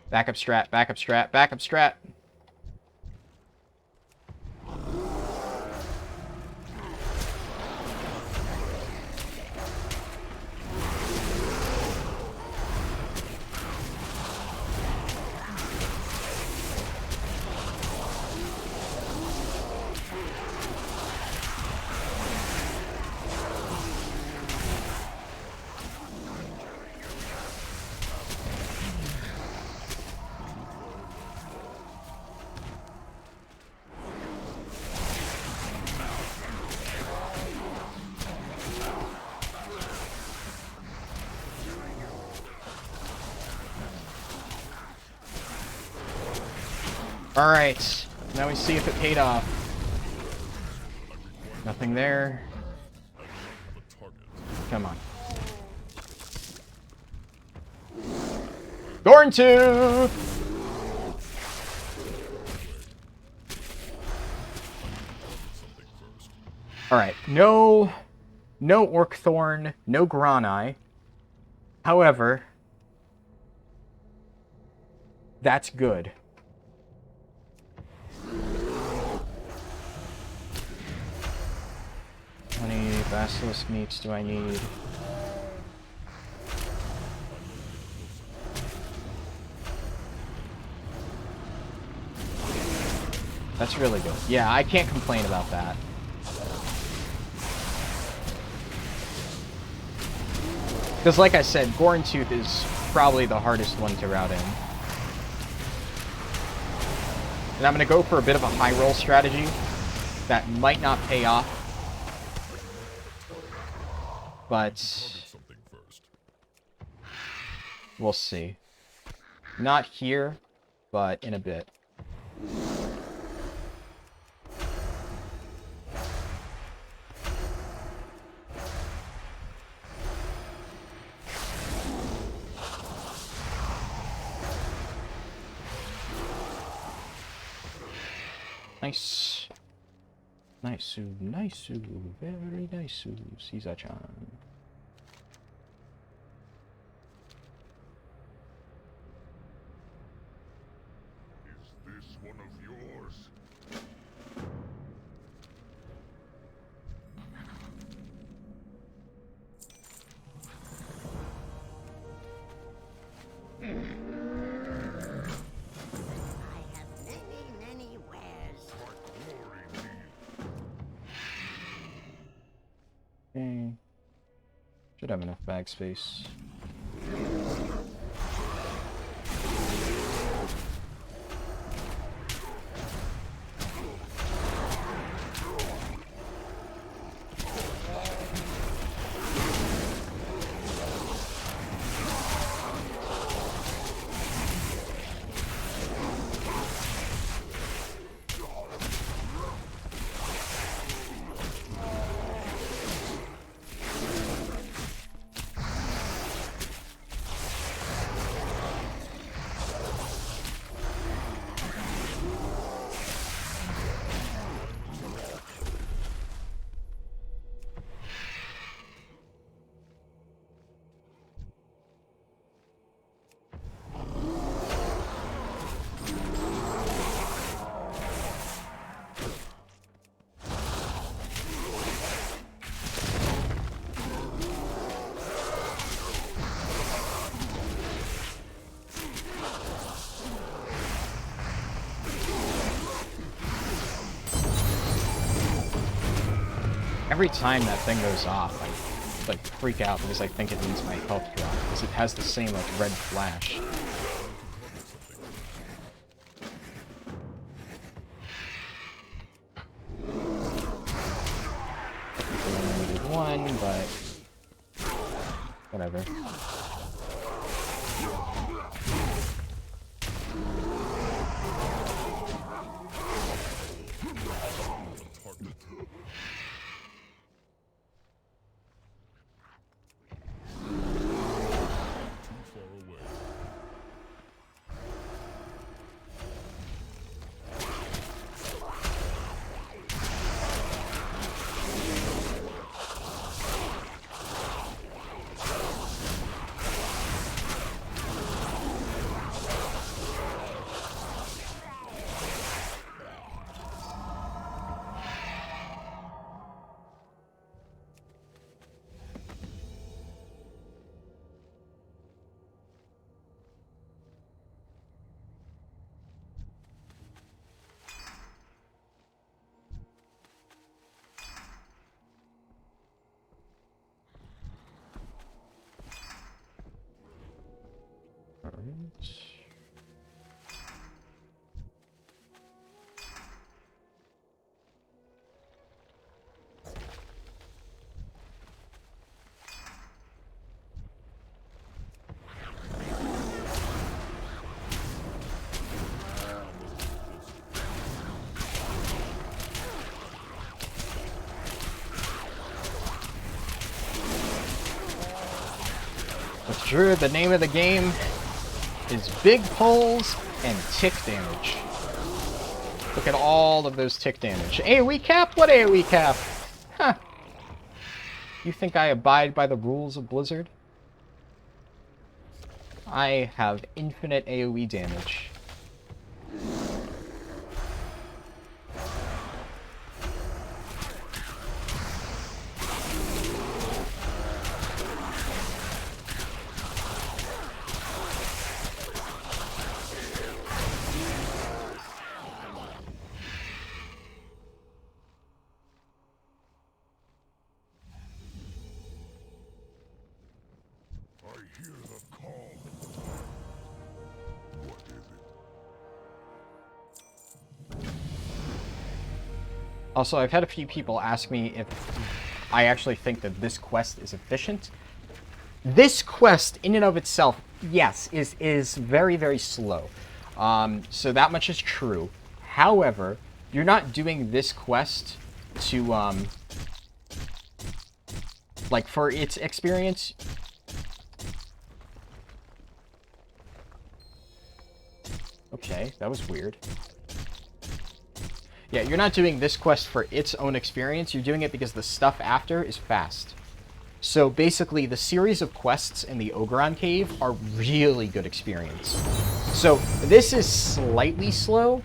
Backup strat, backup strat, backup strat. Alright, now we see if it paid off. Nothing there. Come on. Thorntooth! Alright, no Orcthorn, no Granai. However, that's good. How many Basilisk meats do I need? That's really good. Yeah, I can't complain about that. Because like I said, Gorntooth is probably the hardest one to route in. And I'm going to go for a bit of a high roll strategy that might not pay off. But we'll see. Not here, but in a bit. Nice. Nice-oo, nice-oo, very nice-oo, Caesar-chan. Is this one of yours? I have many wares. Okay. Should have enough bag space. Every time that thing goes off, I like freak out because I think it means my health drop, because it has the same like red flash. I only needed one, but whatever. But Drew, the name of the game is big pulls and tick damage. Look at all of those tick damage. AoE cap? What AoE cap? Huh. You think I abide by the rules of Blizzard? I have infinite AoE damage. I hear the call. What is it? Also, I've had a few people ask me if I actually think that this quest is efficient. This quest, in and of itself, yes, is very, very slow. So that much is true. However, you're not doing this quest to, like, for its experience. Okay, that was weird. Yeah, you're not doing this quest for its own experience. You're doing it because the stuff after is fast. So basically, the series of quests in the Ogeron Cave are really good experience. So this is slightly slow,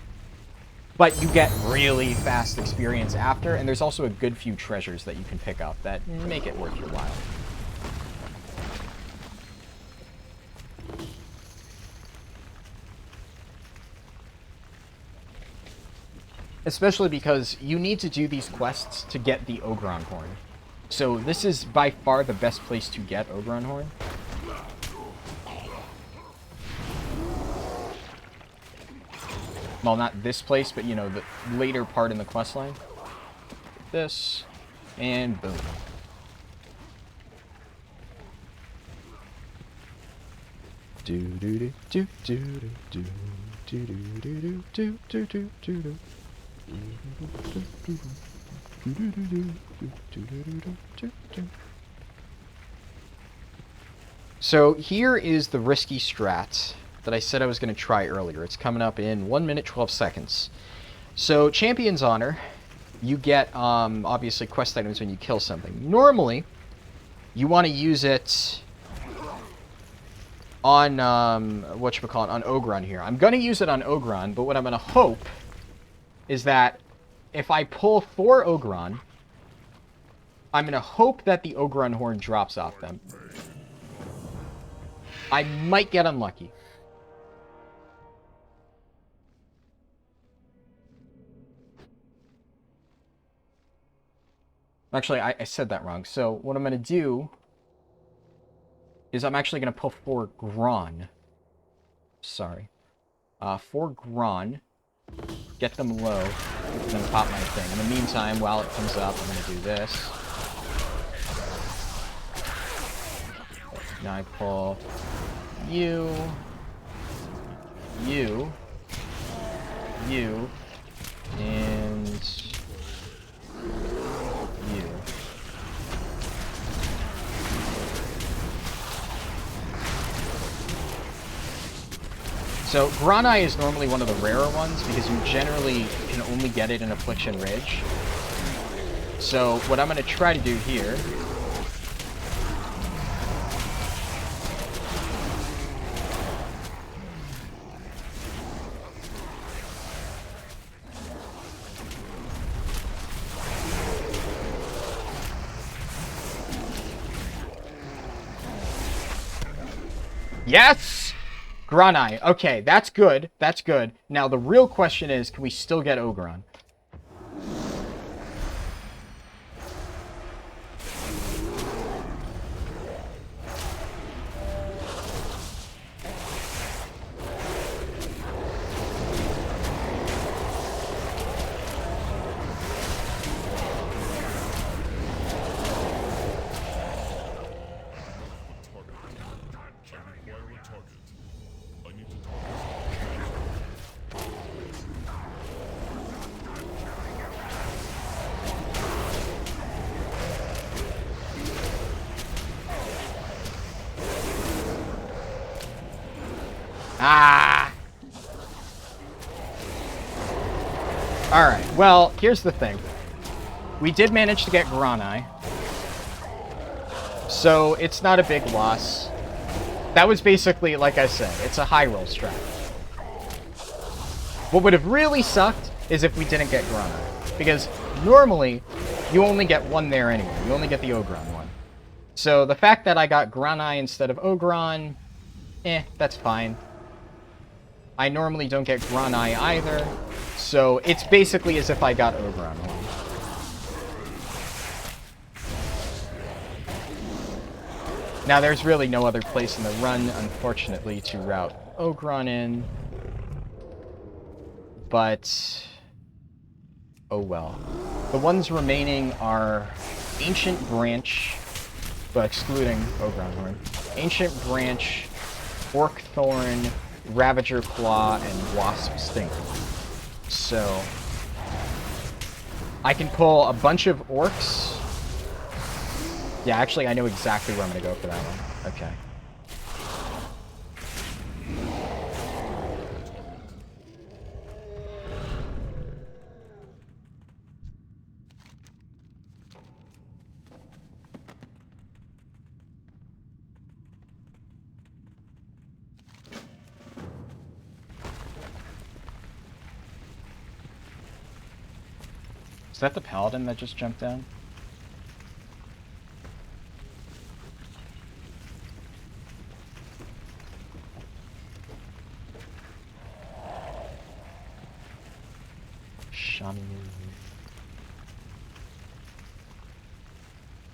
but you get really fast experience after, and there's also a good few treasures that you can pick up that make it worth your while. Especially because you need to do these quests to get the Ogeron Horn. So this is by far the best place to get Ogeron Horn. Well, not this place, but, you know, the later part in the questline. This, and boom. Do do do do do do do do do do do do do do. So here is the risky strat that I said I was going to try earlier. It's coming up in 1 minute 12 seconds. So Champion's Honor, you get obviously quest items when you kill something. Normally, you want to use it on whatchamacallit, on Ogeron here. I'm going to use it on Ogeron, but what I'm going to hope is that if I pull 4 Ogeron, I'm going to hope that the Ogeron Horn drops off them. I might get unlucky. Actually, I said that wrong. So what I'm going to do is I'm actually going to pull 4 Gron. Sorry. 4 Gron. Get them low. And then pop my thing. In the meantime, while it comes up, I'm going to do this. Now I pull you, you, and you. So, Granai is normally one of the rarer ones because you generally can only get it in Affliction Ridge. So, what I'm going to try to do here Yes! Granai. Okay, that's good. That's good. Now, the real question is, can we still get Ogron? Ah! Alright, well, here's the thing. We did manage to get Granai. So, it's not a big loss. That was basically, like I said, it's a high roll strat. What would have really sucked is if we didn't get Granai. Because normally, you only get one there anyway. You only get the Ogron one. So, the fact that I got Granai instead of Ogron, that's fine. I normally don't get Granai either, so it's basically as if I got Ogron one. Now, there's really no other place in the run, unfortunately, to route Ogron in. But oh well. The ones remaining are Ancient Branch, but excluding Ogron Horn. Ancient Branch, Orc Thorn, Ravager Claw, and Wasp Sting. So, I can pull a bunch of orcs. Yeah, actually, I know exactly where I'm going to go for that one. Okay. Is that the paladin that just jumped down? Shaman.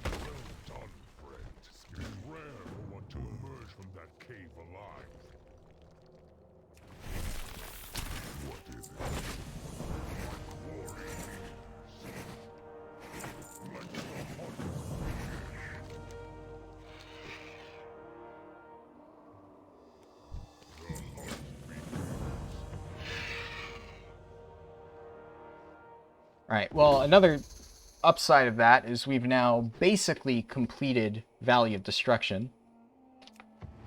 Well done, friend. It is rare for one to emerge from that cave alive. What is it? Alright, well, another upside of that is we've now basically completed Valley of Destruction.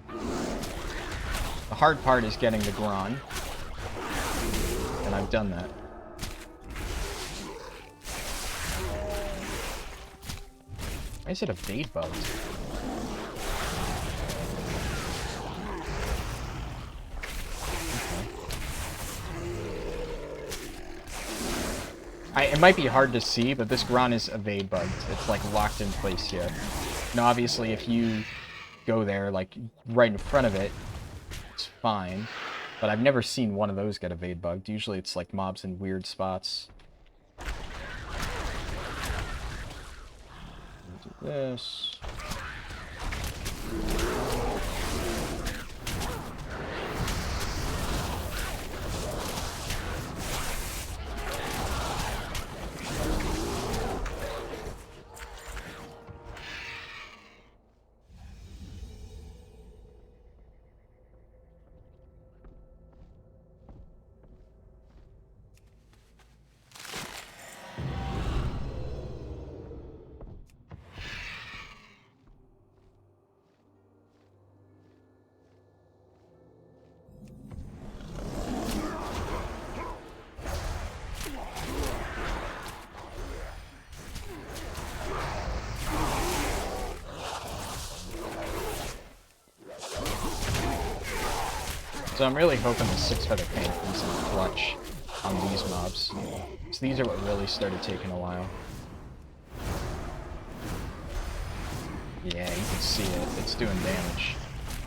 The hard part is getting the Gron. And I've done that. Why is it evade bugged? It might be hard to see, but this Gron is evade bugged. It's like locked in place here. Now, obviously, if you go there, like right in front of it, it's fine. But I've never seen one of those get evade bugged. Usually it's like mobs in weird spots. this. So I'm really hoping the 6-feather paint comes in clutch on these mobs. So these are what really started taking a while. Yeah, you can see it. It's doing damage.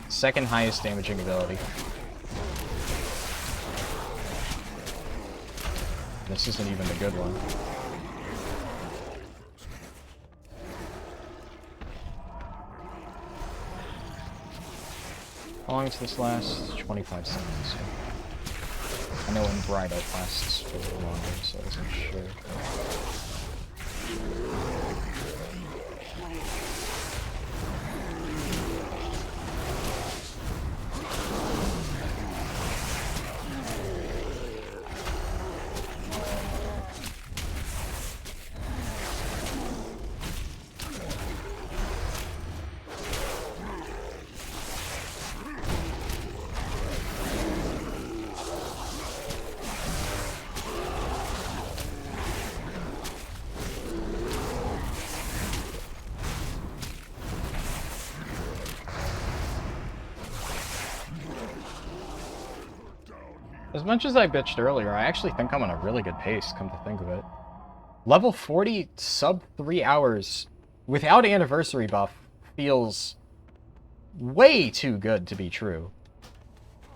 Second highest damaging ability. This isn't even the good one. How long does this last? 25 seconds. I know in Bride it lasts for a little longer, so I wasn't sure. As much as I bitched earlier, I actually think I'm on a really good pace, come to think of it. Level 40, sub 3 hours, without anniversary buff, feels way too good to be true.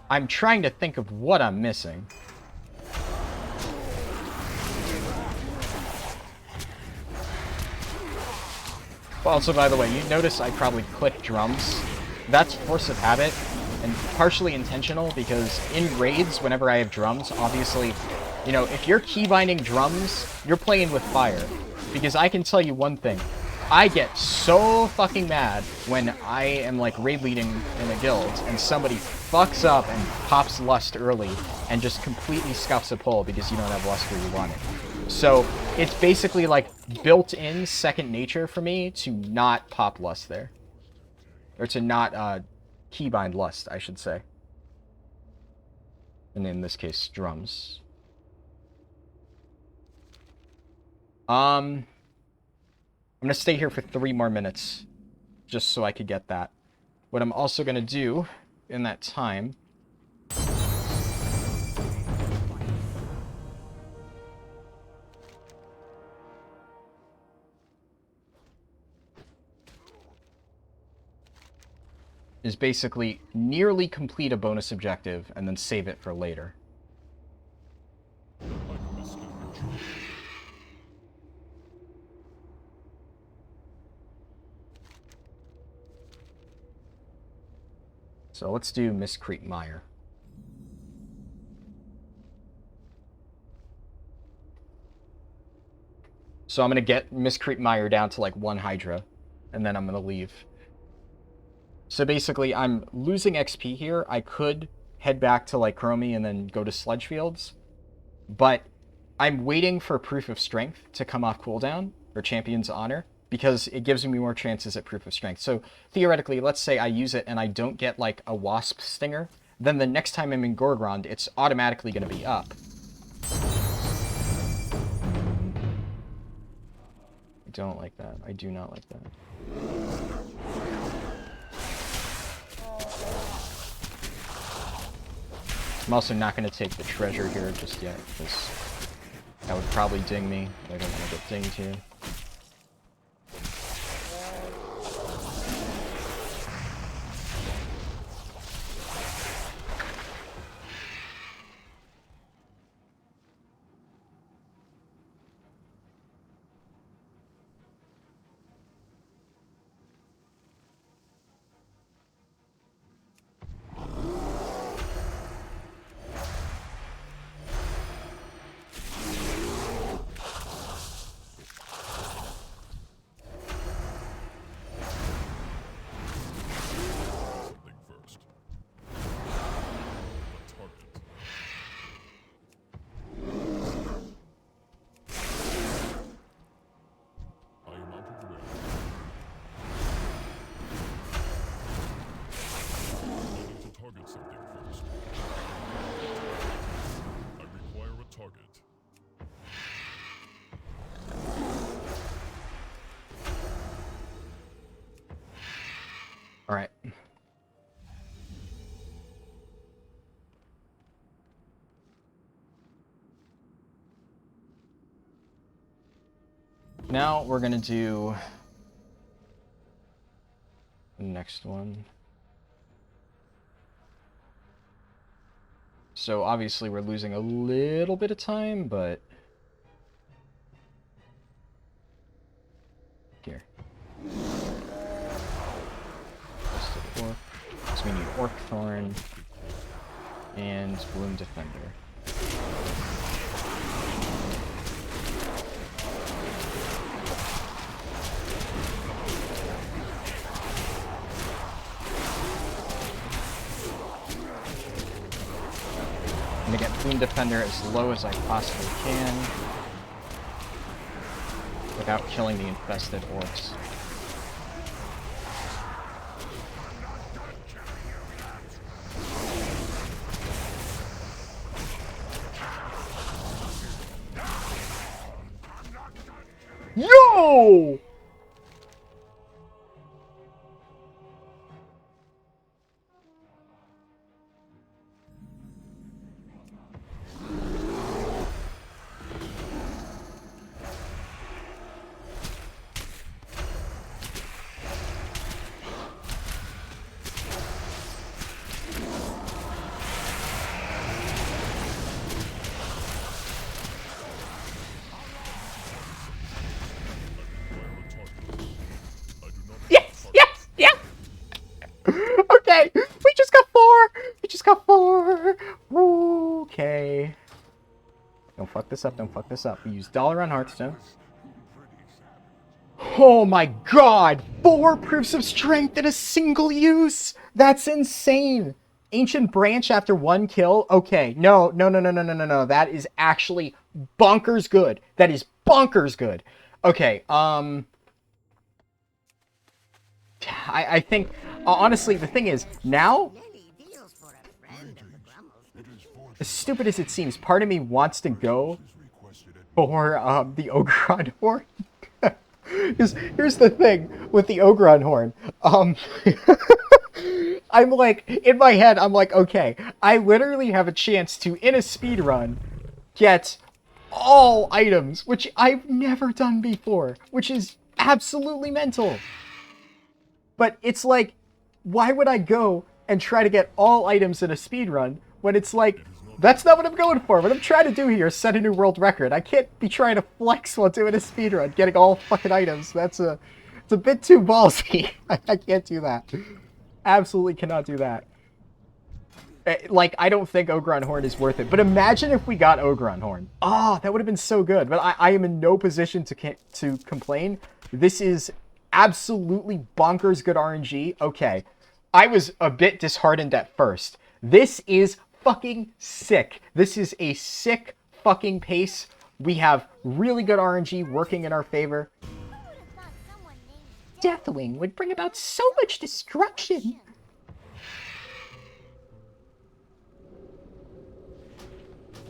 I'm trying to think of what I'm missing. Also, by the way, you notice I probably click drums. That's force of habit, and partially intentional, because in raids, whenever I have drums, obviously, you know, if you're keybinding drums, you're playing with fire. Because I can tell you one thing. I get so fucking mad when I am, like, raid leading in a guild, and somebody fucks up and pops lust early, and just completely scuffs a pull because you don't have lust where you want it. So, it's basically, like, built-in second nature for me to not pop lust there. Or to not, keybind lust, I should say. And in this case, drums. I'm gonna stay here for 3 more minutes, just so I could get that. What I'm also gonna do in that time is basically nearly complete a bonus objective and then save it for later. So let's do Miscreant Mire. So I'm going to get Miscreant Mire down to like 1 Hydra, and then I'm going to leave. So basically, I'm losing XP here. I could head back to like Chromie and then go to Sludge Fields, but I'm waiting for Proof of Strength to come off cooldown, or Champion's Honor, because it gives me more chances at Proof of Strength. So theoretically, let's say I use it and I don't get like a Wasp Stinger, then the next time I'm in Gorgrond, it's automatically going to be up. I don't like that. I do not like that. I'm also not going to take the treasure here just yet, because that would probably ding me. I don't want to get dinged here. All right. Now we're gonna do the next one. So obviously we're losing a little bit of time, but here. Orc. So we need Orc Thorn and Bloom Defender. I'm gonna get Bloom Defender as low as I possibly can without killing the infested orcs. Yo! Yes! Yes! Yes! Okay! We just got 4! We just got 4! Okay. Don't fuck this up, don't fuck this up. We use dollar on Hearthstone. Oh my god! 4 proofs of strength in a single use! That's insane! Ancient Branch after 1 kill? Okay, no. That is actually bonkers good. That is bonkers good. Okay, I think, honestly, the thing is, now, Many deals for a friend of the Grumbles. as stupid as it seems, part of me wants to go for the Ogron Horn. Here's the thing with the Ogron Horn. I'm like, in my head, I'm like, okay, I literally have a chance to, in a speedrun, get all items, which I've never done before, which is absolutely mental. But it's like, why would I go and try to get all items in a speedrun when it's like, that's not what I'm going for. What I'm trying to do here is set a new world record. I can't be trying to flex while doing a speedrun, getting all fucking items. It's a bit too ballsy. I can't do that. Absolutely cannot do that. Like, I don't think Ogron Horn is worth it. But imagine if we got Ogron Horn. Oh, that would have been so good. But I am in no position to complain. This is absolutely bonkers good RNG. Okay, I was a bit disheartened at first. This is fucking sick. This is a sick fucking pace. We have really good RNG working in our favor. Who would have thought someone named Deathwing would bring about so much destruction.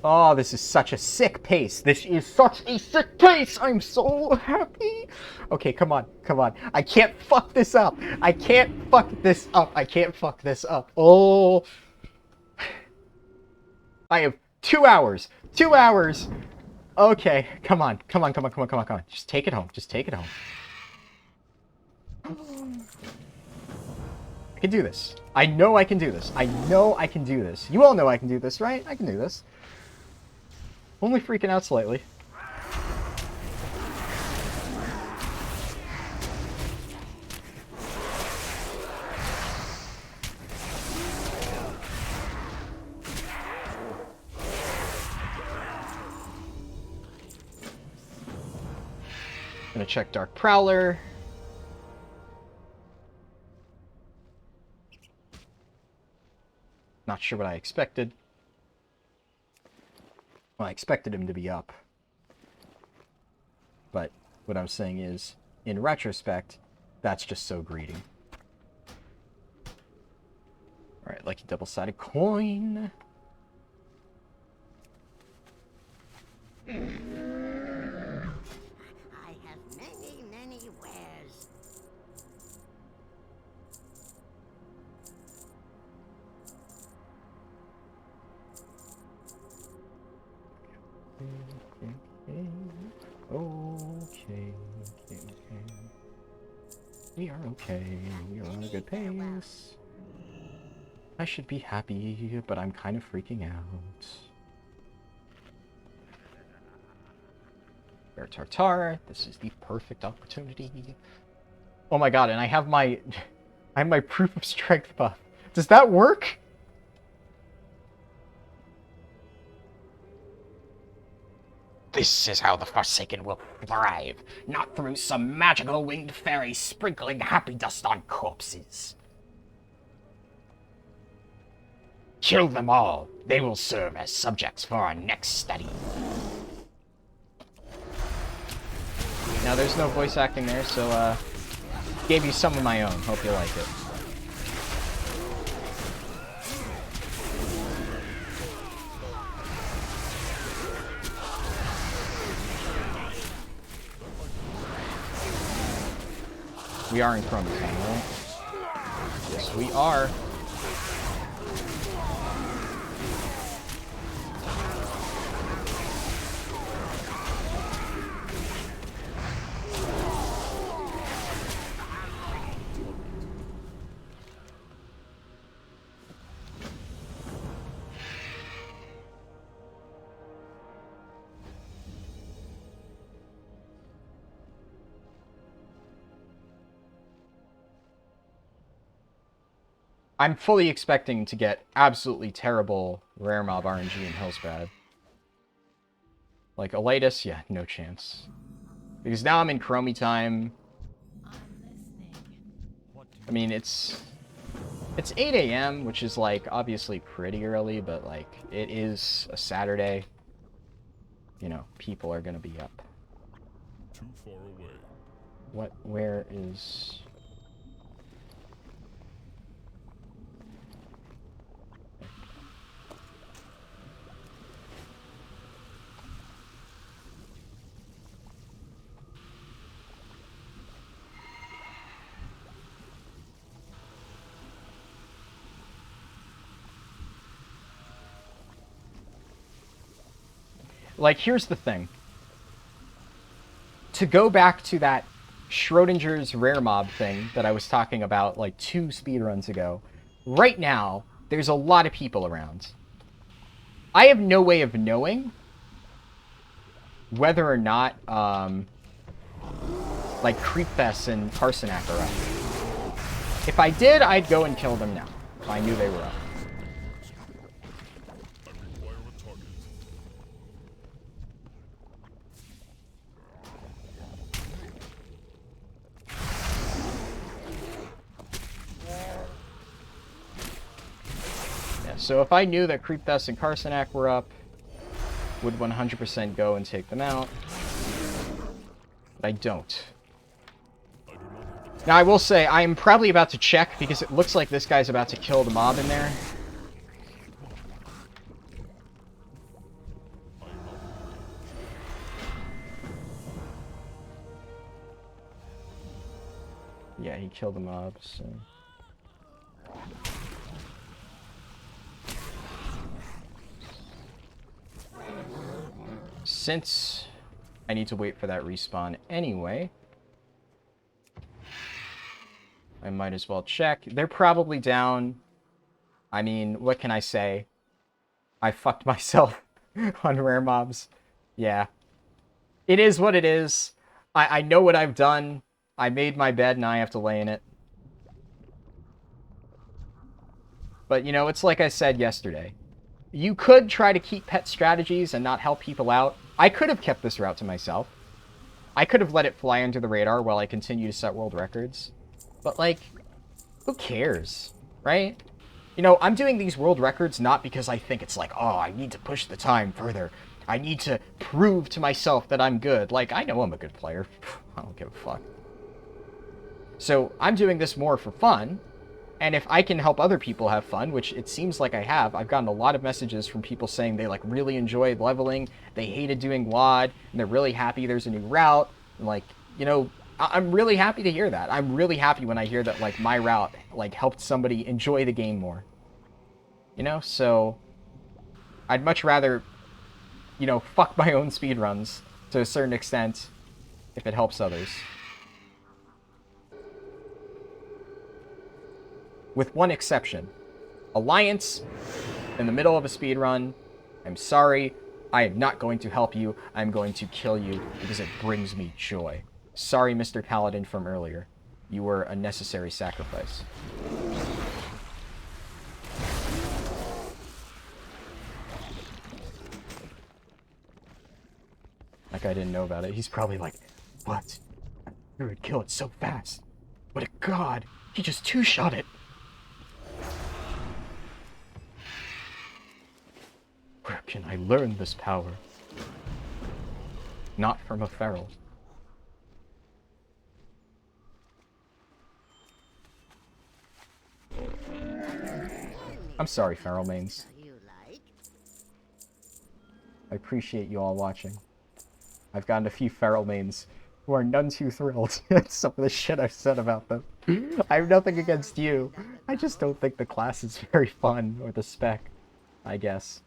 Oh, this is such a sick pace. This is such a sick pace. I'm so happy. Okay, come on. Come on. I can't fuck this up. I can't fuck this up. I can't fuck this up. Oh. I have 2 hours. 2 hours. Okay, come on. Come on, come on, come on, come on, come on. Just take it home. Just take it home. I can do this. I know I can do this. I know I can do this. You all know I can do this, right? I can do this. Only freaking out slightly. Gonna check Dark Prowler. Not sure what I expected. Well, I expected him to be up. But what I'm saying is, in retrospect, that's just so greedy. Alright, lucky double-sided coin. I have many, many wares. Okay. We are okay. We are on a good pace. I should be happy, but I'm kind of freaking out. Bear Tartar, this is the perfect opportunity. Oh my god, and I have my proof of strength buff. Does that work? This is how the Forsaken will thrive, not through some magical winged fairy sprinkling happy dust on corpses. Kill them all. They will serve as subjects for our next study. Now, there's no voice acting there, so, gave you some of my own. Hope you like it. We are in Chrome time, right? Yes, we are. I'm fully expecting to get absolutely terrible rare mob RNG in Hillsbad. Like, Elatus, yeah, no chance. Because now I'm in Chromie time. I mean, it's 8 a.m., which is, like, obviously pretty early, but, like, it is a Saturday. You know, people are gonna be up. Too far away. Where is... Like, here's the thing. To go back to that Schrodinger's rare mob thing that I was talking about, like, 2 speedruns ago, right now, there's a lot of people around. I have no way of knowing whether or not, like, Creepfest and Carsonac are up. If I did, I'd go and kill them now, if I knew they were up. So if I knew that Creepfest and Carsonac were up, would 100% go and take them out. But I don't. Now I will say, I'm probably about to check, because it looks like this guy's about to kill the mob in there. Yeah, he killed the mob, so... Since I need to wait for that respawn anyway, I might as well check. They're probably down. I mean, what can I say? I fucked myself on rare mobs. Yeah. It is what it is. I know what I've done. I made my bed, now I have to lay in it. But, you know, it's like I said yesterday. You could try to keep pet strategies and not help people out. I could have kept this route to myself. I could have let it fly under the radar while I continue to set world records. But, like, who cares, right? You know, I'm doing these world records not because I think it's like, oh, I need to push the time further. I need to prove to myself that I'm good. Like, I know I'm a good player. I don't give a fuck. So, I'm doing this more for fun. And if I can help other people have fun, which it seems like I have, I've gotten a lot of messages from people saying they, like, really enjoyed leveling, they hated doing WOD, and they're really happy there's a new route. And, like, you know, I'm really happy to hear that. I'm really happy when I hear that, like, my route, like, helped somebody enjoy the game more. You know, so I'd much rather you know, fuck my own speedruns to a certain extent if it helps others. With one exception. Alliance, in the middle of a speedrun, I'm sorry, I am not going to help you, I'm going to kill you because it brings me joy. Sorry, Mr. Paladin from earlier. You were a necessary sacrifice. That guy didn't know about it. He's probably like, what? I would kill it so fast. But a god, he just two-shot it. Where can I learn this power? Not from a feral. I'm sorry, feral mains. You like? I appreciate you all watching. I've gotten a few feral mains who are none too thrilled at some of the shit I've said about them. I have nothing against you. I just don't think the class is very fun, or the spec, I guess.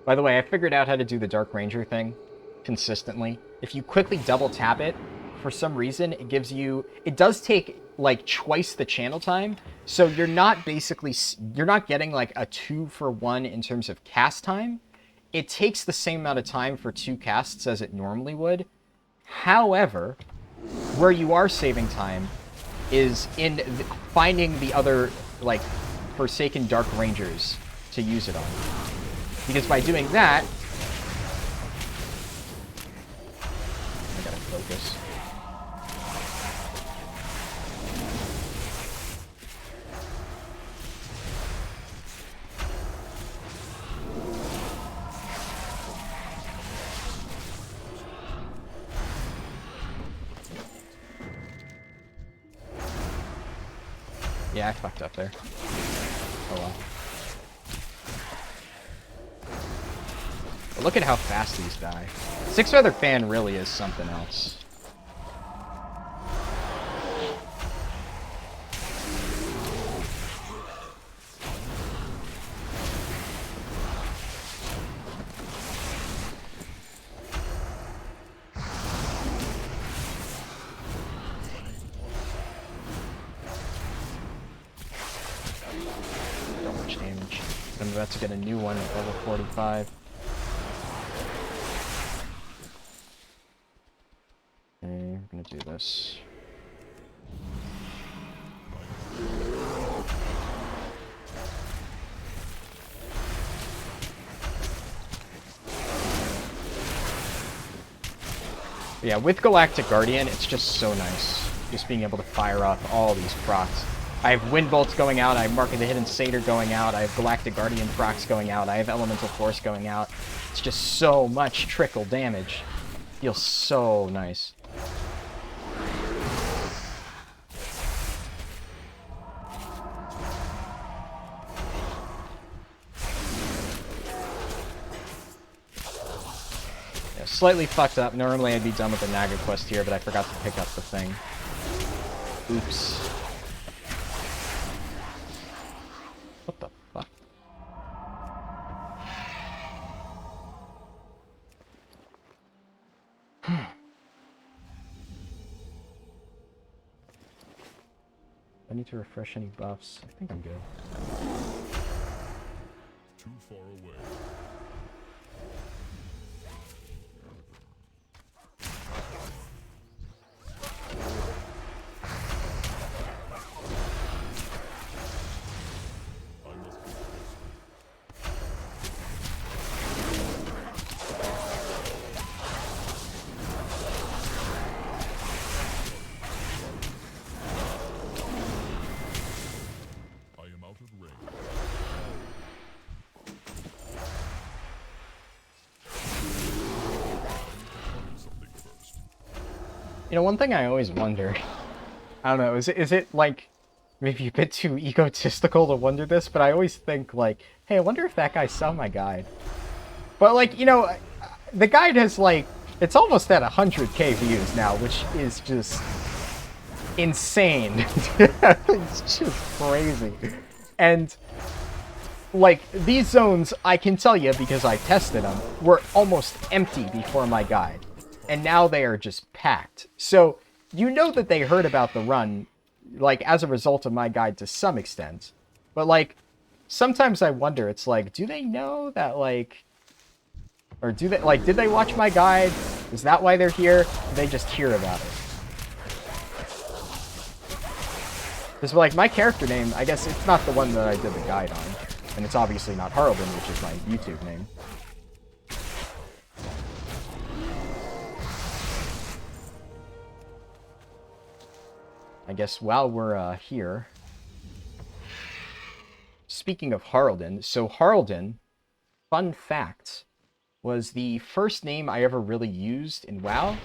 By the way, I figured out how to do the Dark Ranger thing consistently. If you quickly double tap it, for some reason, it gives you... It does take, like, twice the channel time, so you're not basically... You're not getting, like, a 2-for-1 in terms of cast time. It takes the same amount of time for 2 casts as it normally would. However, where you are saving time is in finding the other, like, Forsaken Dark Rangers to use it on. Because by doing that... I gotta focus. Yeah, I fucked up there. Oh well. But look at how fast these die. Six Feather Fan really is something else. Don't much damage. I'm about to get a new one at level 45. Okay, we're gonna do this. But yeah, with Galactic Guardian, it's just so nice. Just being able to fire off all these procs. I have Wind Bolts going out, I have Mark of the Hidden Satyr going out, I have Galactic Guardian procs going out, I have Elemental Force going out. It's just so much trickle damage. Feels so nice. Yeah, slightly fucked up. Normally I'd be done with the Naga quest here, but I forgot to pick up the thing. Oops. What the fuck? I need to refresh any buffs. I think I'm good. Too far away. You know, one thing I always wonder, I don't know, is it like maybe a bit too egotistical to wonder this, but I always think like, hey, I wonder if that guy saw my guide. But like, you know, the guide has like, it's almost at 100k views now, which is just insane. It's just crazy. And like, these zones, I can tell you because I tested them, were almost empty before my guide. And now they are just packed. So you know that they heard about the run, like, as a result of my guide to some extent. But like, sometimes I wonder, it's like, do they know that, like, or do they, like, did they watch my guide? Is that why they're here? Did they just hear about it? Because, like, my character name, I guess it's not the one that I did the guide on. And it's obviously not Harlden, which is my YouTube name. I guess while we're here, speaking of Harlden, so Harlden, fun fact, was the first name I ever really used in WoW.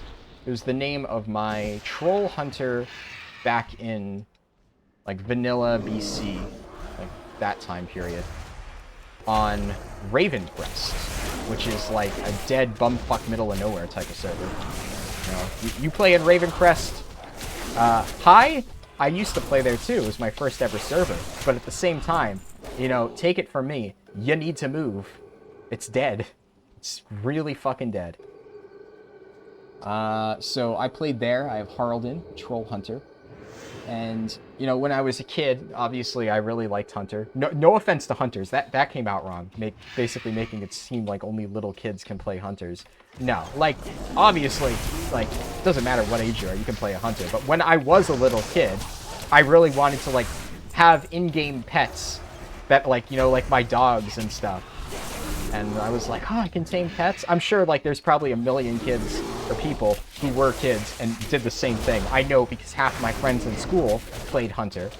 It was the name of my troll hunter back in, like, vanilla BC, like, that time period, on Ravencrest, which is like a dead bumfuck middle of nowhere type of server. You know, you play in Ravencrest. Hi, I used to play there too. It was my first ever server. But at the same time, you know, take it from me, you need to move. It's dead. It's really fucking dead. So I played there. I have Harlden, Troll Hunter. And, you know, when I was a kid, obviously I really liked Hunter. No offense to Hunters. That came out wrong. Basically making it seem like only little kids can play Hunters. No, like, obviously, like, it doesn't matter what age you are, you can play a Hunter. But when I was a little kid, I really wanted to, like, have in-game pets that, like, you know, like my dogs and stuff. And I was like, oh, I can tame pets? I'm sure, like, there's probably a million kids or people who were kids and did the same thing. I know because half my friends in school played Hunter.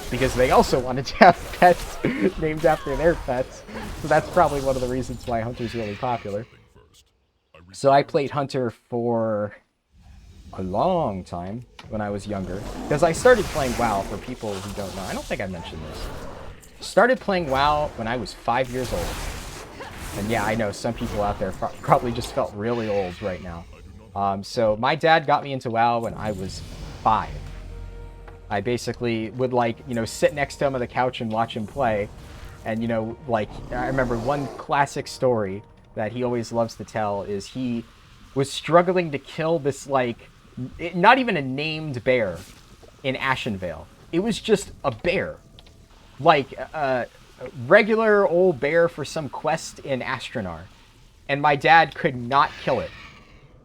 Because they also wanted to have pets named after their pets. So that's probably one of the reasons why Hunter's really popular. So I played Hunter for a long time when I was younger. Because I started playing WoW, for people who don't know. I don't think I mentioned this. Started playing WoW when I was 5 years old. And yeah, I know some people out there probably just felt really old right now. So my dad got me into WoW when I was 5. I basically would, like, you know, sit next to him on the couch and watch him play. And, you know, like, I remember one classic story that he always loves to tell is he was struggling to kill this, like, not even a named bear in Ashenvale. It was just a bear. Like, regular old bear for some quest in Astronar. And my dad could not kill it.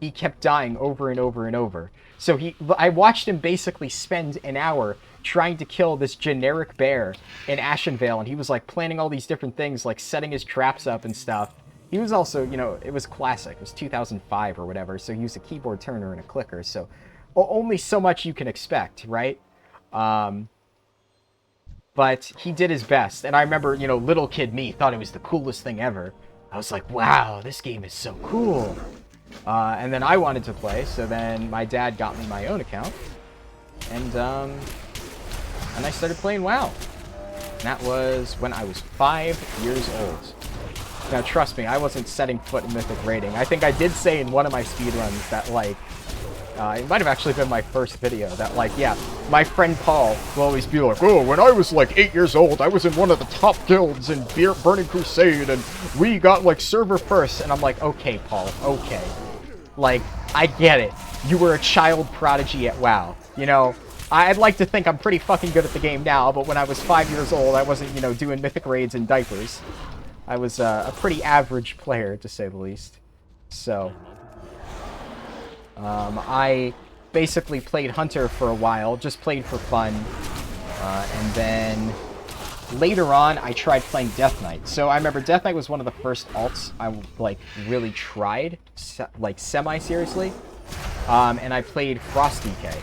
He kept dying over and over and over. So I watched him basically spend an hour trying to kill this generic bear in Ashenvale, and he was like planning all these different things, like setting his traps up and stuff. He was also, you know, it was classic. It was 2005 or whatever, so he used a keyboard turner and a clicker, so only so much you can expect, right? But he did his best, and I remember, you know, little kid me thought it was the coolest thing ever. I was like, wow, this game is so cool. And then I wanted to play, so then my dad got me my own account, and I started playing WoW. And that was when I was 5 years old. Now, trust me, I wasn't setting foot in Mythic Raiding. I think I did say in one of my speedruns that, like, it might have actually been my first video, that, like, yeah, my friend Paul will always be like, oh, when I was, like, 8 years old, I was in one of the top guilds in Burning Crusade, and we got, like, server first. And I'm like, okay, Paul, okay. Like, I get it. You were a child prodigy at WoW. You know, I'd like to think I'm pretty fucking good at the game now, but when I was 5 years old, I wasn't, you know, doing mythic raids in diapers. I was a pretty average player, to say the least. So, I basically played Hunter for a while, just played for fun, and then later on, I tried playing Death Knight. So I remember Death Knight was one of the first alts I, like, really tried, like, semi-seriously, and I played Frost DK.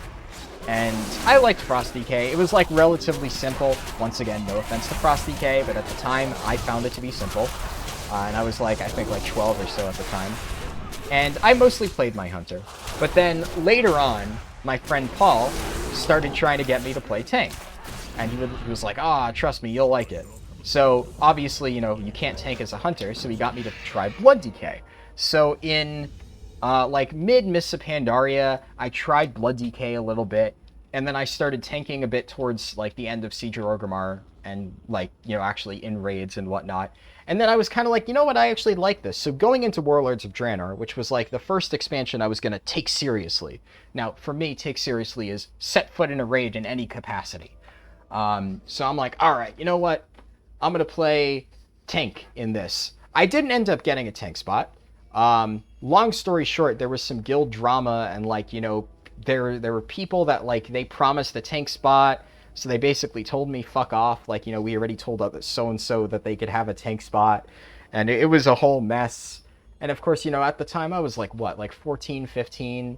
And I liked Frost DK. It was, like, relatively simple. Once again, no offense to Frost DK, but at the time, I found it to be simple. And I was, like, I think, like, 12 or so at the time. And I mostly played my Hunter. But then, later on, my friend Paul started trying to get me to play tank. And he was like, ah, trust me, you'll like it. So, obviously, you know, you can't tank as a Hunter, so he got me to try Blood DK. So in like mid Mists of Pandaria, I tried Blood DK a little bit, and then I started tanking a bit towards like the end of Siege of Orgrimmar, and like, you know, actually in raids and whatnot. And then I was kind of like, you know what, I actually like this. So going into Warlords of Draenor, which was like the first expansion I was going to take seriously. Now, for me, take seriously is set foot in a raid in any capacity. So I'm like, all right, you know what? I'm going to play tank in this. I didn't end up getting a tank spot. Long story short, there was some guild drama, and like, you know, there were people that like, they promised the tank spot. So they basically told me, fuck off. Like, you know, we already told so-and-so that they could have a tank spot. And it was a whole mess. And of course, you know, at the time I was like, what, like 14, 15?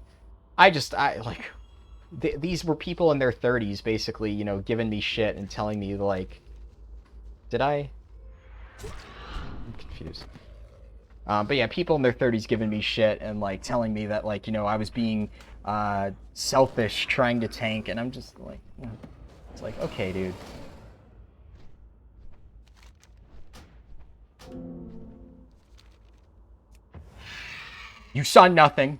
These were people in their 30s basically, you know, giving me shit and telling me like, I'm confused. But yeah, people in their 30s giving me shit and like telling me that like, you know, I was being selfish trying to tank. And I'm just like, you know, it's like, okay, dude. You saw nothing.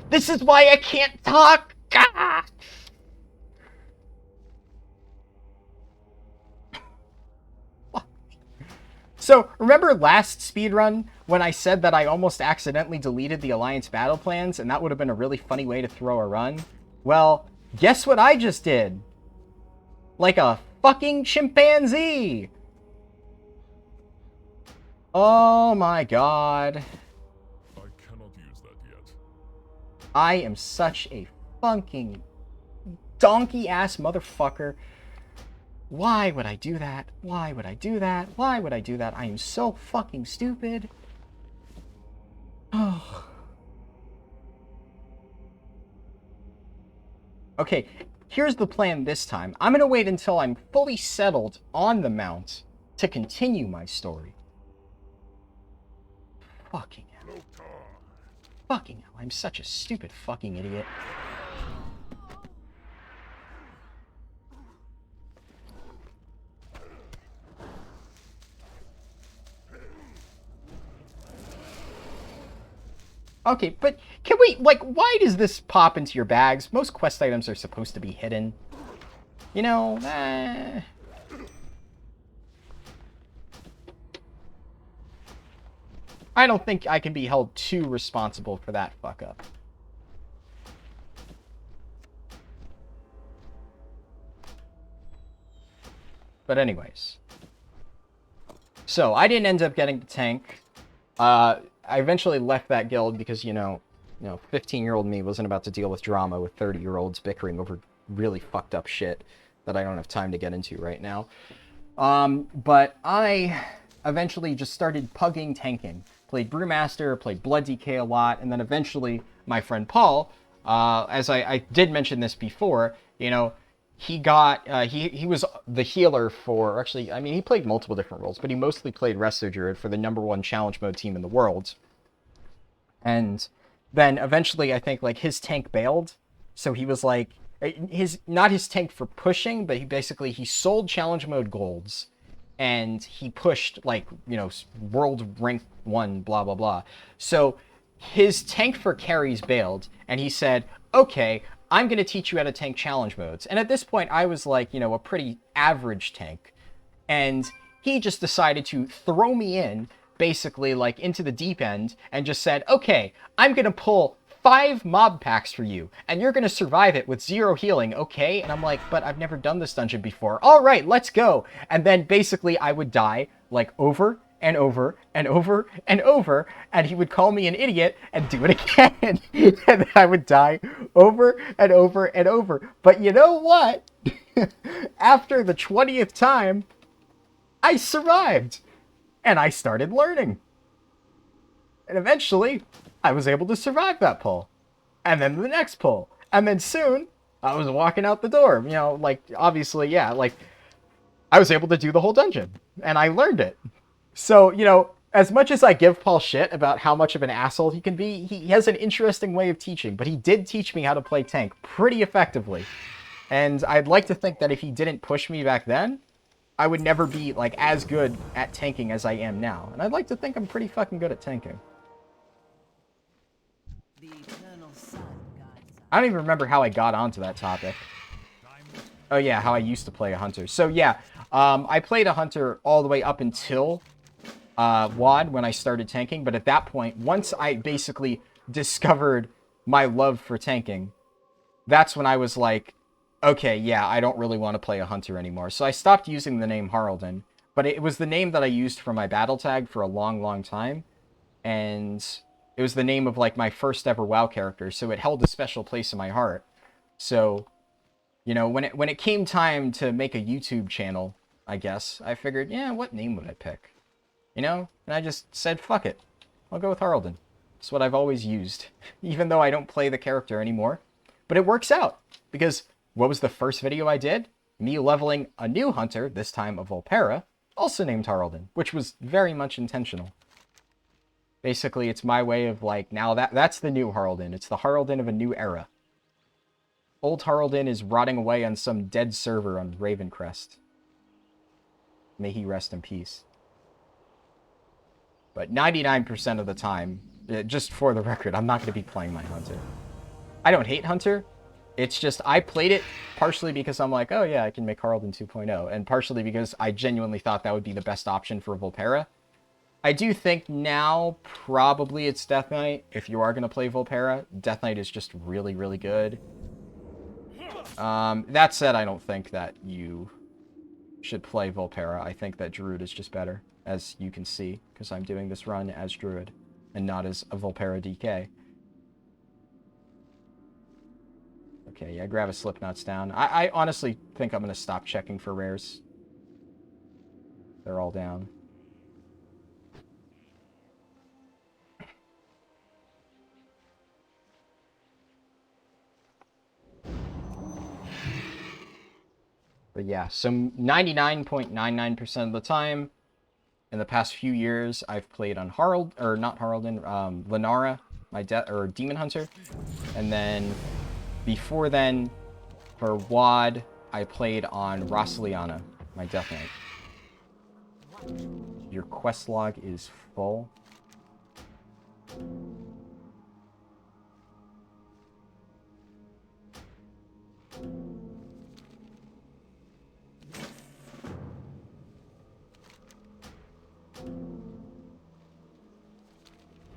This is why I can't talk! Ah! So, remember last speedrun when I said that I almost accidentally deleted the Alliance battle plans and that would have been a really funny way to throw a run? Well, guess what I just did? Like a fucking chimpanzee! Oh my god. I cannot use that yet. I am such a fucking donkey-ass motherfucker. Why would I do that? Why would I do that? Why would I do that? I am so fucking stupid. Oh. Okay, here's the plan this time. I'm gonna wait until I'm fully settled on the mount to continue my story. Fucking hell. Fucking hell, I'm such a stupid fucking idiot. Okay, but can we, like, why does this pop into your bags? Most quest items are supposed to be hidden. You know, I don't think I can be held too responsible for that fuck up. But anyways. So, I didn't end up getting the tank. I eventually left that guild because, you know, 15-year-old me wasn't about to deal with drama with 30-year-olds bickering over really fucked up shit that I don't have time to get into right now. But I eventually just started pugging tanking. Played Brewmaster, played Blood DK a lot, and then eventually my friend Paul, as I did mention this before, you know, he got, he was the healer for, actually, I mean, he played multiple different roles, but he mostly played Resto Druid for the #1 challenge mode team in the world. And then eventually, I think, like, his tank bailed, so he was like, not his tank for pushing, but he sold challenge mode golds, and he pushed, like, you know, world rank 1, blah, blah, blah. So his tank for carries bailed, and he said, okay, I'm going to teach you how to tank challenge modes. And at this point, I was like, you know, a pretty average tank. And he just decided to throw me in, basically, like, into the deep end, and just said, okay, I'm going to pull 5 mob packs for you, and you're going to survive it with 0 healing, okay? And I'm like, but I've never done this dungeon before. All right, let's go. And then basically I would die, like, over and over and over and over, and he would call me an idiot and do it again. And then I would die over and over and over. But you know what? After the 20th time, I survived. And I started learning. And eventually, I was able to survive that pull. And then the next pull. And then soon, I was walking out the door. You know, like, obviously, yeah, like, I was able to do the whole dungeon. And I learned it. So, you know, as much as I give Paul shit about how much of an asshole he can be, he has an interesting way of teaching. But he did teach me how to play tank pretty effectively. And I'd like to think that if he didn't push me back then, I would never be, like, as good at tanking as I am now. And I'd like to think I'm pretty fucking good at tanking. The eternal sun guides us. I don't even remember how I got onto that topic. Oh yeah, how I used to play a hunter. So yeah, I played a hunter all the way up until WoD when I started tanking. But at that point, once I basically discovered my love for tanking, that's when I was like, okay, yeah, I don't really want to play a hunter anymore. So I stopped using the name Haraldin. But it was the name that I used for my battle tag for a long, long time. And it was the name of, like, my first ever WoW character. So it held a special place in my heart. So, you know, when it came time to make a YouTube channel, I guess, I figured, yeah, what name would I pick? You know? And I just said, fuck it. I'll go with Haraldin. It's what I've always used. Even though I don't play the character anymore. But it works out. Because what was the first video I did? Me leveling a new hunter, this time a Volpera, also named Haraldin, which was very much intentional. Basically, it's my way of, like, now that's the new Haraldin. It's the Haraldin of a new era. Old Haraldin is rotting away on some dead server on Ravencrest. May he rest in peace. But 99% of the time, just for the record, I'm not going to be playing my hunter. I don't hate hunter. It's just I played it partially because I'm like, oh yeah, I can make Haraldin 2.0. And partially because I genuinely thought that would be the best option for Volpera. I do think now probably it's Death Knight. If you are going to play Volpera, Death Knight is just really, really good. That said, I don't think that you should play Volpera. I think that Druid is just better, as you can see, because I'm doing this run as Druid and not as a Volpera DK. Okay, yeah, grab a Slipknot's down. I honestly think I'm going to stop checking for rares. They're all down. But yeah, so 99.99% of the time, in the past few years, I've played on Lenara, my Demon Hunter. And then, before then, for WoD, I played on Rossiliana, my Death Knight. Your quest log is full.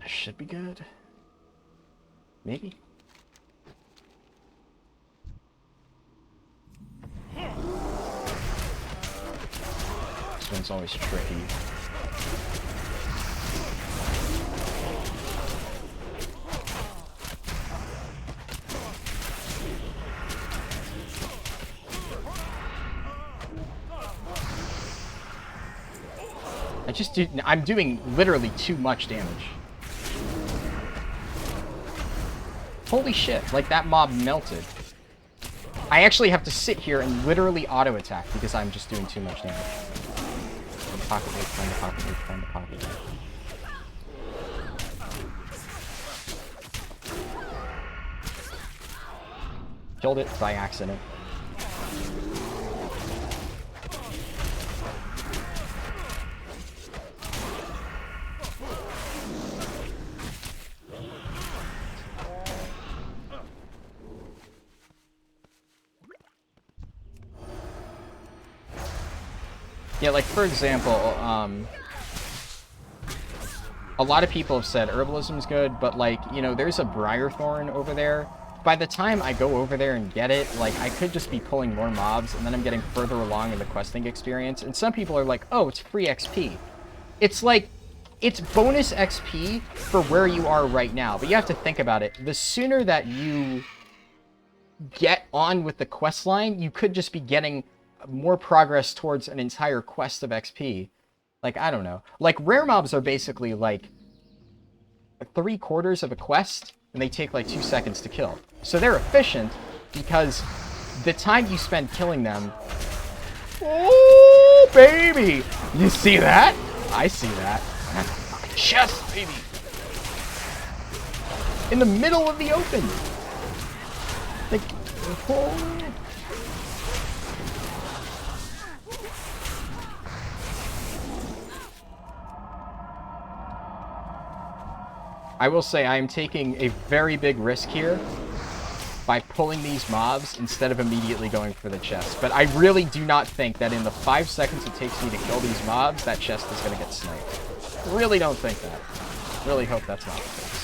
Should be good. Maybe. This one's always tricky. I'm doing literally too much damage. Holy shit, like that mob melted. I actually have to sit here and literally auto-attack because I'm just doing too much damage. Find the pocket leaf, find the pocket leaf, find the pocket leaf. Killed it by accident. Yeah, like, for example, a lot of people have said herbalism's good, but, like, you know, there's a Briarthorn over there. By the time I go over there and get it, like, I could just be pulling more mobs, and then I'm getting further along in the questing experience. And some people are like, oh, it's free XP. It's like, it's bonus XP for where you are right now. But you have to think about it. The sooner that you get on with the quest line, you could just be getting more progress towards an entire quest of XP. Like, I don't know. Like, rare mobs are basically, like, 3/4 of a quest, and they take, like, 2 seconds to kill. So they're efficient, because the time you spend killing them... Oh, baby! You see that? I see that. Chest, baby! In the middle of the open! Like, oh... I will say I am taking a very big risk here by pulling these mobs instead of immediately going for the chest. But I really do not think that in the 5 seconds it takes me to kill these mobs, that chest is going to get sniped. Really don't think that. Really hope that's not the case.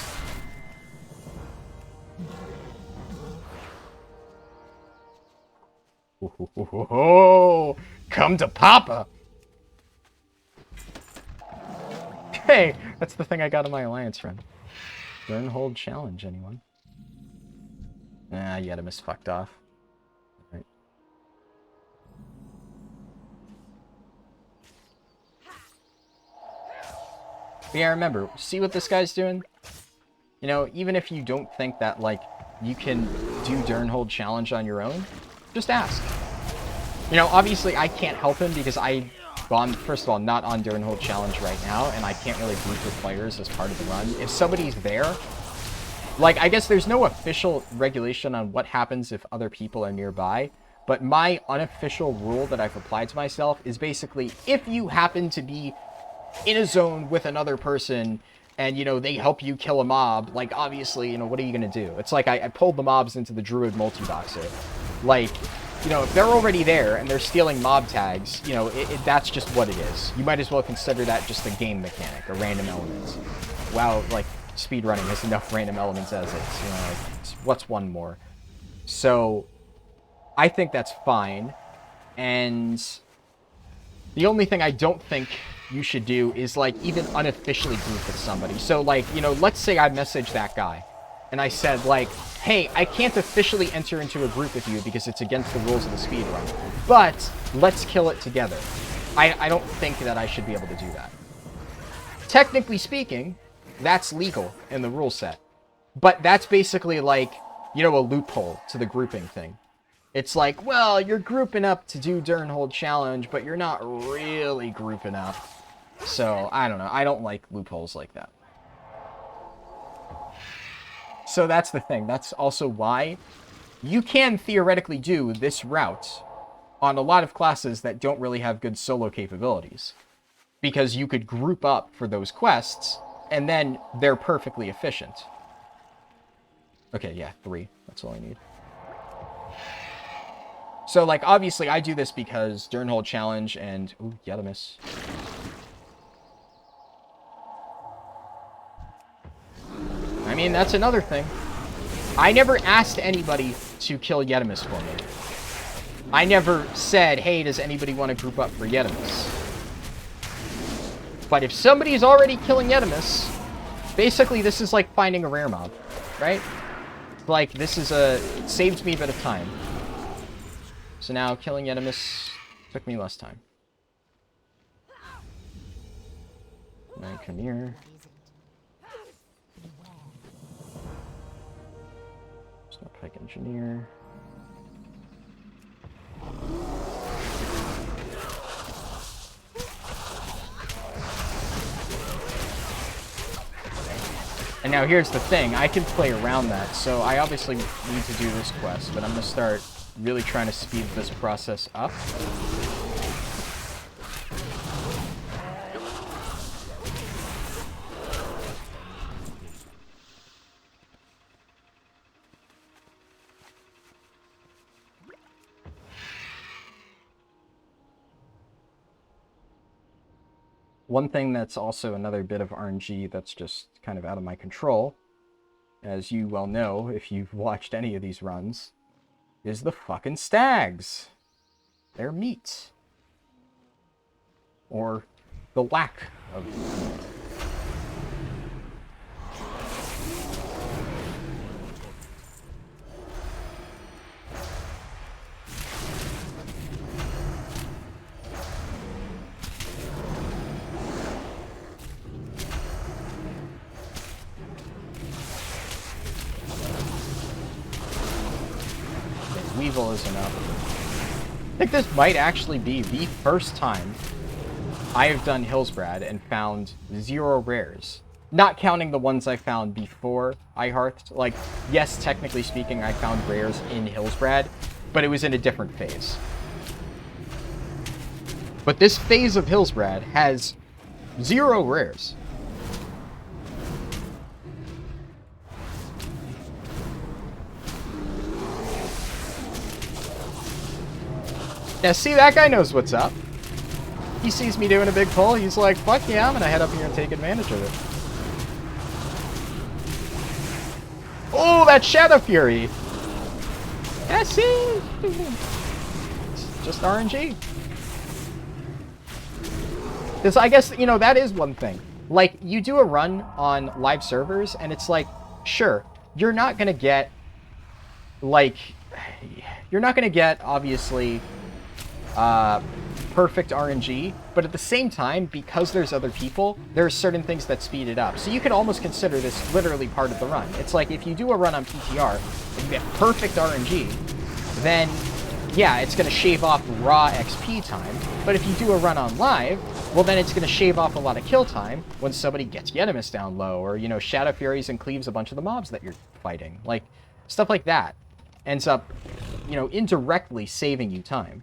Oh, come to Papa! Hey, that's the thing I got in my alliance friend. Burn hold challenge, anyone? Nah, Yetimus fucked off. Right. But yeah, remember, see what this guy's doing? You know, even if you don't think that, like, you can do Durnhold challenge on your own, just ask. You know, obviously I can't help him because I'm, first of all, not on Durnhold challenge right now, and I can't really group with players as part of the run. If somebody's there, like, I guess there's no official regulation on what happens if other people are nearby, but my unofficial rule that I've applied to myself is basically, if you happen to be in a zone with another person and, you know, they help you kill a mob, like, obviously, you know, what are you going to do? It's like I pulled the mobs into the Druid multi-boxer. Like, you know, if they're already there and they're stealing mob tags, you know, that's just what it is. You might as well consider that just a game mechanic, a random element. WoW, like, speedrunning has enough random elements as is, you know, like, what's one more? So, I think that's fine, and the only thing I don't think you should do is, like, even unofficially group with somebody. So, like, you know, let's say I messaged that guy, and I said, like, hey, I can't officially enter into a group with you because it's against the rules of the speedrun, but let's kill it together. I don't think that I should be able to do that. Technically speaking, that's legal in the rule set. But that's basically like, you know, a loophole to the grouping thing. It's like, well, you're grouping up to do Durnhold challenge, but you're not really grouping up. So, I don't know. I don't like loopholes like that. So that's the thing. That's also why you can theoretically do this route on a lot of classes that don't really have good solo capabilities. Because you could group up for those quests, and then they're perfectly efficient. Okay, yeah, 3. That's all I need. So, like, obviously I do this because Durnhold challenge and... Ooh, Yetimus. I mean, that's another thing. I never asked anybody to kill Yetimus for me. I never said, hey, does anybody want to group up for Yetimus? But if somebody's already killing Yetimus, basically this is like finding a rare mob, right? Like, this is it saves me a bit of time. So now killing Yetimus took me less time. Now come here. Snowpike Engineer. And now here's the thing, I can play around that, so I obviously need to do this quest, but I'm going to start really trying to speed this process up. One thing that's also another bit of RNG that's just kind of out of my control, as you well know if you've watched any of these runs, is the fucking stags. Their meat. Or the lack of meat. Weevil is enough. I think this might actually be the first time I have done Hillsbrad and found 0 rares. Not counting the ones I found before I hearthed. Like, yes, technically speaking, I found rares in Hillsbrad, but it was in a different phase. But this phase of Hillsbrad has 0 rares. Yeah, see, that guy knows what's up. He sees me doing a big pull. He's like, fuck yeah, I'm gonna head up here and take advantage of it. Oh, that Shadow Fury! Yeah, see? It's just RNG. Because I guess, you know, that is one thing. Like, you do a run on live servers, and it's like, sure, you're not gonna get, like, obviously, perfect RNG, but at the same time, because there's other people, there are certain things that speed it up. So you could almost consider this literally part of the run. It's like, if you do a run on PTR, and you get perfect RNG, then, yeah, it's going to shave off raw XP time. But if you do a run on live, well, then it's going to shave off a lot of kill time when somebody gets Yetimus down low, or, you know, Shadow Furies and cleaves a bunch of the mobs that you're fighting. Like, stuff like that ends up, you know, indirectly saving you time.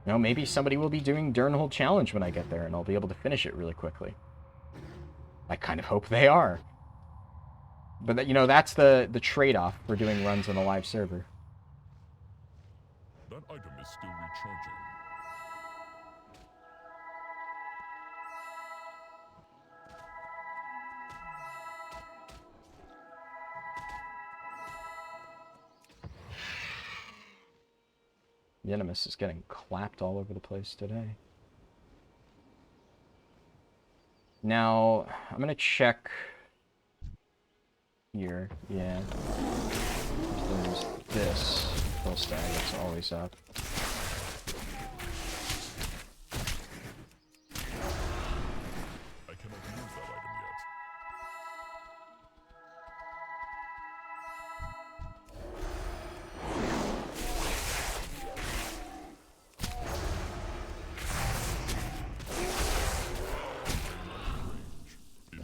You know, maybe somebody will be doing Durnhold Challenge when I get there, and I'll be able to finish it really quickly. I kind of hope they are. But, that, you know, that's the trade-off for doing runs on a live server. That item is still recharging. Yetimus is getting clapped all over the place today. Now, I'm going to check here. Yeah. There's this full stag that's always up. I cannot use that item yet.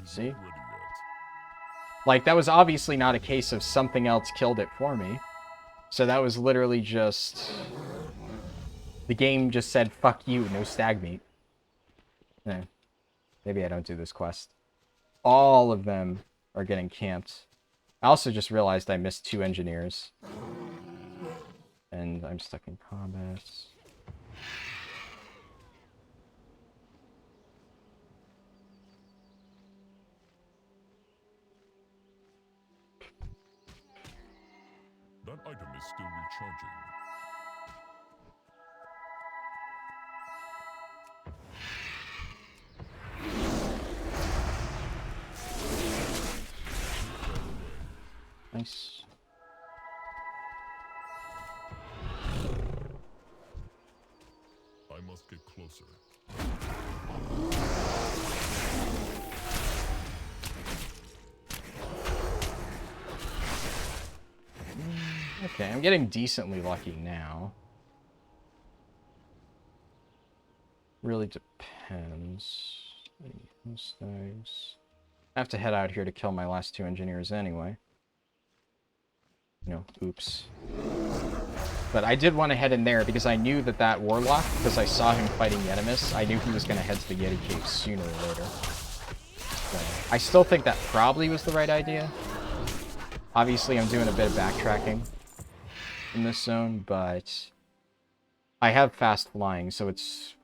See? Ready yet. Like, that was obviously not a case of something else killed it for me. So that was literally just... The game just said, fuck you, no stag meat. Eh, maybe I don't do this quest. All of them are getting camped. I also just realized I missed 2 engineers. And I'm stuck in combat. That item is still recharging. Nice. I must get closer. Okay, I'm getting decently lucky now. Really depends. Those things. I have to head out here to kill my last 2 engineers anyway. No, oops. But I did want to head in there because I knew that that Warlock, because I saw him fighting Yetimus, I knew he was going to head to the Yeti Cave sooner or later. So, I still think that probably was the right idea. Obviously, I'm doing a bit of backtracking in this zone, but I have fast flying, so it's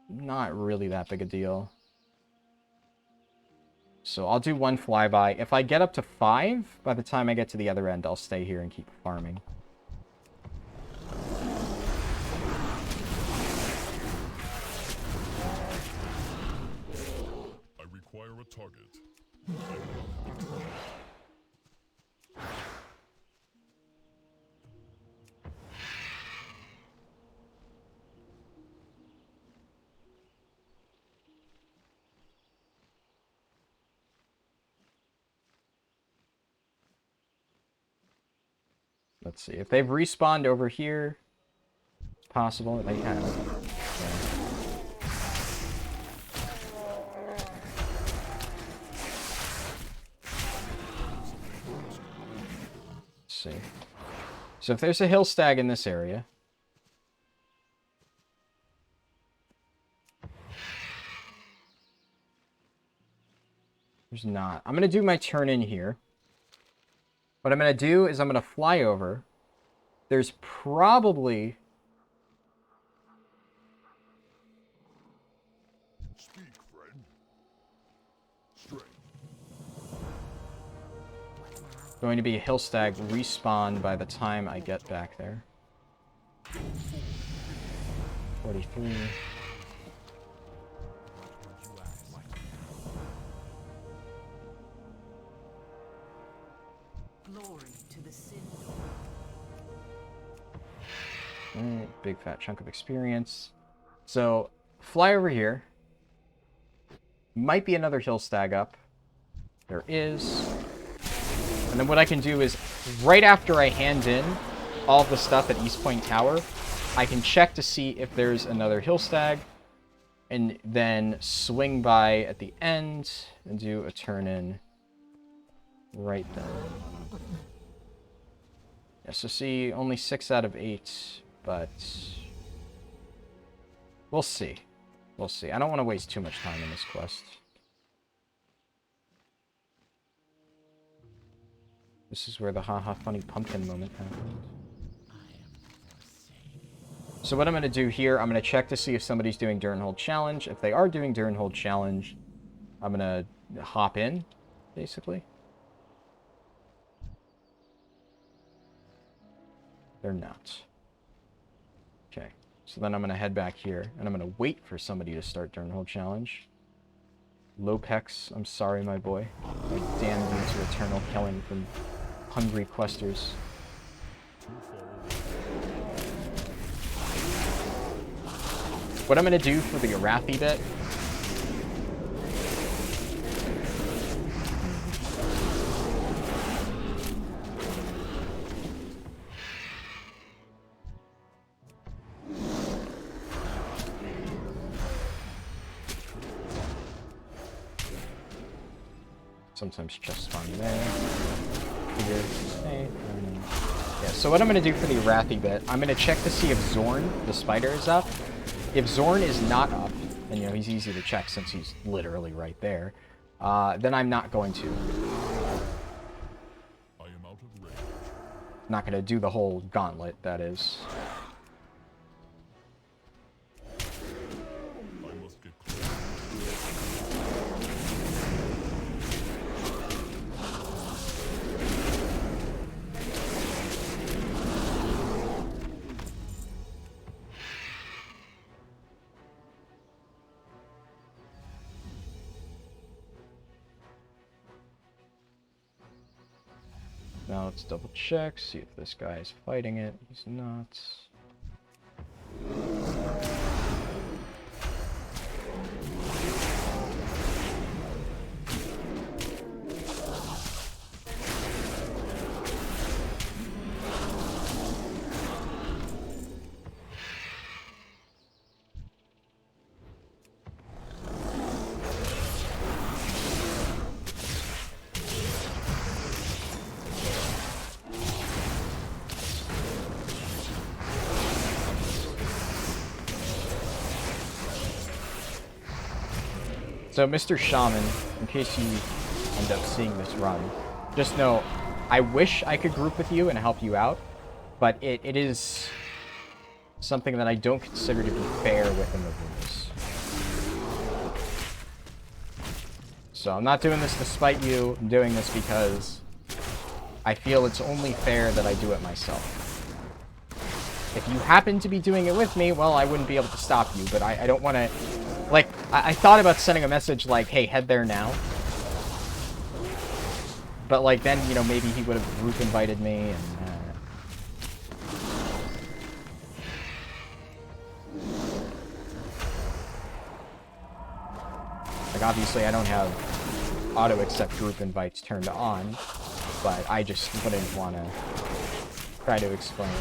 not really that big a deal. So I'll do 1 flyby. If I get up to 5, by the time I get to the other end, I'll stay here and keep farming. I require a target. Let's see. If they've respawned over here, it's possible. They have. Let's see. So if there's a hill stag in this area, there's not. I'm going to do my turn in here. What I'm going to do is I'm going to fly over. There's probably... Speak, friend. Strength. going to be a Hillstag respawn by the time I get back there. 43. Glory to the sin. Big fat chunk of experience. So, fly over here. Might be another Hillstag up. There is. And then what I can do is, right after I hand in all the stuff at East Point Tower, I can check to see if there's another Hillstag, and then swing by at the end and do a turn in right then. Yeah, so see, only 6 out of 8, but we'll see. We'll see. I don't want to waste too much time in this quest. This is where the haha funny pumpkin moment happened. So what I'm going to do here, I'm going to check to see if somebody's doing Durnhold Challenge. If they are doing Durnhold Challenge, I'm going to hop in, basically. They're not. Okay, so then I'm going to head back here, and I'm going to wait for somebody to start Durnhold Challenge. Lopex, I'm sorry, my boy. I damned you to eternal killing from hungry questers. What I'm going to do for the Arathi bit... Sometimes chest spawn there. Here. Hey. Yeah, so what I'm going to do for the Arathi bit, I'm going to check to see if Zorn, the spider, is up. If Zorn is not up, and you know, he's easy to check since he's literally right there, then I'm not going to. I am out of range. Not going to do the whole gauntlet, that is. I must get close. Now let's double check, see if this guy is fighting it. He's not. So, Mr. Shaman, in case you end up seeing this run, just know, I wish I could group with you and help you out, but it is something that I don't consider to be fair within the rules. So, I'm not doing this to spite you, I'm doing this because I feel it's only fair that I do it myself. If you happen to be doing it with me, well, I wouldn't be able to stop you, but I don't want to... Like, I thought about sending a message like, hey, head there now. But, like, then, you know, maybe he would have group invited me, and... Like, obviously, I don't have auto-accept group invites turned on, but I just wouldn't want to try to explain.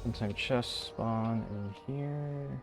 Sometime chest spawn in here.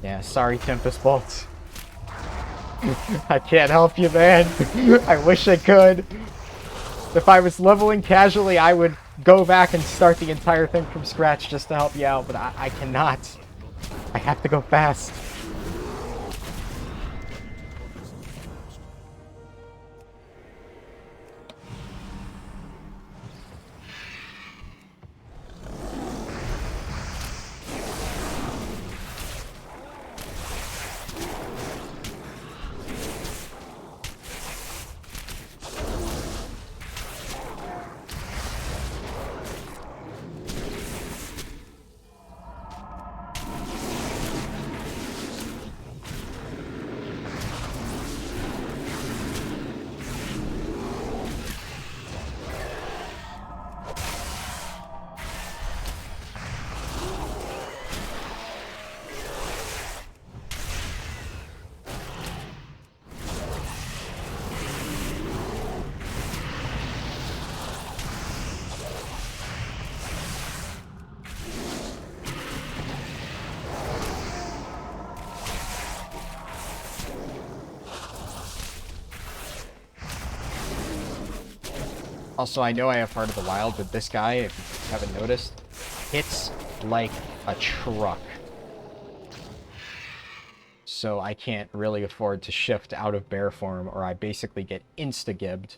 Yeah, sorry, Tempest Bolts. I can't help you, man. I wish I could. If I was leveling casually, I would go back and start the entire thing from scratch just to help you out, but I cannot. I have to go fast. Also, I know I have Heart of the Wild, but this guy, if you haven't noticed, hits like a truck. So I can't really afford to shift out of bear form, or I basically get insta-gibbed.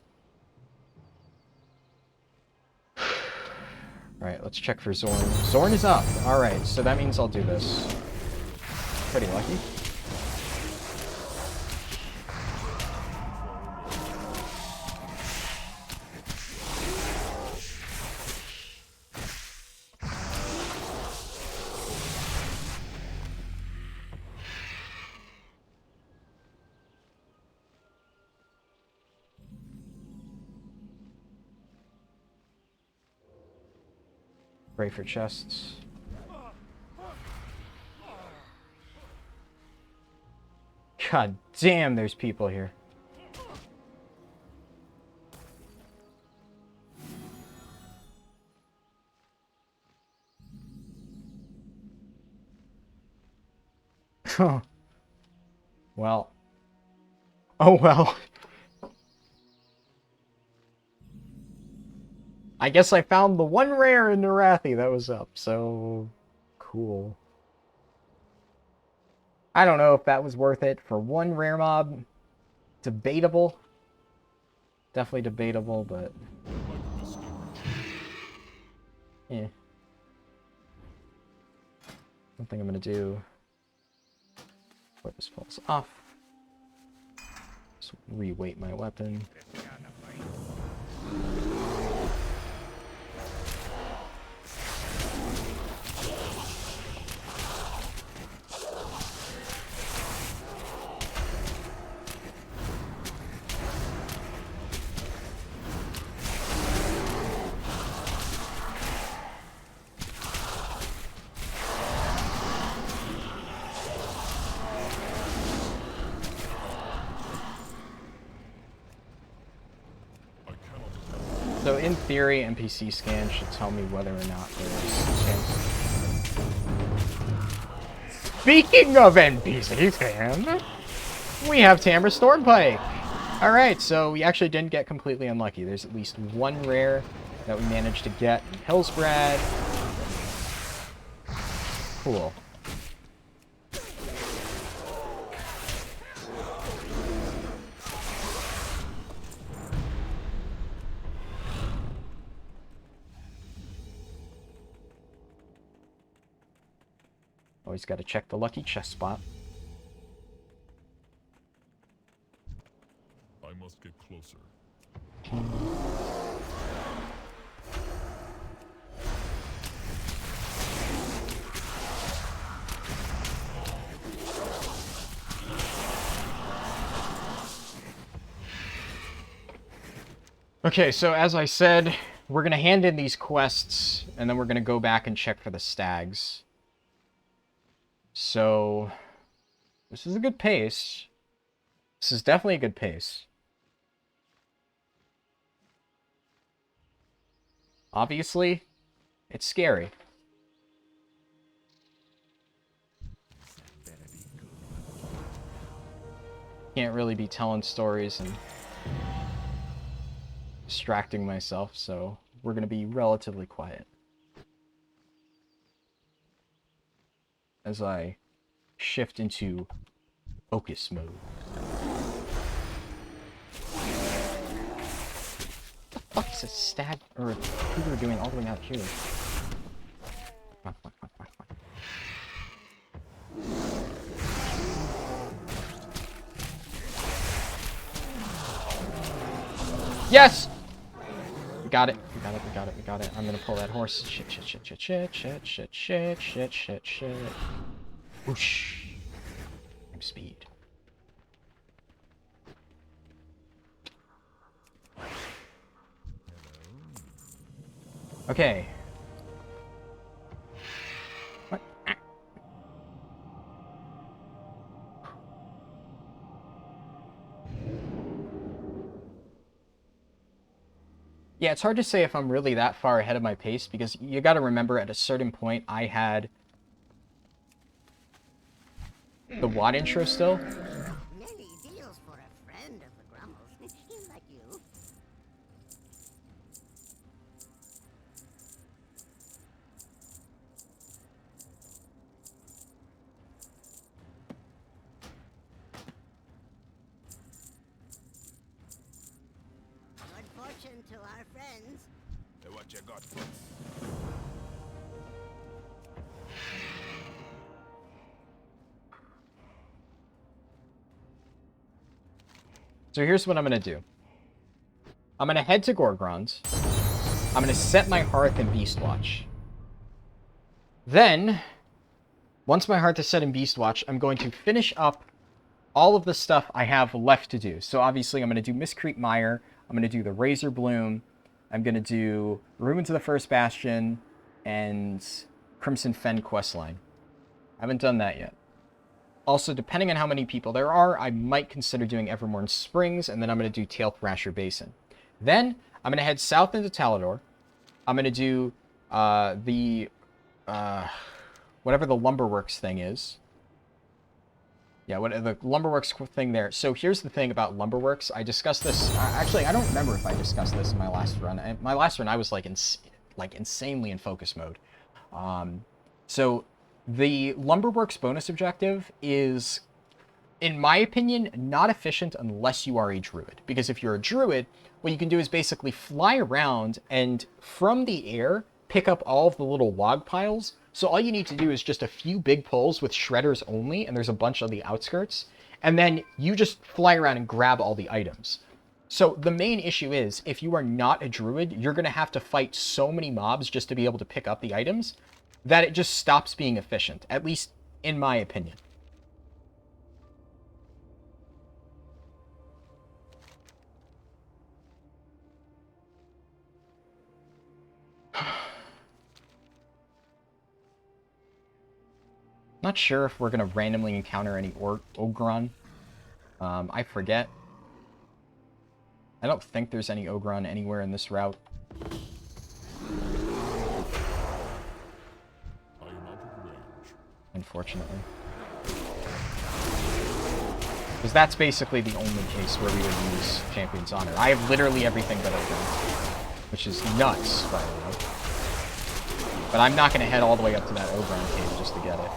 Alright, let's check for Zorn. Zorn is up! Alright, so that means I'll do this. Pretty lucky. Pray for chests. God damn, there's people here. Well. Oh well. I guess I found the one rare in Narathi that was up, so cool. I don't know if that was worth it for one rare mob. Debatable. Definitely debatable, but yeah. One thing I'm gonna do before this falls off. Just re-weight my weapon. So in theory, NPC scan should tell me whether or not there's chance. Speaking of NPC scan, we have Tamra Stormpike. Alright, so we actually didn't get completely unlucky. There's at least one rare that we managed to get in Hillsbrad. Cool. Always got to check the lucky chest spot. I must get closer. Okay, so as I said, we're going to hand in these quests, and then we're going to go back and check for the stags. So, this is a good pace. This is definitely a good pace. Obviously, it's scary. Can't really be telling stories and distracting myself, so we're going to be relatively quiet as I shift into focus mode. What the fuck is a stag or a cougar doing all the way out here? Come on. Yes! We got it. I'm gonna pull that horse. Shit. Whoosh. I'm speed. Okay. What? Yeah, it's hard to say if I'm really that far ahead of my pace, because you gotta remember at a certain point I had the WoD intro still. Many deals for a friend of the Grumbles. Like you. Good fortune to our friends. Hey, what you got? So here's what I'm gonna do. I'm gonna head to Gorgrons. I'm gonna set my hearth in Beastwatch. Then, once my hearth is set in Beastwatch, I'm going to finish up all of the stuff I have left to do. So obviously I'm gonna do Mistcreep Mire, I'm gonna do the Razor Bloom, I'm gonna do Ruins of the First Bastion, and Crimson Fen questline. I haven't done that yet. Also, depending on how many people there are, I might consider doing Evermorn Springs, and then I'm going to do Tail Thrasher Basin. Then, I'm going to head south into Talador. I'm going to do whatever the Lumberworks thing is. Yeah, what the Lumberworks thing there. So here's the thing about Lumberworks. I discussed this. Actually, I don't remember if I discussed this in my last run. My last run, I was like insanely in focus mode. So the Lumberworks bonus objective is, in my opinion, not efficient unless you are a druid. Because if you're a druid, what you can do is basically fly around and from the air pick up all of the little log piles. So all you need to do is just a few big poles with shredders only, and there's a bunch on the outskirts. And then you just fly around and grab all the items. So the main issue is, if you are not a druid, you're going to have to fight so many mobs just to be able to pick up the items that it just stops being efficient, at least in my opinion. Not sure if we're going to randomly encounter any Ogron. I forget. I don't think there's any Ogron anywhere in this route. Unfortunately. Because that's basically the only case where we would use Champion's Honor. I have literally everything but Ogron, which is nuts, by the way. But I'm not going to head all the way up to that Ogron cave just to get it.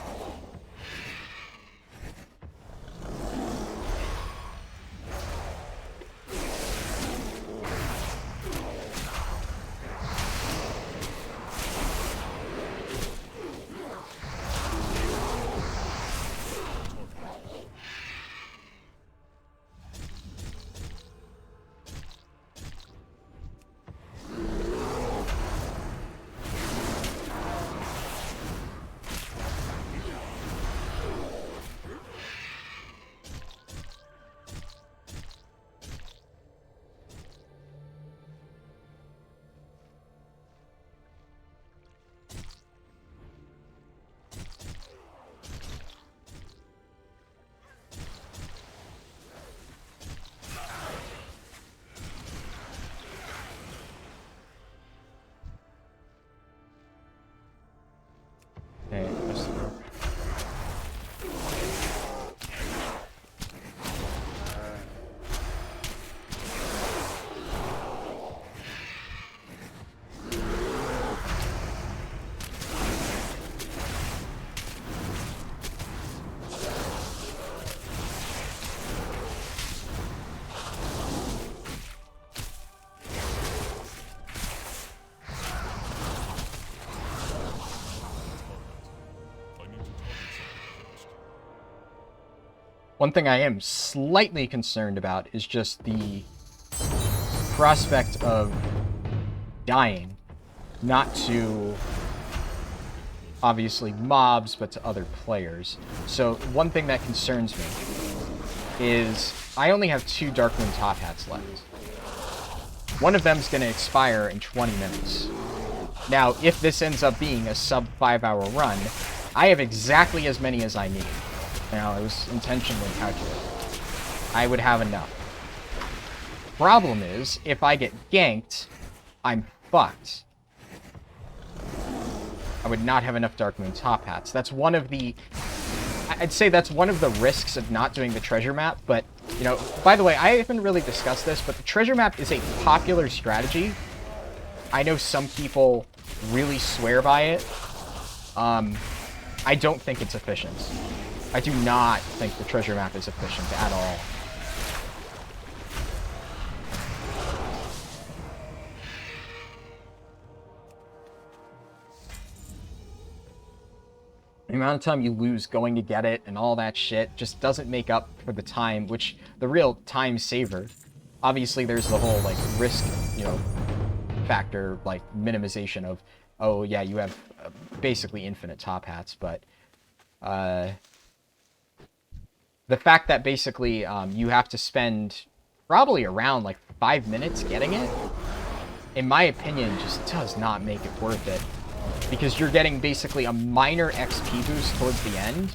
One thing I am slightly concerned about is just the prospect of dying, not to obviously mobs, but to other players. So one thing that concerns me is I only have 2 Darkmoon top hats left. One of them's going to expire in 20 minutes. Now, if this ends up being a sub 5-hour run, I have exactly as many as I need. Now, it was intentionally calculated. I would have enough. Problem is, if I get ganked, I'm fucked. I would not have enough Darkmoon top hats. That's one of the... I'd say that's one of the risks of not doing the treasure map, but, you know, by the way, I haven't really discussed this, but the treasure map is a popular strategy. I know some people really swear by it. I don't think it's efficient. I do not think the treasure map is efficient at all. The amount of time you lose going to get it and all that shit just doesn't make up for the time, which the real time saver. Obviously, there's the whole, like, risk, you know, factor, like, minimization of, oh, yeah, you have basically infinite top hats, but the fact that basically you have to spend probably around, like, 5 minutes getting it, in my opinion, just does not make it worth it. Because you're getting basically a minor XP boost towards the end.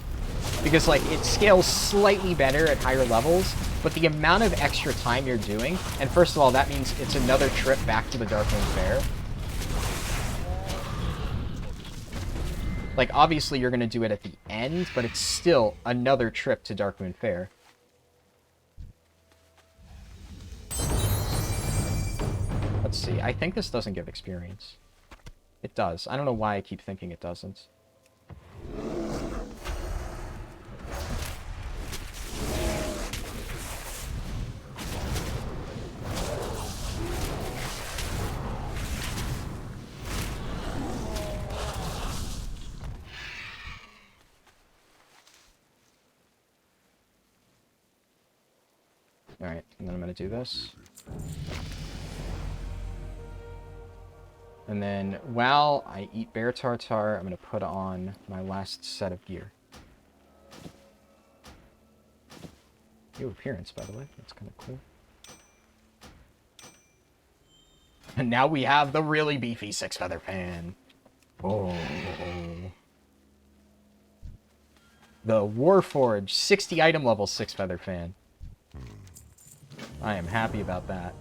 Because, like, it scales slightly better at higher levels, but the amount of extra time you're doing, and first of all, that means it's another trip back to the Darkmoon Fair. Like, obviously you're going to do it at the end, but it's still another trip to Darkmoon Fair. Let's see, I think this doesn't give experience. It does. I don't know why I keep thinking it doesn't. Alright, and then I'm going to do this. And then, while I eat bear tartare, I'm going to put on my last set of gear. New appearance, by the way. That's kind of cool. And now we have the really beefy 6-feather fan. Oh. The Warforged 60 item level 6-feather fan. I am happy about that.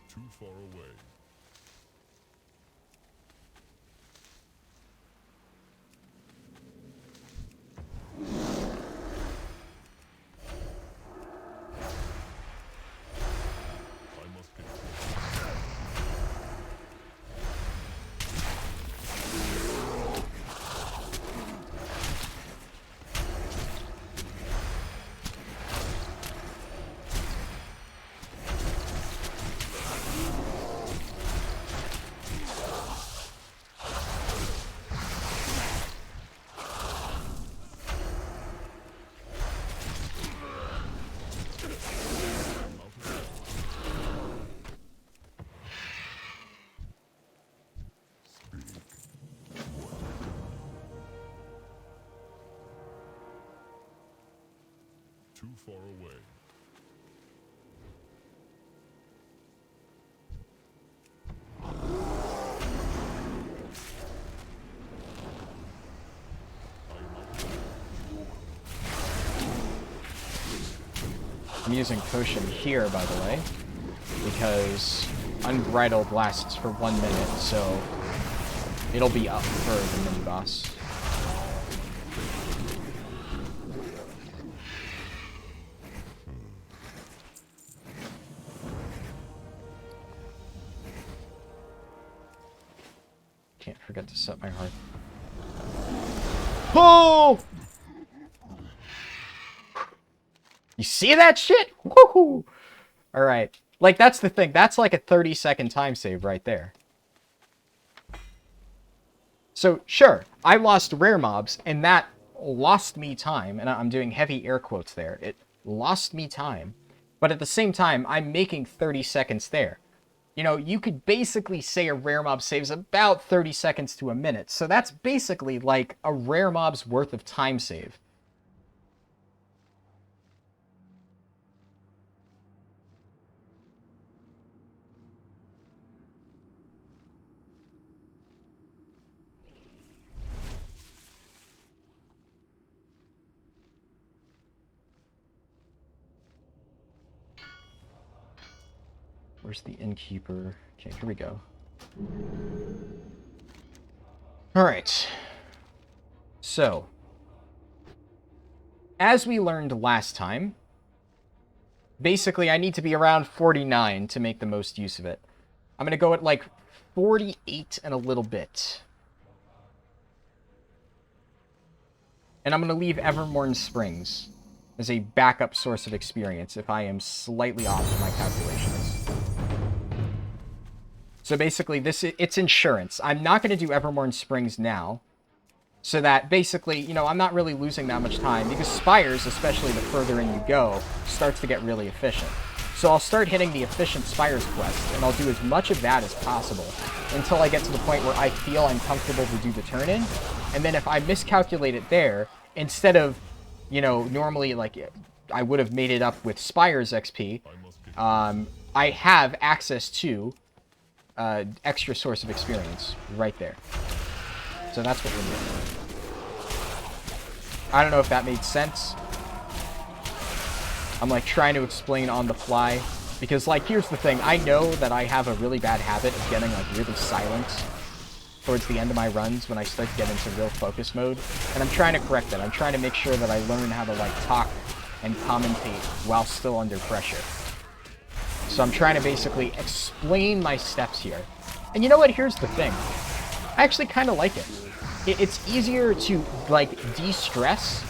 Too far away. I must get too far away. I'm using potion here, by the way, because Unbridled lasts for 1 minute, so it'll be up for the mini-boss. Can't forget to set my heart. Oh! You see that shit? Woohoo! Alright. Like, that's the thing. That's like a 30-second time save right there. So, sure, I lost rare mobs, and that lost me time, and I'm doing heavy air quotes there. It lost me time. But at the same time, I'm making 30 seconds there. You know, you could basically say a rare mob saves about 30 seconds to a minute. So that's basically like a rare mob's worth of time save. Where's the innkeeper? Okay, here we go. Alright. So, as we learned last time, basically I need to be around 49 to make the most use of it. I'm going to go at like 48 and a little bit. And I'm going to leave Evermorn Springs as a backup source of experience if I am slightly off in my calculations. So basically, it's insurance. I'm not going to do Evermorn Springs now, so that basically, you know, I'm not really losing that much time, because Spires, especially the further in you go, starts to get really efficient. So I'll start hitting the efficient Spires quest, and I'll do as much of that as possible, until I get to the point where I feel I'm comfortable to do the turn-in, and then if I miscalculate it there, instead of, you know, normally, like, I would have made it up with Spires XP, I have access to extra source of experience right there. So that's what we're doing. I don't know if that made sense. I'm like trying to explain on the fly, because like here's the thing, I know that I have a really bad habit of getting like really silent towards the end of my runs when I start to get into real focus mode, and I'm trying to correct that. I'm trying to make sure that I learn how to like talk and commentate while still under pressure. So I'm trying to basically explain my steps here. And you know what? Here's the thing. I actually kind of like it. It's easier to, like, de-stress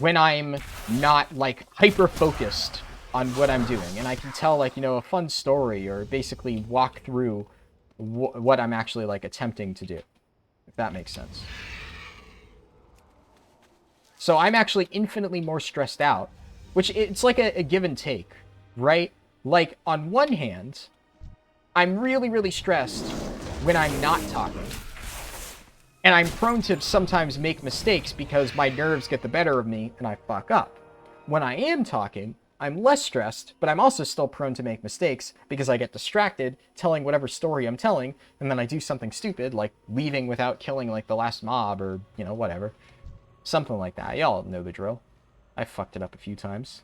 when I'm not, like, hyper-focused on what I'm doing. And I can tell, like, you know, a fun story or basically walk through what I'm actually, like, attempting to do. If that makes sense. So I'm actually infinitely more stressed out, which it's like a give and take, right? Like, on one hand, I'm really, really stressed when I'm not talking. And I'm prone to sometimes make mistakes because my nerves get the better of me and I fuck up. When I am talking, I'm less stressed, but I'm also still prone to make mistakes because I get distracted telling whatever story I'm telling, and then I do something stupid, like leaving without killing, like, the last mob or, you know, whatever. Something like that. Y'all know the drill. I fucked it up a few times.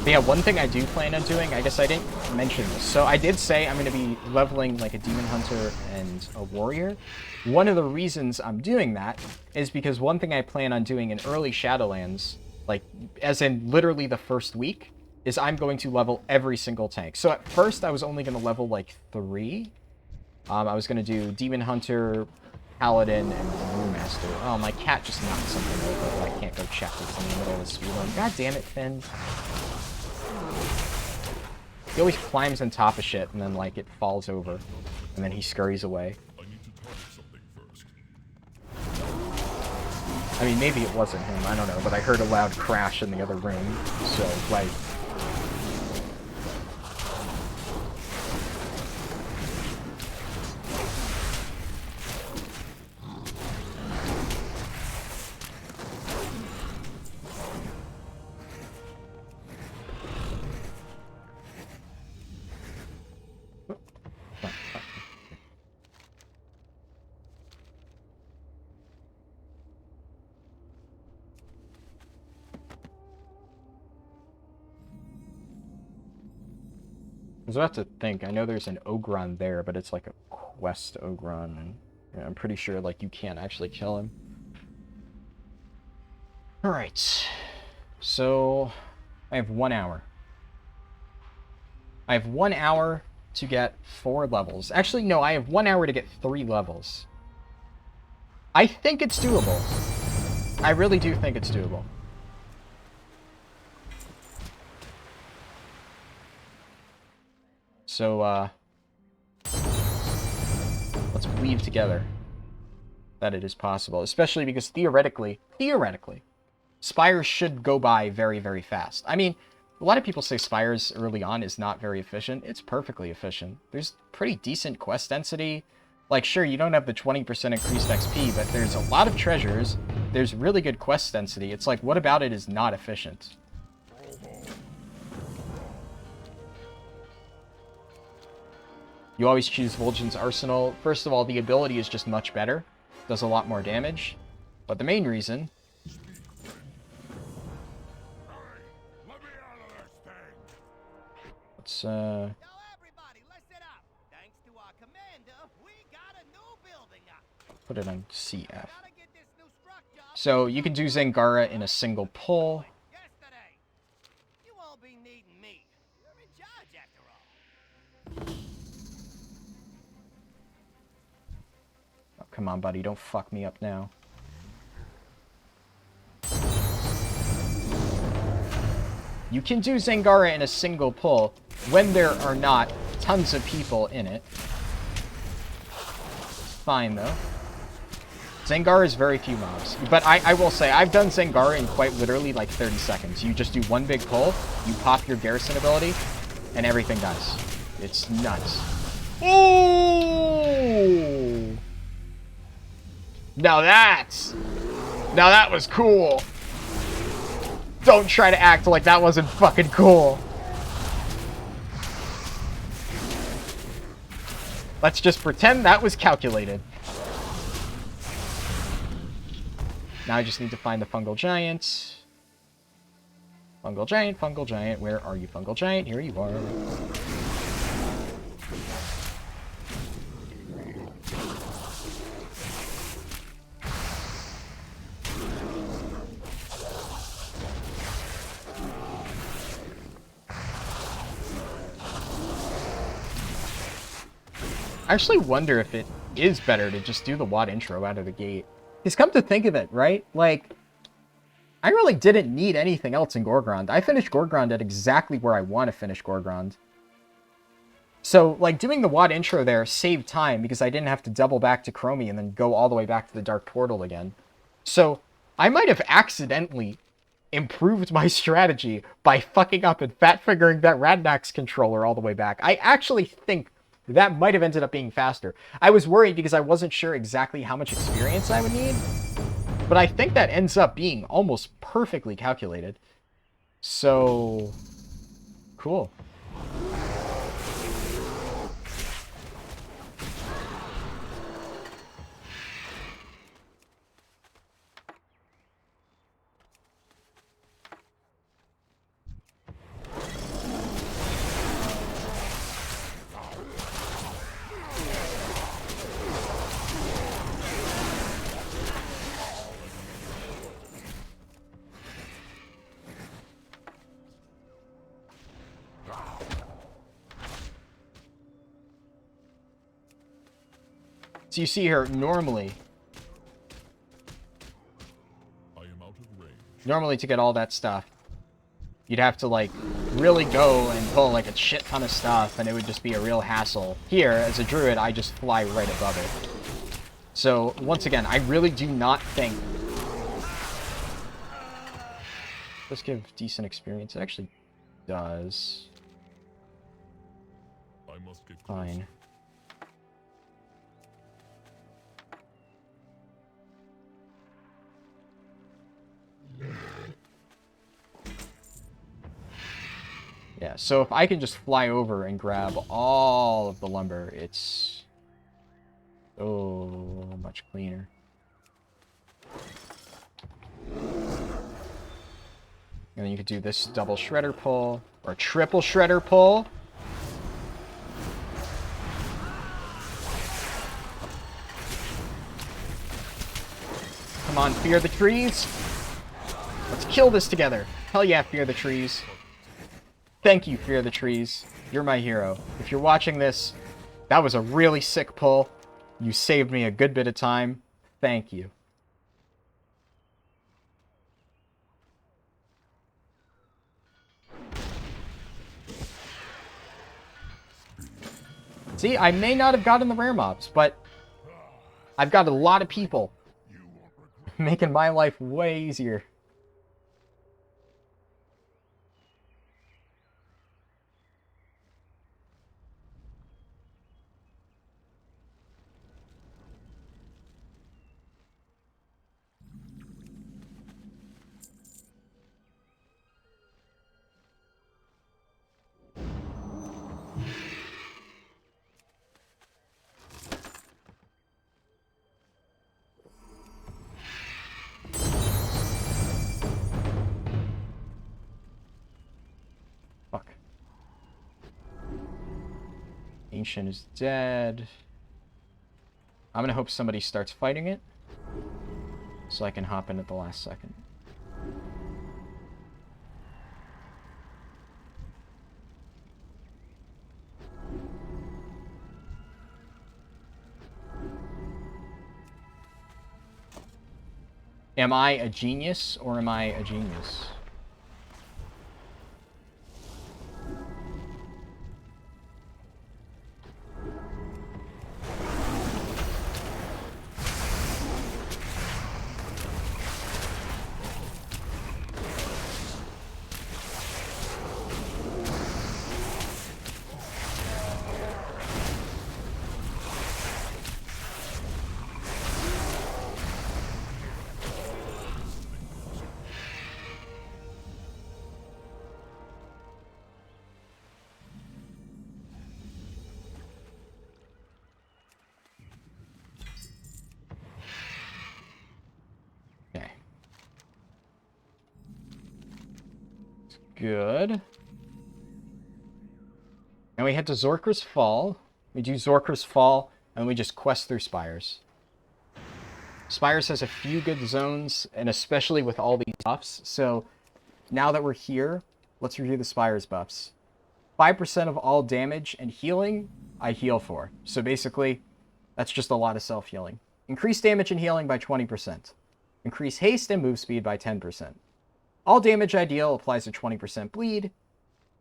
But yeah, one thing I do plan on doing, I guess I didn't mention this. So I did say I'm going to be leveling like a demon hunter and a warrior. One of the reasons I'm doing that is because one thing I plan on doing in early Shadowlands, like as in literally the first week, is I'm going to level every single tank. So at first I was only going to level like 3. I was going to do demon hunter, paladin, and brewmaster. Oh, my cat just knocked something over. I can't go check this in the middle of the speedrun. God damn it, Finn. He always climbs on top of shit, and then, like, it falls over. And then he scurries away. I need to talk something first. I mean, maybe it wasn't him, I don't know, but I heard a loud crash in the other room, so, like... was about to think, I know there's an Ogron there, but it's like a quest Ogron, and yeah, I'm pretty sure like you can't actually kill him. Alright. So I have 1 hour. I have 1 hour to get 4 levels. Actually, no, I have 1 hour to get 3 levels. I think it's doable. I really do think it's doable. So, let's believe together that it is possible. Especially because theoretically, Spires should go by very, very fast. I mean, a lot of people say Spires early on is not very efficient. It's perfectly efficient. There's pretty decent quest density. Like, sure, you don't have the 20% increased XP, but there's a lot of treasures. There's really good quest density. It's like, what about it is not efficient? You always choose Vol'jin's Arsenal. First of all, the ability is just much better. Does a lot more damage. But the main reason... Let's, Yo, everybody, listen up. Thanks to our commander, we got a new building up. put it on CF. Gotta get this new structure up. So you can do Zangara in a single pull. Yesterday. You won't be needing me. You're in charge after all. Oh, come on, buddy. Don't fuck me up now. You can do Zangara in a single pull when there are not tons of people in it. Fine, though. Zangara is very few mobs. But I will say, I've done Zangara in quite literally like 30 seconds. You just do one big pull, you pop your garrison ability, and everything dies. It's nuts. Ooh! Now that was cool. Don't try to act like that wasn't fucking cool. Let's just pretend that was calculated. Now I just need to find the fungal giant. Fungal giant, fungal giant. Where are you, fungal giant? Here you are. I actually wonder if it is better to just do the WoD intro out of the gate. Because come to think of it, right? Like, I really didn't need anything else in Gorgrond. I finished Gorgrond at exactly where I want to finish Gorgrond. So, like, doing the WoD intro there saved time because I didn't have to double back to Chromie and then go all the way back to the Dark Portal again. So, I might have accidentally improved my strategy by fucking up and fat-fingering that Radnax controller all the way back. I actually think that might have ended up being faster. I was worried because I wasn't sure exactly how much experience I would need. But I think that ends up being almost perfectly calculated. So, cool. So you see here, normally to get all that stuff, you'd have to, like, really go and pull, like, a shit ton of stuff, and it would just be a real hassle. Here, as a druid, I just fly right above it. So, once again, I really do not think... Let's give decent experience. It actually does. Fine. Yeah, so if I can just fly over and grab all of the lumber, it's so much cleaner. And then you could do this double shredder pull, or triple shredder pull. Come on, fear the trees. Let's kill this together. Hell yeah, fear the trees. Thank you, fear the trees. You're my hero. If you're watching this, that was a really sick pull. You saved me a good bit of time. Thank you. See, I may not have gotten the rare mobs, but I've got a lot of people making my life way easier. Fuck. Ancient is dead. I'm gonna hope somebody starts fighting it, so I can hop in at the last second. Am I a genius, or am I a genius? Okay. Good. And we head to Zorkra's Fall. We do Zorkra's Fall, and we just quest through Spires. Spires has a few good zones, and especially with all these buffs. So now that we're here, let's review the Spires buffs. 5% of all damage and healing, I heal for. So basically, that's just a lot of self-healing. Increase damage and healing by 20%. Increase haste and move speed by 10%. All damage I deal applies a 20% bleed,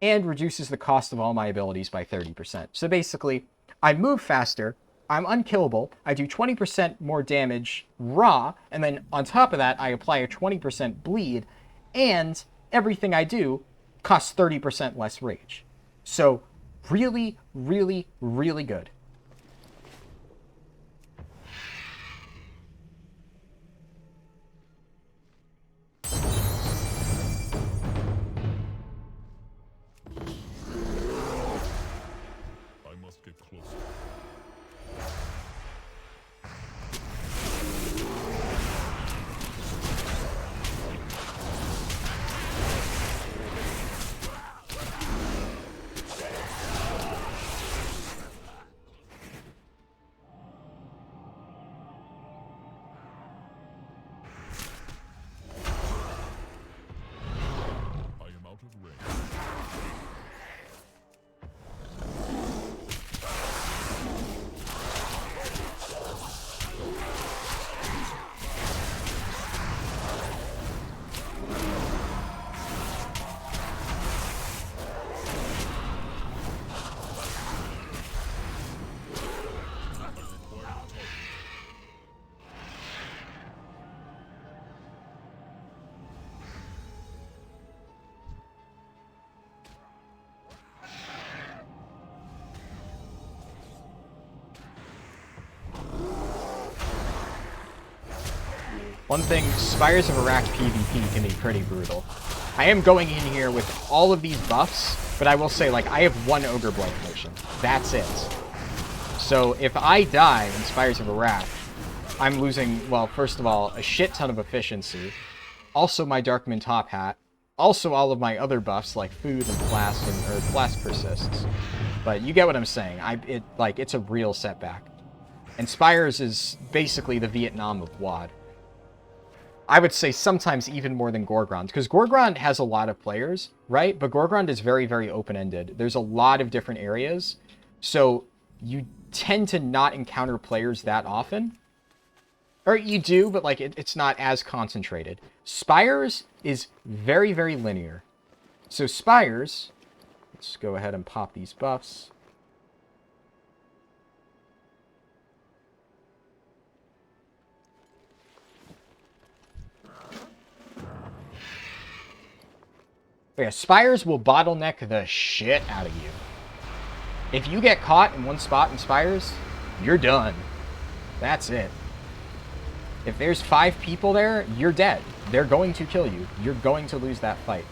and reduces the cost of all my abilities by 30%. So basically, I move faster, I'm unkillable, I do 20% more damage raw, and then on top of that, I apply a 20% bleed, and everything I do costs 30% less rage. So really, really, really good. I must get closer. I am out of range. One thing, Spires of Iraq PvP can be pretty brutal. I am going in here with all of these buffs, but I will say, like, I have one Ogre Blight potion. That's it. So if I die in Spires of Iraq, I'm losing, well, first of all, a shit ton of efficiency, also my Darkman top hat, also all of my other buffs like food and flask persists. But you get what I'm saying. It's a real setback. And Spires is basically the Vietnam of WoD. I would say sometimes even more than Gorgrond, because Gorgrond has a lot of players, right? But Gorgrond is very, very open-ended. There's a lot of different areas, so you tend to not encounter players that often. Or you do, but like it's not as concentrated. Spires is very, very linear. So Spires, let's go ahead and pop these buffs. Yeah, Spires will bottleneck the shit out of you. If you get caught in one spot in Spires, you're done. That's it. If there's 5 people there, you're dead. They're going to kill you. You're going to lose that fight.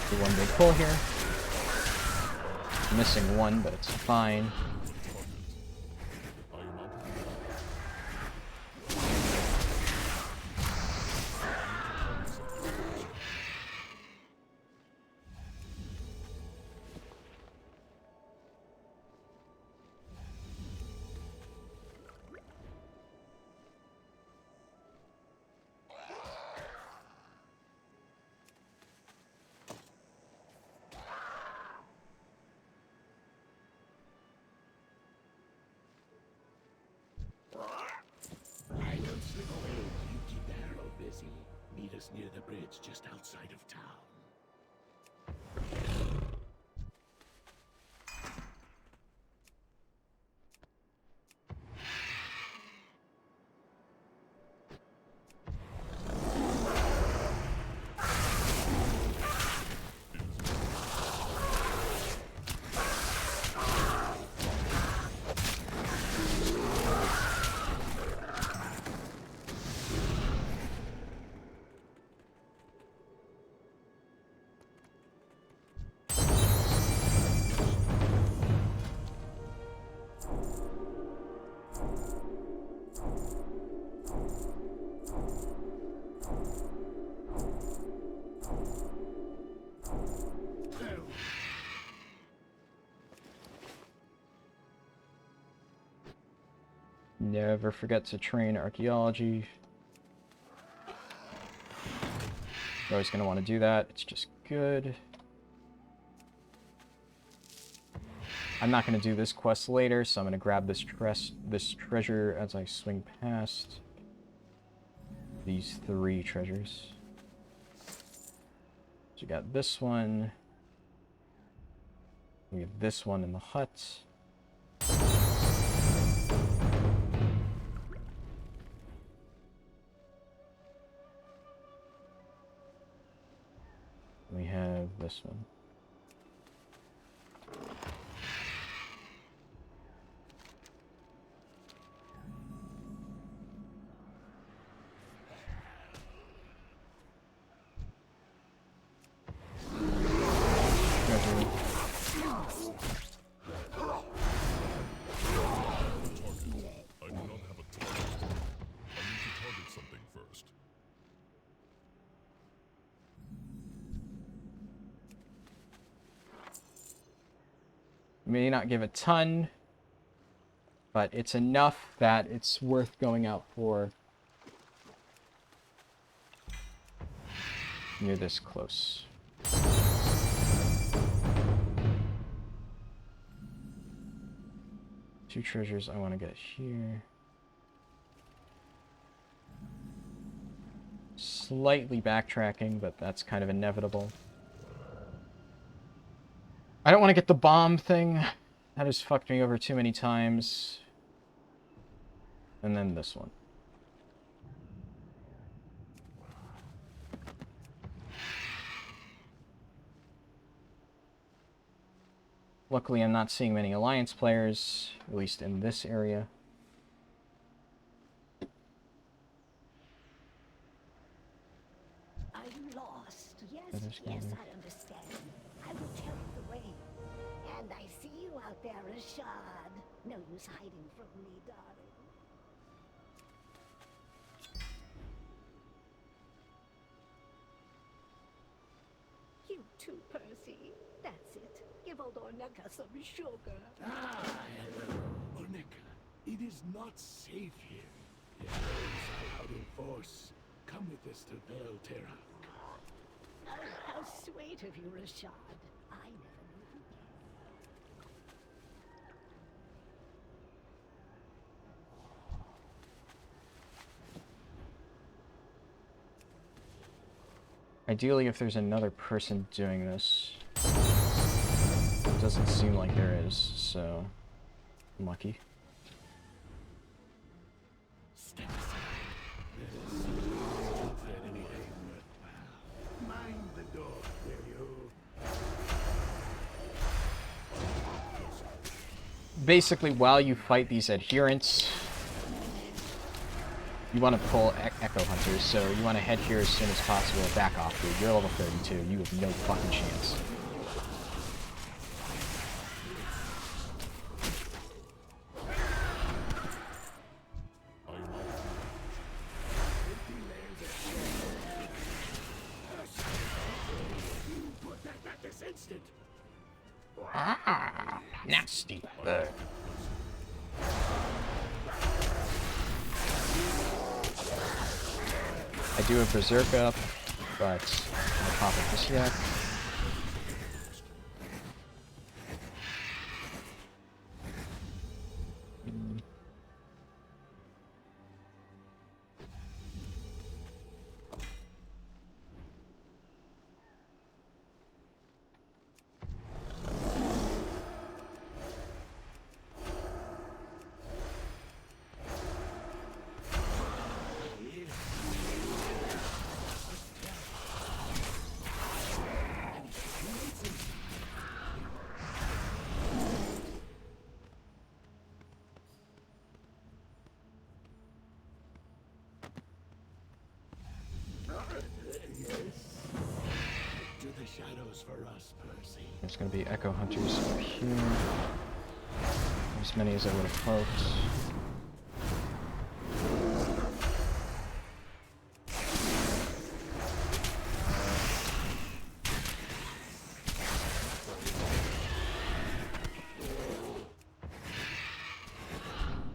Do one big pull here. Missing one, but it's fine. Meet us near the bridge just outside of town. Never forget to train archaeology. You're always going to want to do that. It's just good. I'm not going to do this quest later, so I'm going to grab this treasure as I swing past these 3 treasures. So you got this one. We have this one in the hut. We have this one. May not give a ton, but it's enough that it's worth going out for. Near this close. Two treasures I want to get here. Slightly backtracking, but that's kind of inevitable. I don't want to get the bomb thing. That has fucked me over too many times. And then this one. Luckily, I'm not seeing many Alliance players, at least in this area. Are you lost? Yes, yes, I understand. I will tell you the way. And I see you out there, Rashad. No use hiding from me, darling. You too, Percy. That's it. Give old Orneka some sugar. Ah, hello, Orneka. It is not safe here. The arrows are out in force. Come with us to Valterra. Oh, how sweet of you, Rashad. I never knew you. Ideally, if there's another person doing this. It doesn't seem like there is, so I'm lucky. Step aside. Let us see if there's anything worthwhile. Mind the door, will you? Basically, while you fight these adherents, you want to pull Echo Hunters, so you want to head here as soon as possible and back off, dude. You're level 32. You have no fucking chance. Put that back this instant. Ah, nasty bird. I do have Berserk up, but I'll pop it just yet. Do the shadows for us, Percy. There's going to be Echo Hunters up here. As many as I would have hoped.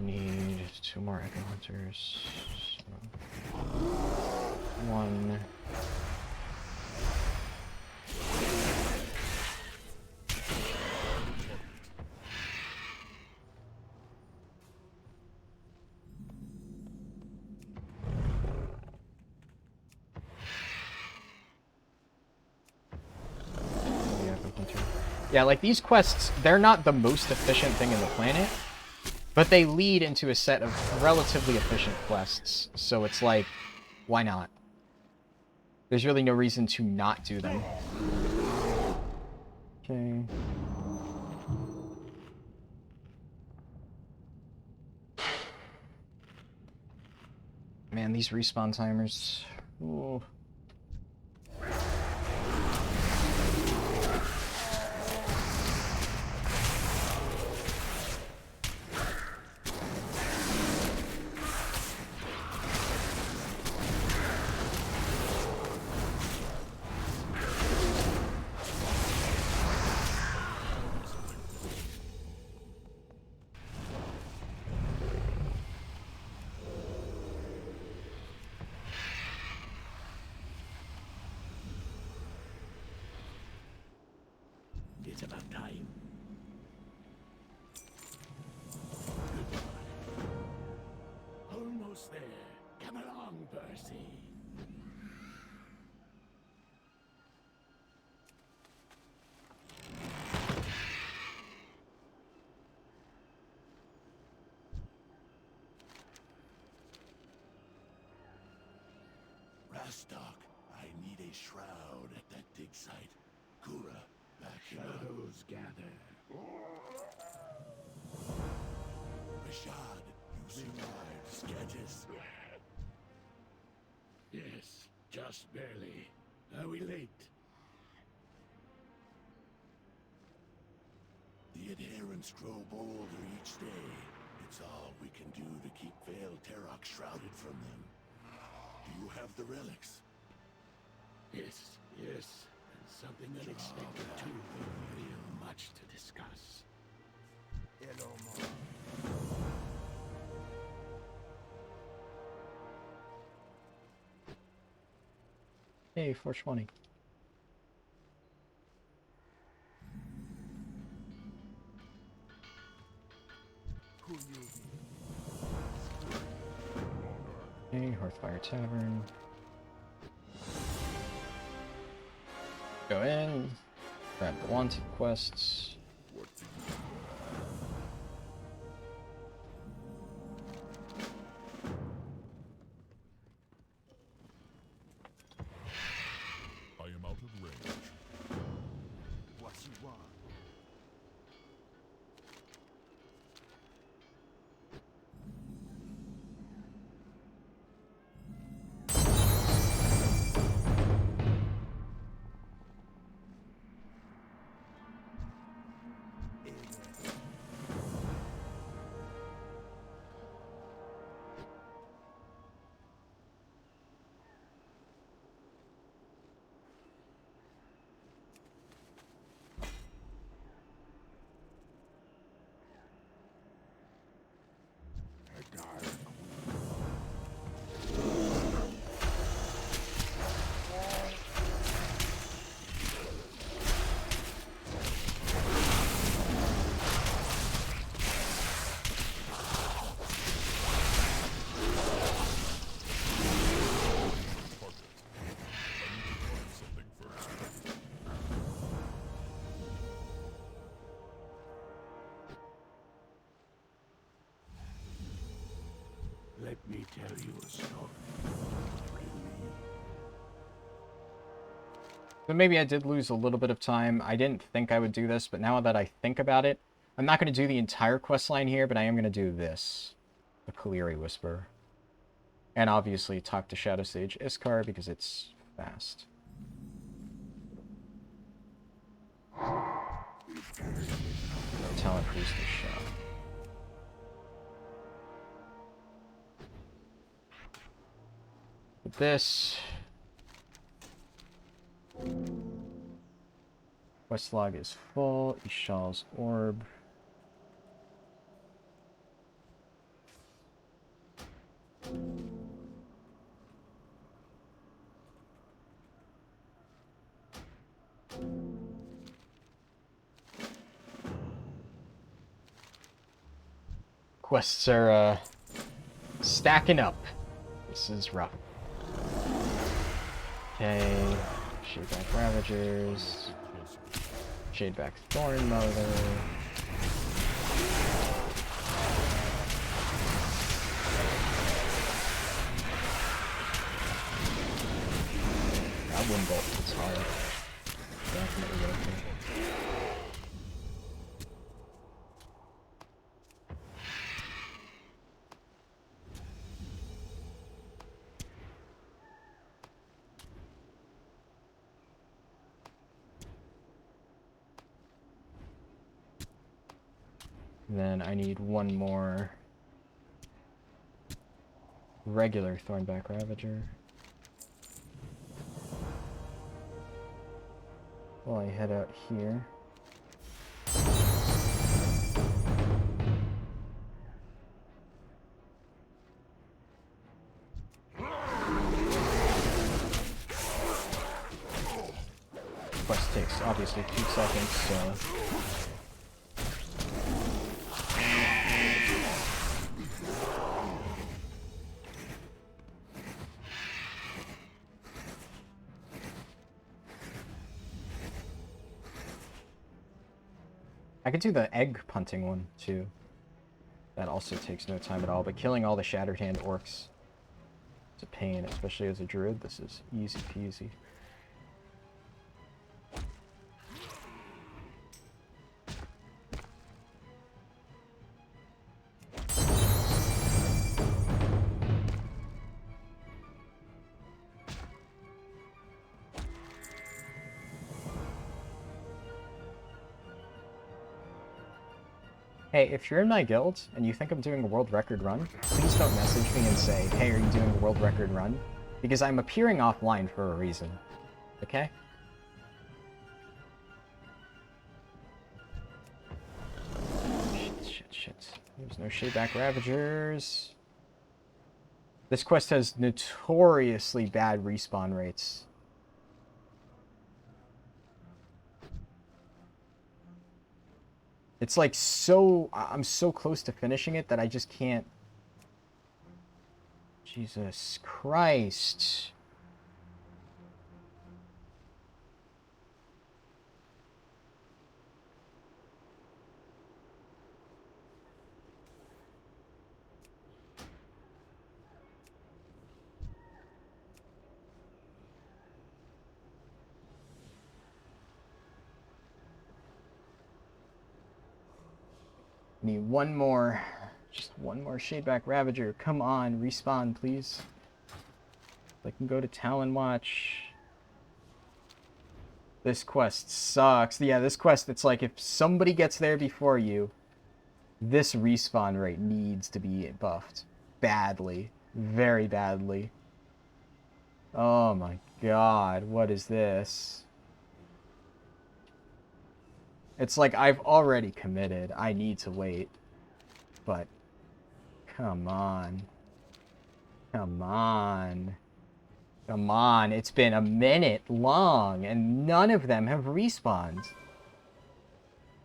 Need 2 more Echo Hunters. So 1. Yeah, like these quests, they're not the most efficient thing in the planet, but they lead into a set of relatively efficient quests. So it's like, why not? There's really no reason to not do them. Okay. Man, these respawn timers. Ooh. It's about time. Almost there. Come along, Percy. Rastock, I need a shroud at that dig site. Kura, back shadows gather. Rashad, you survived Sketches. Yes, just barely. Are we late? The adherents Humans grow bolder each day. It's all we can do to keep Vale Terok shrouded from them. Do you have the relics? Yes, yes. And something unexpected too. Real much to discuss. Hello, Hey, 420. Who you? Hey, Hearthfire Tavern. Go in, grab the wanted quests. I am out of range. What you want? Let me tell you a story. So maybe I did lose a little bit of time. I didn't think I would do this, but now that I think about it, I'm not going to do the entire quest line here, but I am going to do this. The Kaleri Whisper. And obviously talk to Shadow Sage Iskar because it's fast. Talent Priest is shot. With this... Quest log is full. Ishal's Orb. Quests are stacking up. This is rough. Okay, Shadeback Ravagers, Shadeback Thorn Mother. That Wind Bolt is hard. Definitely working. Then I need one more regular Thornback Ravager. While I head out here. Quest takes obviously 2 seconds, so... I could do the egg punting one, too. That also takes no time at all, but killing all the Shattered Hand orcs is a pain, especially as a druid. This is easy peasy. Hey, if you're in my guild and you think I'm doing a world record run, please don't message me and say, hey, are you doing a world record run? Because I'm appearing offline for a reason. Okay? Shit. There's no Shadeback Ravagers. This quest has notoriously bad respawn rates. It's like I'm so close to finishing it that I just can't. Jesus Christ. Need one more. Just one more Shadeback Ravager. Come on, respawn, please. I can go to Talon Watch. This quest sucks. Yeah, this quest, it's like if somebody gets there before you, this respawn rate needs to be buffed. Badly. Very badly. Oh my god, what is this? It's like I've already committed. I need to wait. But, come on. Come on. Come on. It's been a minute long, and none of them have respawned.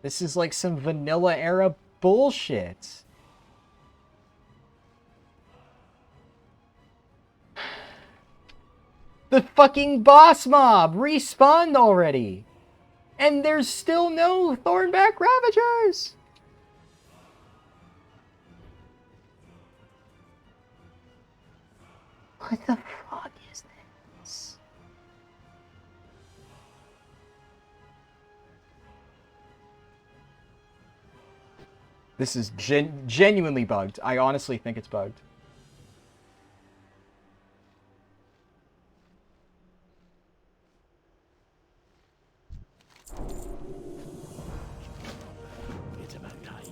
This is like some vanilla era bullshit. The fucking boss mob respawned already! And there's still no Thornback Ravagers! What the fuck is this? This is genuinely bugged. I honestly think it's bugged. It's about time.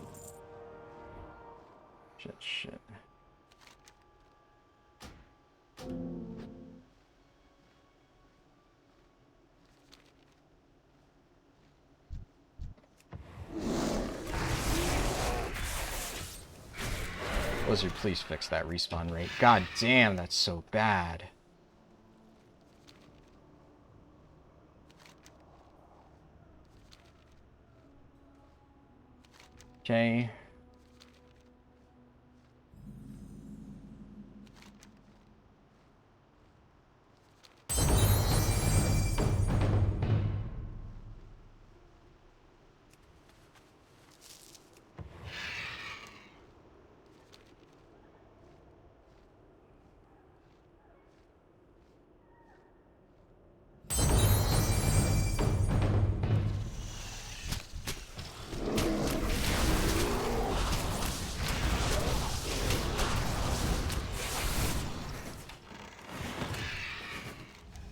Shit. Blizzard, please fix that respawn rate. God damn, that's so bad. Okay.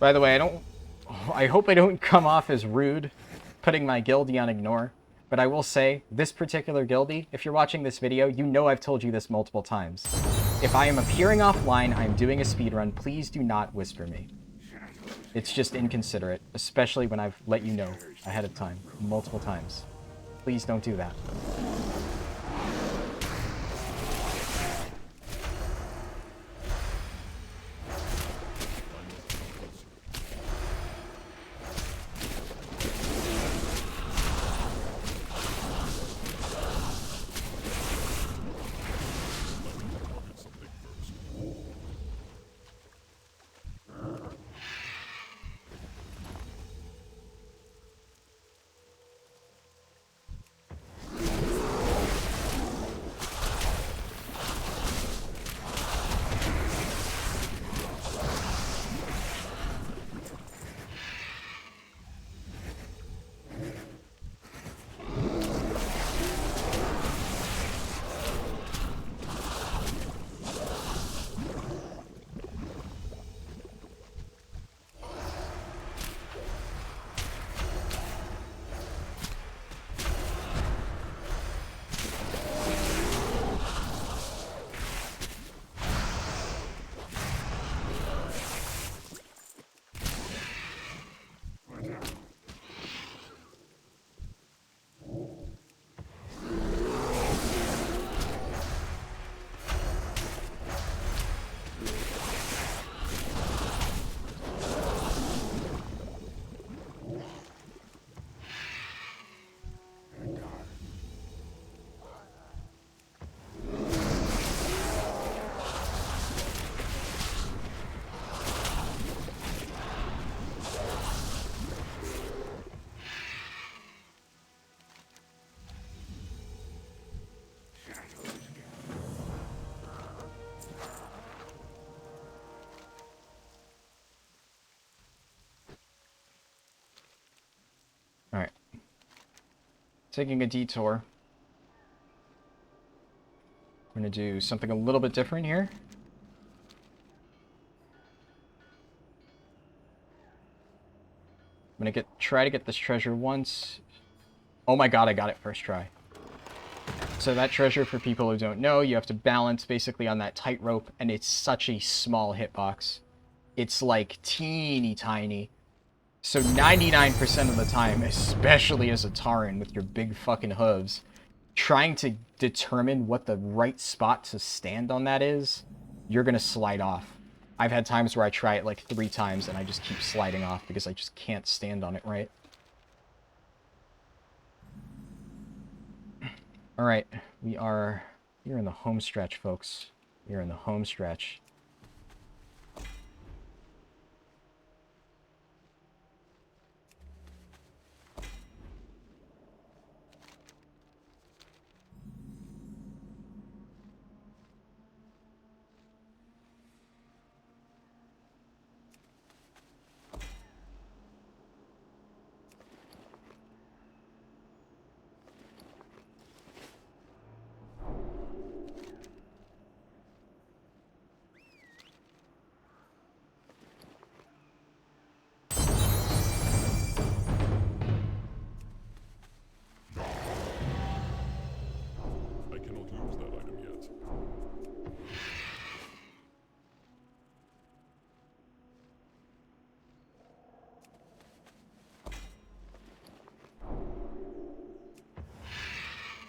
By the way, I hope I don't come off as rude putting my guildie on ignore, but I will say, this particular guildie, if you're watching this video, you know I've told you this multiple times. If I am appearing offline, I'm doing a speedrun, please do not whisper me. It's just inconsiderate, especially when I've let you know ahead of time, multiple times. Please don't do that. taking a detour. I'm going to do something a little bit different here. I'm going to try to get this treasure once. Oh my god, I got it first try. So that treasure, for people who don't know, you have to balance basically on that tightrope, and it's such a small hitbox. It's like teeny tiny. So 99% of the time, especially as a Tauren with your big fucking hooves, trying to determine what the right spot to stand on that is, you're gonna slide off. I've had times where I try it like 3 times and I just keep sliding off because I just can't stand on it right. Alright, we're in the home stretch, folks. We're in the home stretch.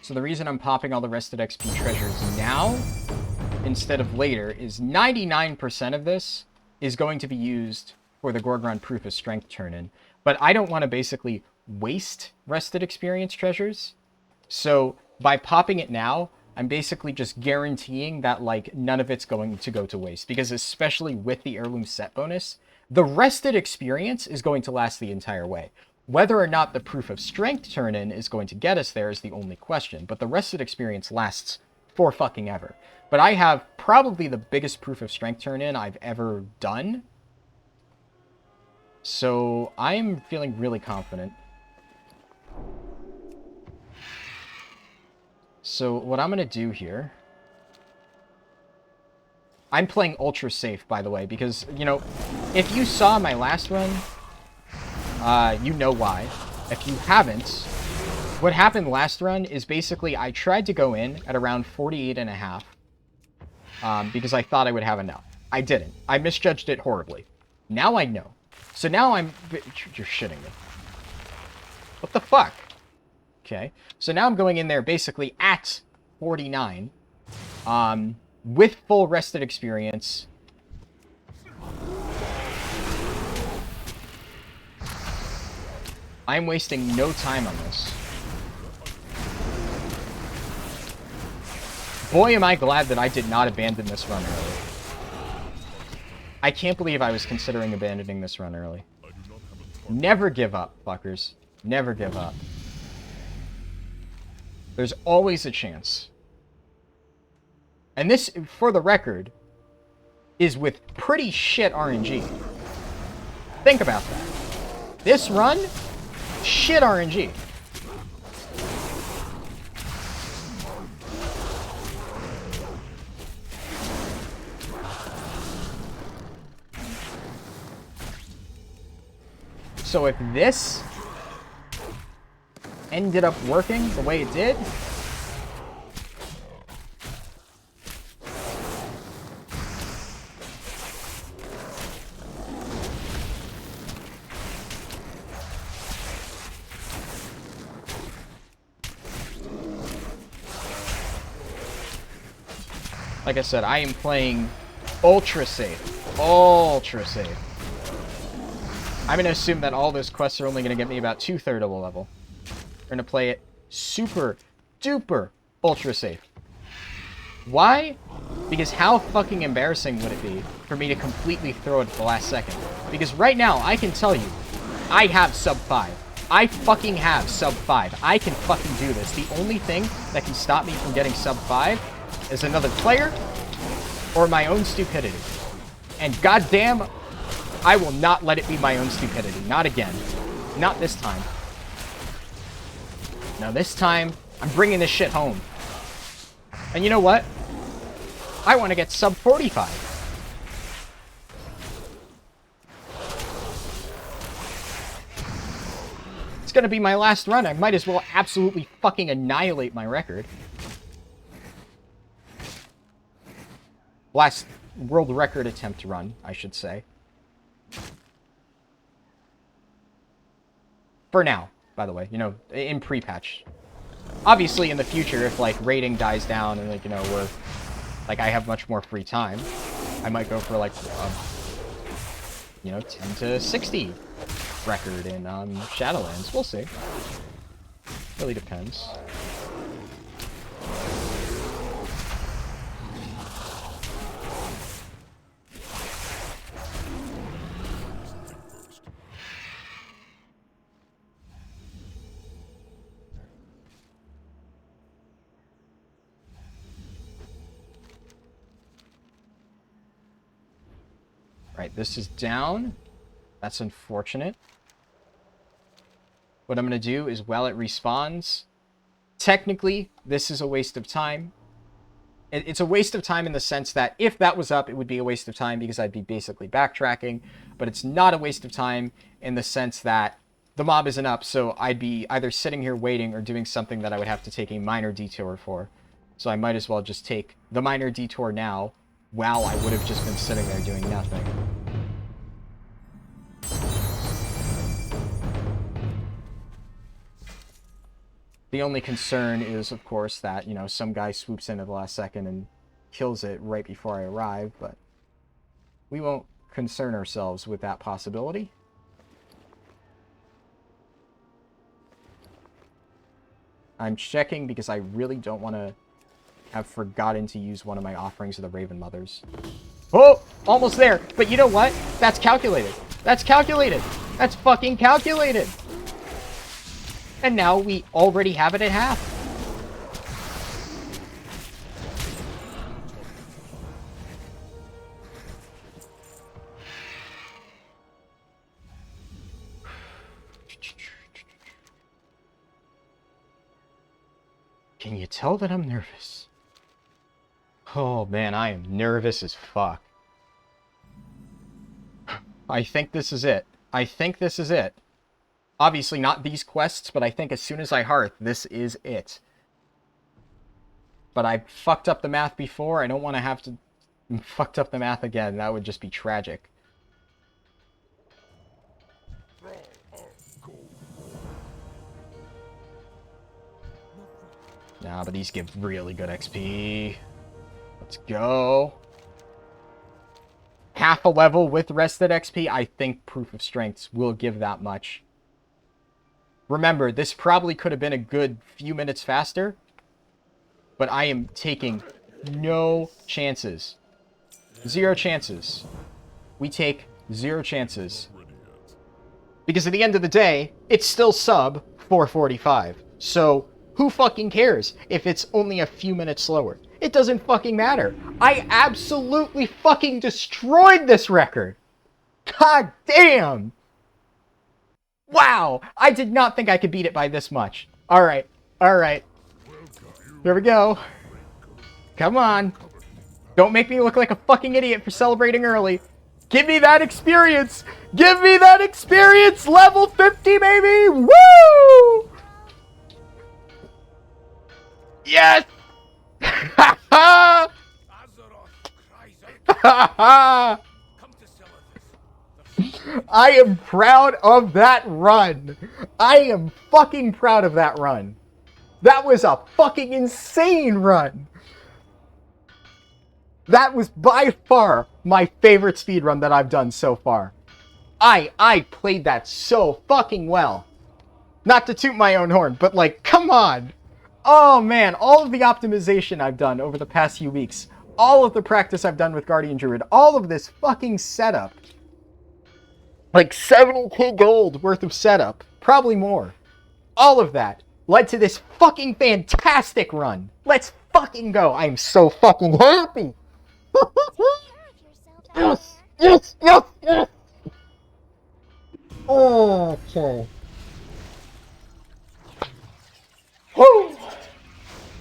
So the reason I'm popping all the rested XP treasures now instead of later is 99% of this is going to be used for the Gorgon Proof of Strength turn-in. But I don't want to basically waste rested experience treasures. So by popping it now, I'm basically just guaranteeing that like none of it's going to go to waste. Because especially with the heirloom set bonus, the rested experience is going to last the entire way. Whether or not the Proof of Strength turn-in is going to get us there is the only question. But the rested experience lasts for fucking ever. But I have probably the biggest Proof of Strength turn-in I've ever done. So I'm feeling really confident. So what I'm going to do here... I'm playing ultra safe, by the way, because, you know, if you saw my last run... you know why. If you haven't, what happened last run is basically I tried to go in at around 48.5 because I thought I would have enough. I didn't. I misjudged it horribly. Now I know. So now I'm... You're shitting me. What the fuck? Okay. So now I'm going in there basically at 49 with full rested experience. I'm wasting no time on this. Boy, am I glad that I did not abandon this run early. I can't believe I was considering abandoning this run early. Never give up, fuckers. Never give up. There's always a chance. And this, for the record, is with pretty shit RNG. Think about that. This run... shit RNG. So if this ended up working the way it did, like I said, I am playing ultra safe. Ultra safe. I'm going to assume that all those quests are only going to get me about 2/3 of a level. We're going to play it super duper ultra safe. Why? Because how fucking embarrassing would it be for me to completely throw it at the last second? Because right now, I can tell you, I have sub 5. I fucking have sub 5. I can fucking do this. The only thing that can stop me from getting sub 5 is another player or my own stupidity. And goddamn, I will not let it be my own stupidity. Not again. Not this time. Now this time, I'm bringing this shit home. And you know what? I want to get sub 45. It's gonna be my last run. I might as well absolutely fucking annihilate my record. Last world record attempt run, I should say. For now, by the way, you know, in pre-patch. Obviously, in the future, if, like, rating dies down and, like, you know, we're... Like, I have much more free time, I might go for, like, you know, 10 to 60 record in Shadowlands. We'll see. Really depends. Right, this is down. That's unfortunate. What I'm going to do is while it respawns, technically, this is a waste of time. It's a waste of time in the sense that if that was up, it would be a waste of time because I'd be basically backtracking. But it's not a waste of time in the sense that the mob isn't up, so I'd be either sitting here waiting or doing something that I would have to take a minor detour for. So I might as well just take the minor detour now, while I would have just been sitting there doing nothing. The only concern is, of course, that, you know, some guy swoops in at the last second and kills it right before I arrive, but we won't concern ourselves with that possibility. I'm checking because I really don't want to have forgotten to use one of my offerings of the Raven Mothers. Oh! Almost there! But you know what? That's calculated. That's calculated! That's fucking calculated! And now we already have it at half. Can you tell that I'm nervous? Oh man, I am nervous as fuck. I think this is it. I think this is it. Obviously not these quests, but I think as soon as I hearth, this is it. But I fucked up the math before. I don't want to have to fucked up the math again. That would just be tragic. Nah, but these give really good XP. Let's go. Half a level with rested XP. I think Proof of Strengths will give that much. Remember, this probably could have been a good few minutes faster, but I am taking no chances. 0 chances. We take 0 chances. Because at the end of the day, it's still sub 445. So, who fucking cares if it's only a few minutes slower? It doesn't fucking matter. I absolutely fucking destroyed this record. God damn. Wow. I did not think I could beat it by this much. Alright. Alright. Here we go. Come on. Don't make me look like a fucking idiot for celebrating early. Give me that experience. Give me that experience. Level 50, baby. Woo! Yes! Ha ha! Ha ha! I am proud of that run. I am fucking proud of that run. That was a fucking insane run. That was by far my favorite speedrun that I've done so far. I played that so fucking well. Not to toot my own horn, but like, come on. Oh man, all of the optimization I've done over the past few weeks, all of the practice I've done with Guardian Druid, all of this fucking setup. Like 70k gold worth of setup, probably more. All of that led to this fucking fantastic run. Let's fucking go. I'm so fucking happy. Yes, yes, yes, yes. Okay. Woo!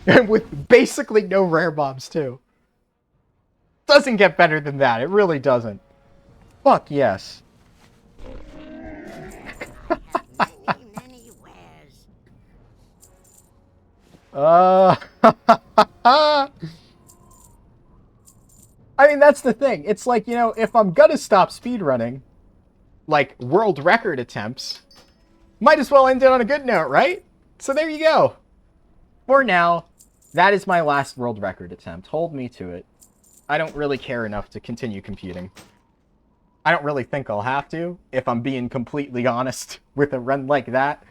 And with basically no rare mobs, too. Doesn't get better than that. It really doesn't. Fuck yes. I mean, that's the thing. It's like, you know, if I'm gonna stop speedrunning, like world record attempts, might as well end it on a good note, right? So there you go. For now, that is my last world record attempt. Hold me to it. I don't really care enough to continue competing. I don't really think I'll have to, if I'm being completely honest with a run like that.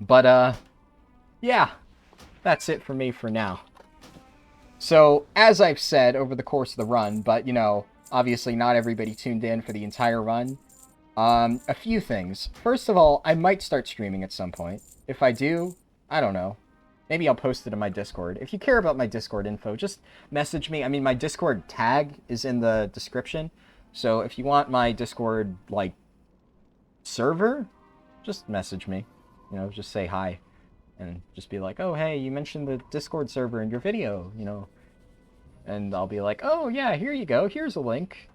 But, yeah, that's it for me for now. So, as I've said over the course of the run, but, you know, obviously not everybody tuned in for the entire run, a few things. First of all, I might start streaming at some point. If I do, I don't know. Maybe I'll post it in my Discord. If you care about my Discord info, just message me. I mean, my Discord tag is in the description. So if you want my Discord, like, server, just message me. You know, just say hi. And just be like, oh, hey, you mentioned the Discord server in your video, you know. And I'll be like, oh, yeah, here you go. Here's a link.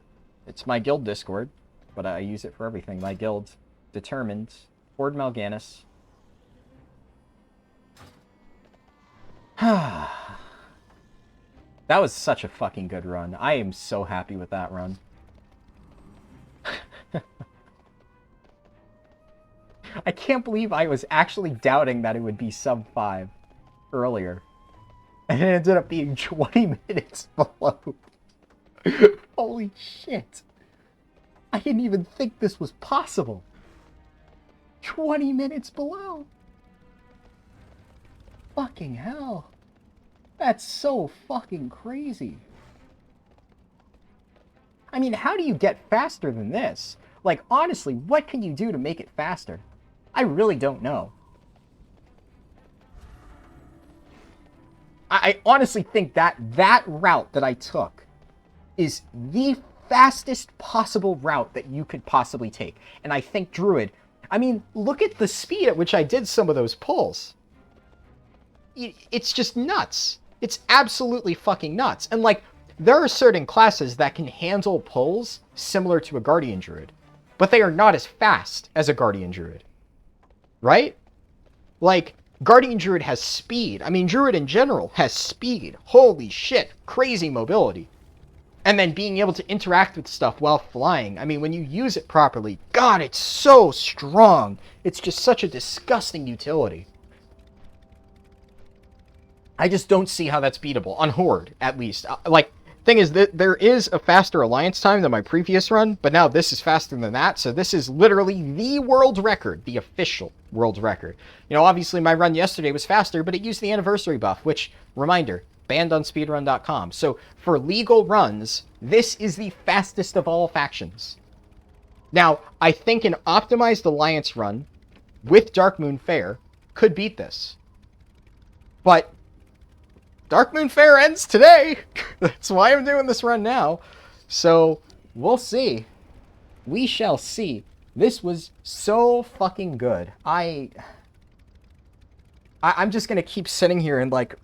It's my guild Discord, but I use it for everything. My guild, Determined, Horde Mal'Ganis. That was such a fucking good run. I am so happy with that run. I can't believe I was actually doubting that it would be sub 5 earlier. And it ended up being 20 minutes below. Holy shit. I didn't even think this was possible. 20 minutes below. Fucking hell. That's so fucking crazy. I mean, how do you get faster than this? Like, honestly, what can you do to make it faster? I really don't know. I honestly think that route that I took is the fastest possible route that you could possibly take. And I think Druid, I mean, look at the speed at which I did some of those pulls. It's just nuts. It's absolutely fucking nuts. And like, there are certain classes that can handle pulls similar to a Guardian Druid, but they are not as fast as a Guardian Druid. Right? Like, Guardian Druid has speed. I mean, Druid in general has speed. Holy shit. Crazy mobility. And then being able to interact with stuff while flying. I mean, when you use it properly, God, it's so strong. It's just such a disgusting utility. I just don't see how that's beatable. On Horde, at least. Like, thing is that there is a faster alliance time than my previous run, but now this is faster than that, so this is literally the world record, the official world record. You know, obviously my run yesterday was faster, but it used the anniversary buff, which, reminder, banned on speedrun.com. So for legal runs, this is the fastest of all factions. Now, I think an optimized alliance run with Darkmoon Fair could beat this. But Darkmoon Fair ends today. That's why I'm doing this run now. So, we'll see. We shall see. This was so fucking good. I'm just going to keep sitting here and, like,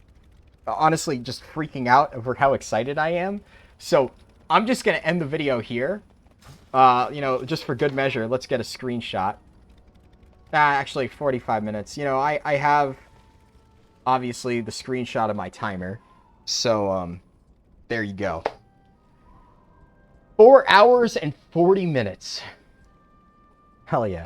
honestly just freaking out over how excited I am. So, I'm just going to end the video here. You know, just for good measure, let's get a screenshot. Actually, 45 minutes. You know, I have obviously the screenshot of my timer. So, there you go. 4 hours and 40 minutes. Hell yeah.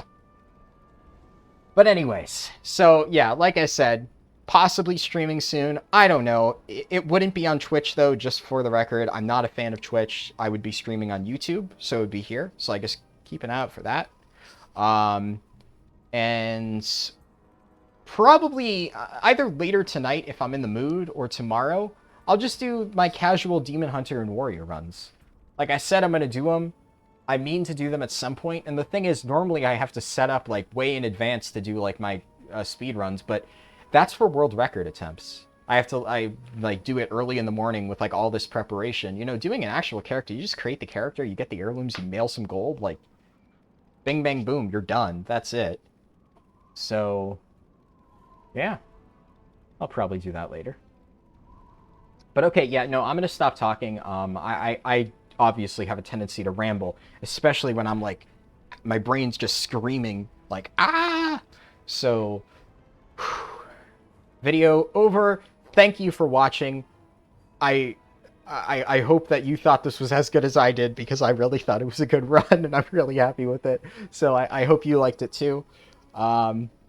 But anyways, so yeah, like I said, possibly streaming soon. I don't know. It wouldn't be on Twitch though, just for the record. I'm not a fan of Twitch. I would be streaming on YouTube, so it would be here. So I guess keep an eye out for that. And probably either later tonight if I'm in the mood, or tomorrow, I'll just do my casual Demon Hunter and Warrior runs. Like I said, I'm going to do them. I mean to do them at some point. And the thing is, normally I have to set up like way in advance to do like my speed runs, but that's for world record attempts. I like do it early in the morning with like all this preparation. You know, doing an actual character, you just create the character, you get the heirlooms, you mail some gold, like bing, bang, boom, you're done. That's it. So, yeah. I'll probably do that later. But okay, yeah, no, I'm going to stop talking. I obviously have a tendency to ramble, especially when I'm like, my brain's just screaming, like, ah! So, video over. Thank you for watching. I hope that you thought this was as good as I did, because I really thought it was a good run, and I'm really happy with it. So I hope you liked it too.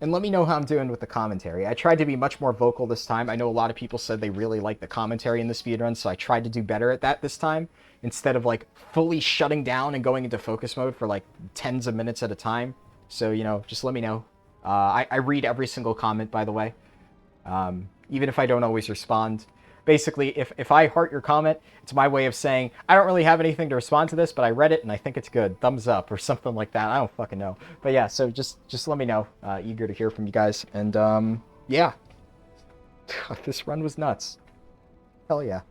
And let me know how I'm doing with the commentary. I tried to be much more vocal this time. I know a lot of people said they really liked the commentary in the speedrun, so I tried to do better at that this time, instead of like fully shutting down and going into focus mode for like tens of minutes at a time. So, you know, just let me know. I read every single comment, by the way, even if I don't always respond. Basically, if I heart your comment, it's my way of saying, I don't really have anything to respond to this, but I read it and I think it's good. Thumbs up or something like that. I don't fucking know. But yeah, so just let me know. Eager to hear from you guys. And yeah. This run was nuts. Hell yeah.